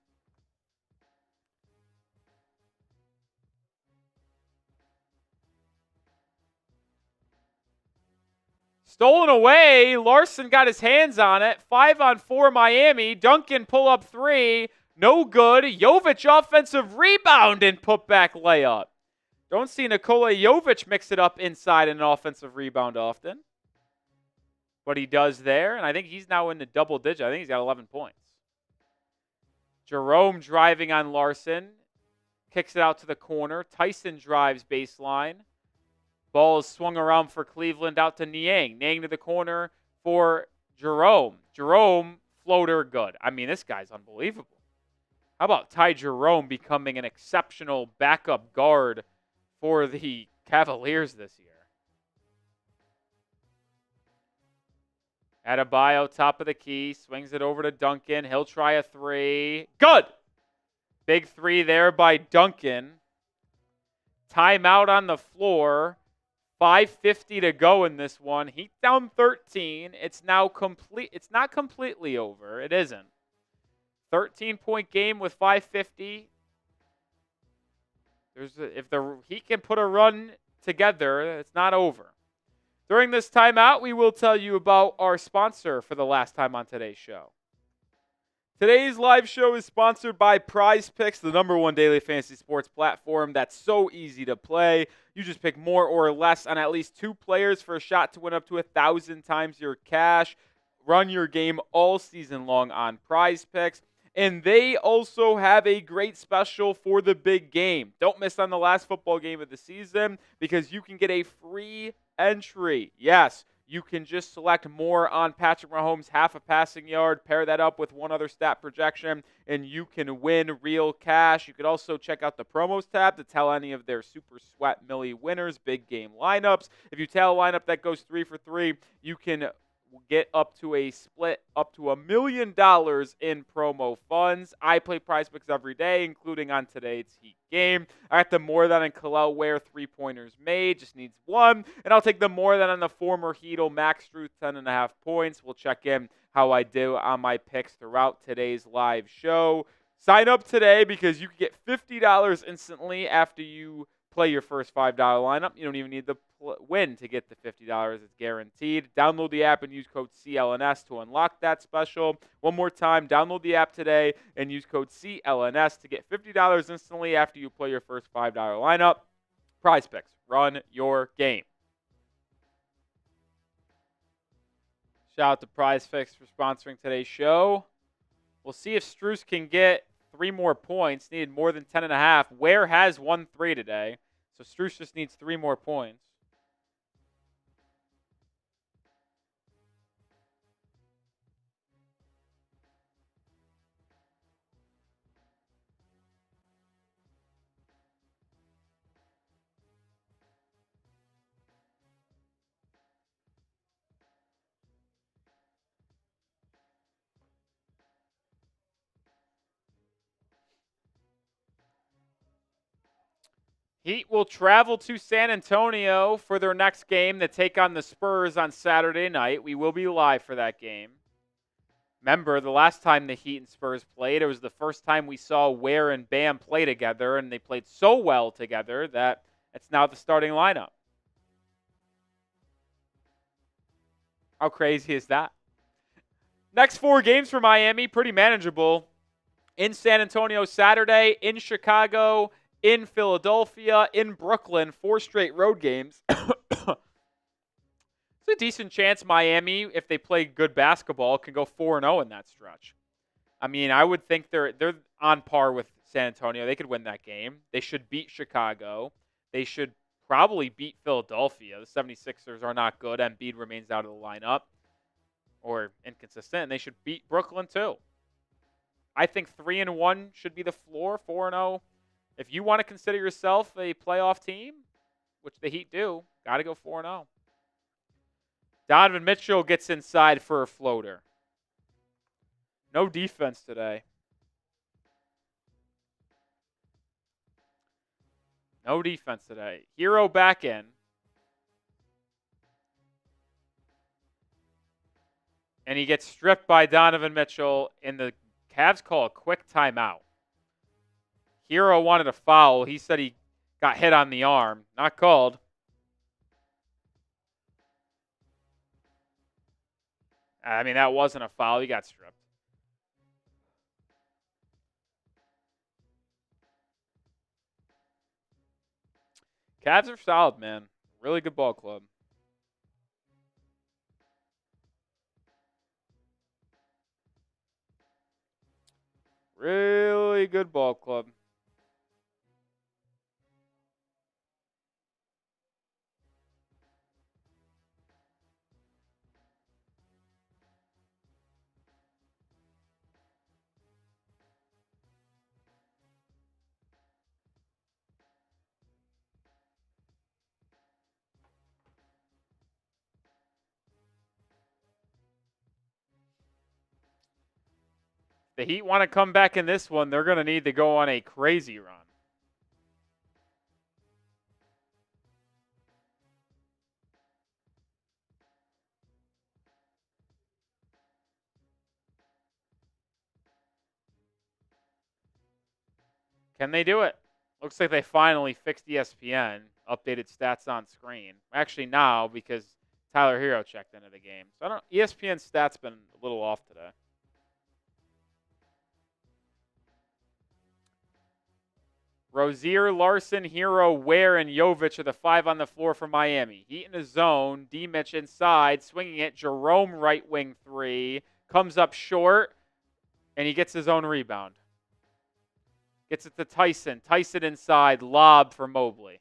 Stolen away. Larson got his hands on it. 5-on-4 Miami. Duncan pull up 3. No good. Jovic offensive rebound and putback layup. Don't see Nikola Jovic mix it up inside an offensive rebound often. But he does there. And I think he's now in the double digit. I think he's got 11 points. Jerome driving on Larson. Kicks it out to the corner. Tyson drives baseline. Ball is swung around for Cleveland out to Niang. Niang to the corner for Jerome. Jerome, floater, good. I mean, this guy's unbelievable. How about Ty Jerome becoming an exceptional backup guard for the Cavaliers this year? Adebayo, top of the key, swings it over to Duncan. He'll try a 3. Good! Big 3 there by Duncan. Timeout on the floor. 5:50 to go in this one. Heat down 13. It's now complete. It's not completely over. It isn't. 13-point game with 5:50. If the Heat can put a run together, it's not over. During this timeout, we will tell you about our sponsor for the last time on today's show. Today's live show is sponsored by Prize Picks, the #1 daily fantasy sports platform that's so easy to play. You just pick more or less on at least 2 players for a shot to win up to 1,000 times your cash. Run your game all season long on Prize Picks. And they also have a great special for the big game. Don't miss on the last football game of the season because you can get a free entry. Yes, You can just select more on Patrick Mahomes, half a passing yard, pair that up with one other stat projection, and you can win real cash. You could also check out the promos tab to tell any of their Super Sweat Millie winners, big game lineups. If you tell a lineup that goes 3 for 3, you can get up to a split up to $1 million in promo funds. I play Prize Picks every day, including on today's Heat game. I got the more than and Kalel Ware 3-pointers made, just needs one. And I'll take the more than on the former Heatle Max Struth 10.5 points. We'll check in how I do on my picks throughout today's live show. Sign up today because you can get $50 instantly after you play your first $5 lineup. You don't even need the win to get the $50. It's guaranteed. Download the app and use code CLNS to unlock that special. One more time, download the app today and use code CLNS to get $50 instantly after you play your first $5 lineup. Prize Picks. Run your game. Shout out to Prize Picks for sponsoring today's show. We'll see if Strus can get 3 more points. Needed more than 10.5. Ware has won 3 today, so Strus just needs 3 more points. Heat will travel to San Antonio for their next game to take on the Spurs on Saturday night. We will be live for that game. Remember, the last time the Heat and Spurs played, it was the first time we saw Ware and Bam play together, and they played so well together that it's now the starting lineup. How crazy is that? Next 4 games for Miami, pretty manageable. In San Antonio Saturday, in Chicago, in Philadelphia, in Brooklyn, 4 straight road games. It's a decent chance Miami, if they play good basketball, can go 4-0 in that stretch. I mean, I would think they're on par with San Antonio. They could win that game. They should beat Chicago. They should probably beat Philadelphia. The 76ers are not good. Embiid remains out of the lineup or inconsistent, and they should beat Brooklyn too. I think 3-1 should be the floor, 4-0. If you want to consider yourself a playoff team, which the Heat do, got to go 4-0. Donovan Mitchell gets inside for a floater. No defense today. No defense today. Hero back in. And he gets stripped by Donovan Mitchell, and the Cavs call a quick timeout. Hero wanted a foul. He said he got hit on the arm. Not called. I mean, that wasn't a foul. He got stripped. Cavs are solid, man. Really good ball club. Really good ball club. The Heat want to come back in this one. They're going to need to go on a crazy run. Can they do it? Looks like they finally fixed ESPN, updated stats on screen. Actually, now because Tyler Hero checked into the game. So ESPN stats been a little off today. Rozier, Larson, Hero, Ware, and Jovic are the 5 on the floor for Miami. Heat in the zone. D-Mitch inside, swinging it. Jerome right wing 3. Comes up short, and he gets his own rebound. Gets it to Tyson. Tyson inside. Lob for Mobley.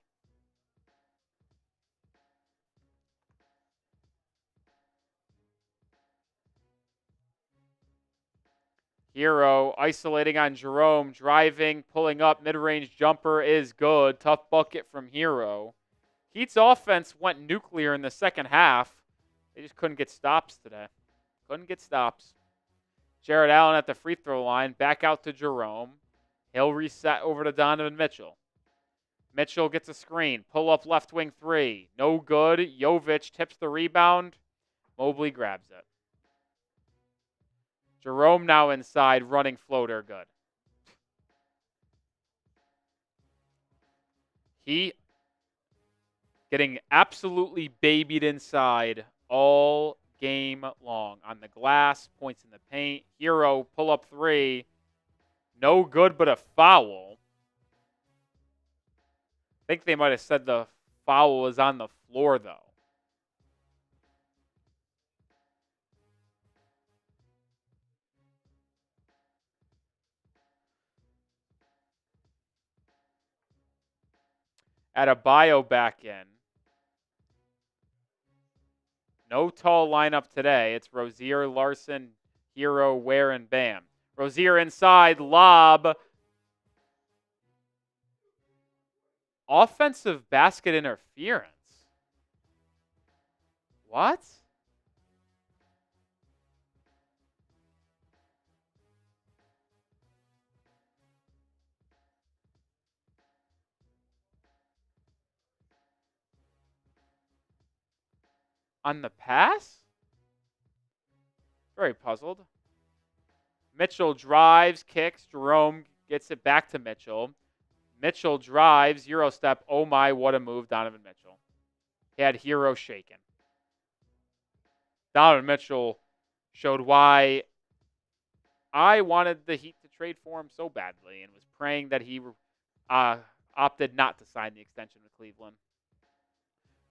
Hero isolating on Jerome, driving, pulling up, mid-range jumper is good. Tough bucket from Hero. Heat's offense went nuclear in the second half. They just couldn't get stops today. Couldn't get stops. Jared Allen at the free throw line, back out to Jerome. He'll reset over to Donovan Mitchell. Mitchell gets a screen, pull up left wing three. No good. Jovic tips the rebound. Mobley grabs it. Jerome now inside, running floater, good. He getting absolutely babied inside all game long. On the glass, points in the paint. Hero, pull up three. No good, but a foul. I think they might have said the foul was on the floor, though. Adebayo back in. No tall lineup today. It's Rozier, Larson, Hero, Ware, and Bam. Rozier inside, lob. Offensive basket interference. What? On the pass? Very puzzled. Mitchell drives, kicks. Jerome gets it back to Mitchell. Mitchell drives, Euro step. Oh my, what a move, Donovan Mitchell. He had Hero shaken. Donovan Mitchell showed why I wanted the Heat to trade for him so badly and was praying that he opted not to sign the extension with Cleveland.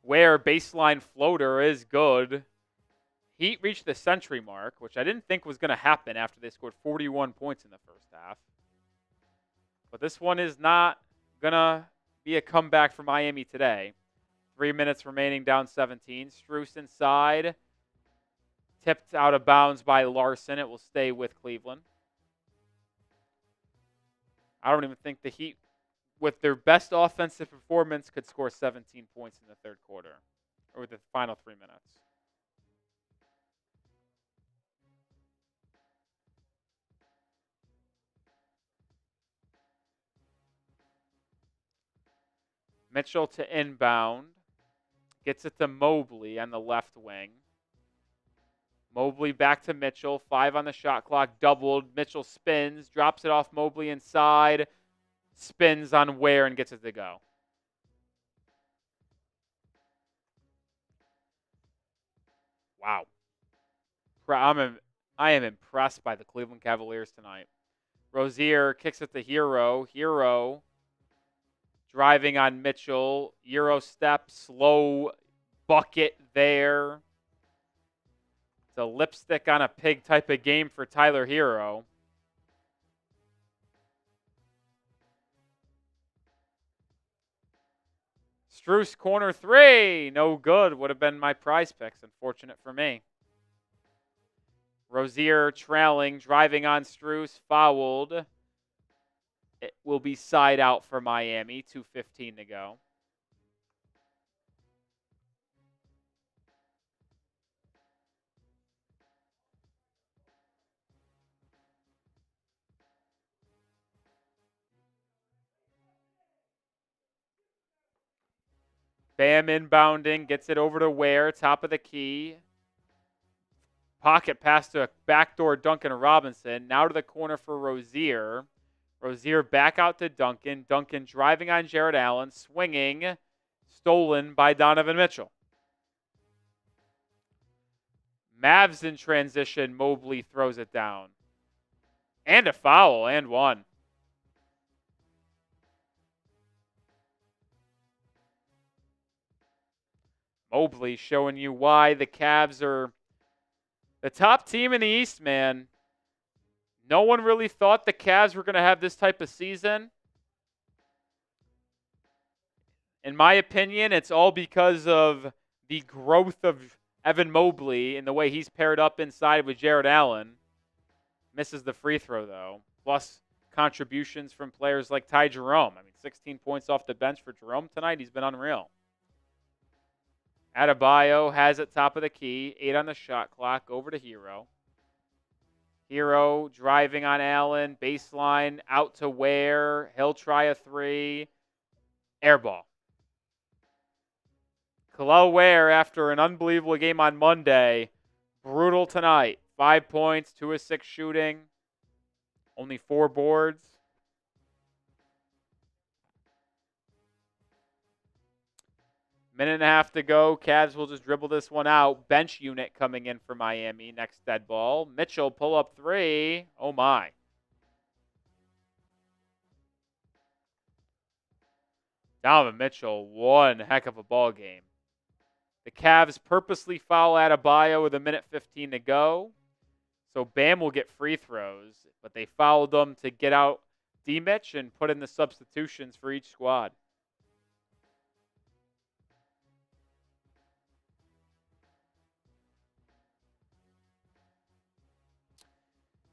Where baseline floater is good. Heat reached the century mark, which I didn't think was going to happen after they scored 41 points in the first half. But this one is not going to be a comeback for Miami today. 3 minutes remaining, down 17. Strus inside. Tipped out of bounds by Larson. It will stay with Cleveland. I don't even think the Heat, with their best offensive performance, could score 17 points in the third quarter, or the final 3 minutes. Mitchell to inbound. Gets it to Mobley on the left wing. Mobley back to Mitchell. 5 on the shot clock. Doubled. Mitchell spins. Drops it off Mobley inside. Spins on Ware and gets it to go. Wow. I am impressed by the Cleveland Cavaliers tonight. Rozier kicks it to Hero. Hero driving on Mitchell. Euro step, slow bucket there. It's a lipstick on a pig type of game for Tyler Hero. Strus corner three. No good. Would have been my prize picks. Unfortunate for me. Rozier trailing, driving on Strus, fouled. It will be side out for Miami. 2:15 to go. Bam inbounding, gets it over to Ware, top of the key. Pocket pass to a backdoor Duncan Robinson. Now to the corner for Rozier. Rozier back out to Duncan. Duncan driving on Jared Allen, swinging, stolen by Donovan Mitchell. Mavs in transition. Mobley throws it down. And a foul, and one. Mobley showing you why the Cavs are the top team in the East, man. No one really thought the Cavs were going to have this type of season. In my opinion, it's all because of the growth of Evan Mobley and the way he's paired up inside with Jared Allen. Misses the free throw, though. Plus contributions from players like Ty Jerome. 16 points off the bench for Jerome tonight. He's been unreal. Adebayo has it top of the key. 8 on the shot clock. Over to Hero. Hero driving on Allen. Baseline. Out to Ware. He'll try a 3. Air ball. Kel'el Ware, after an unbelievable game on Monday, brutal tonight. 5 points, 2 of 6 shooting, only 4 boards. Minute and a half to go. Cavs will just dribble this one out. Bench unit coming in for Miami. Next dead ball. Mitchell pull up 3. Oh my. Donovan Mitchell, one heck of a ball game. The Cavs purposely foul Adebayo with 1:15 to go. So Bam will get free throws, but they fouled them to get out D-Mitch and put in the substitutions for each squad.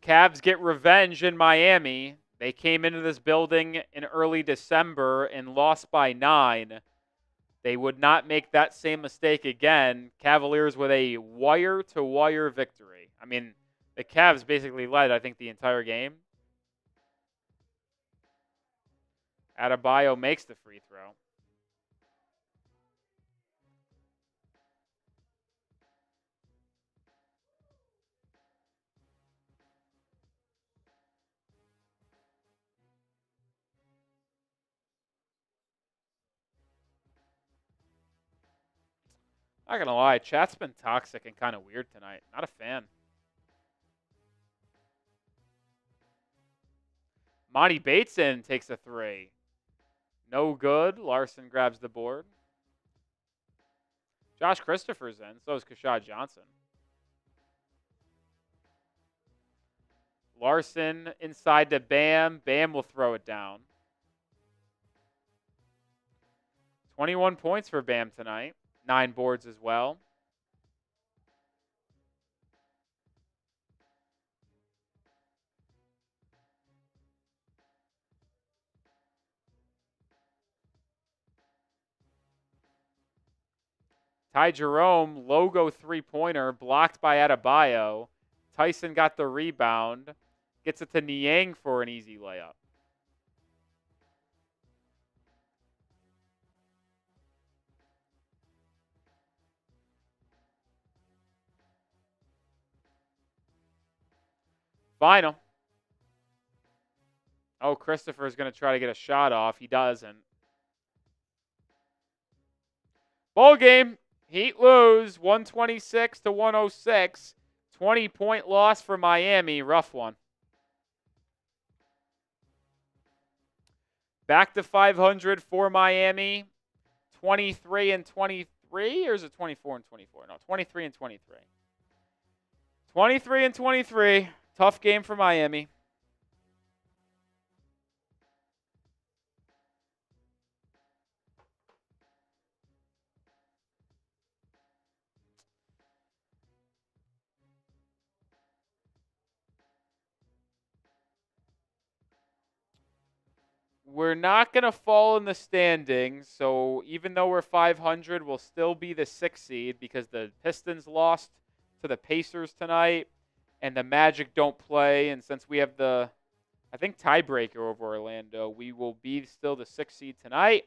Cavs get revenge in Miami. They came into this building in early December and lost by 9. They would not make that same mistake again. Cavaliers with a wire-to-wire victory. The Cavs basically led, I think, the entire game. Adebayo makes the free throw. Not going to lie, chat's been toxic and kind of weird tonight. Not a fan. Monty Bateson takes a 3. No good. Larson grabs the board. Josh Christopher's in. So is Kashad Johnson. Larson inside to Bam. Bam will throw it down. 21 points for Bam tonight. 9 boards as well. Ty Jerome, logo 3-pointer, blocked by Adebayo. Tyson got the rebound. Gets it to Niang for an easy layup. Final. Oh, Christopher's going to try to get a shot off. He doesn't. Ball game. Heat lose 126 to 106. 20-point loss for Miami. Rough one. Back to 500 for Miami. 23 and 23, or is it 24 and 24? No, 23 and 23. 23 and 23. Tough game for Miami. We're not going to fall in the standings, so even though we're 500, we'll still be the 6th seed because the Pistons lost to the Pacers tonight, and the Magic don't play. And since we have the, I think, tiebreaker over Orlando, we will be still the 6th seed tonight.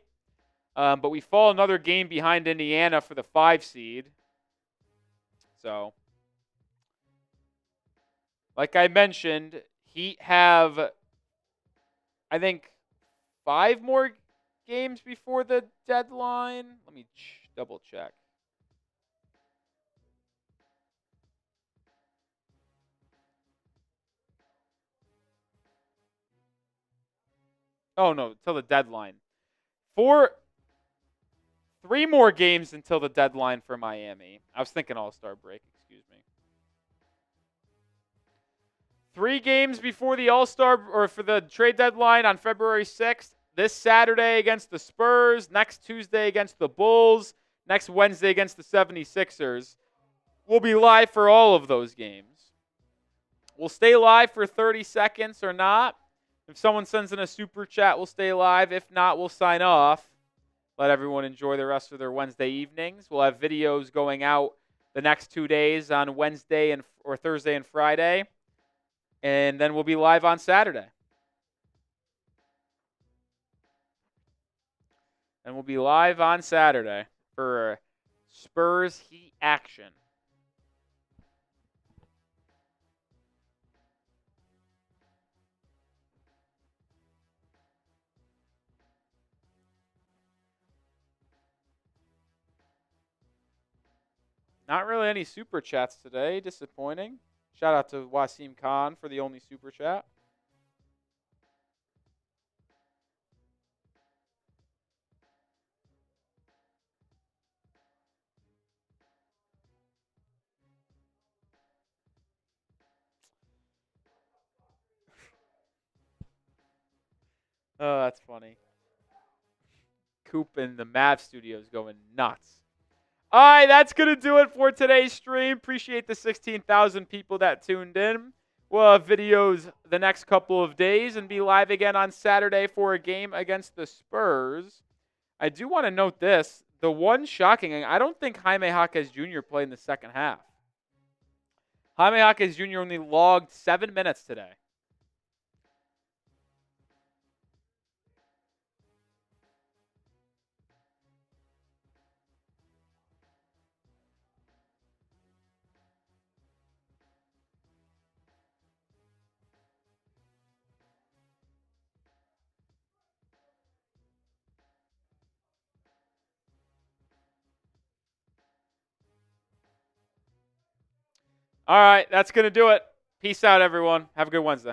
But we fall another game behind Indiana for the 5 seed. So, like I mentioned, Heat have, I think, 5 more games before the deadline. Let me double check. Oh, no, till the deadline. 3 more games until the deadline for Miami. I was thinking All-Star break, excuse me. 3 games before the All-Star, or for the trade deadline on February 6th. This Saturday against the Spurs. Next Tuesday against the Bulls. Next Wednesday against the 76ers. We'll be live for all of those games. We'll stay live for 30 seconds or not. If someone sends in a super chat, we'll stay live. If not, we'll sign off. Let everyone enjoy the rest of their Wednesday evenings. We'll have videos going out the next 2 days on Wednesday or Thursday and Friday. And then we'll be live on Saturday. And we'll be live on Saturday for Spurs Heat action. Not really any super chats today. Disappointing. Shout out to Wasim Khan for the only super chat. Oh, that's funny. Coop in the Mav studio is going nuts. All right, that's going to do it for today's stream. Appreciate the 16,000 people that tuned in. We'll have videos the next couple of days and be live again on Saturday for a game against the Spurs. I do want to note this. The one shocking thing, I don't think Jaime Jaquez Jr. played in the second half. Jaime Jaquez Jr. only logged 7 minutes today. All right, that's going to do it. Peace out, everyone. Have a good Wednesday.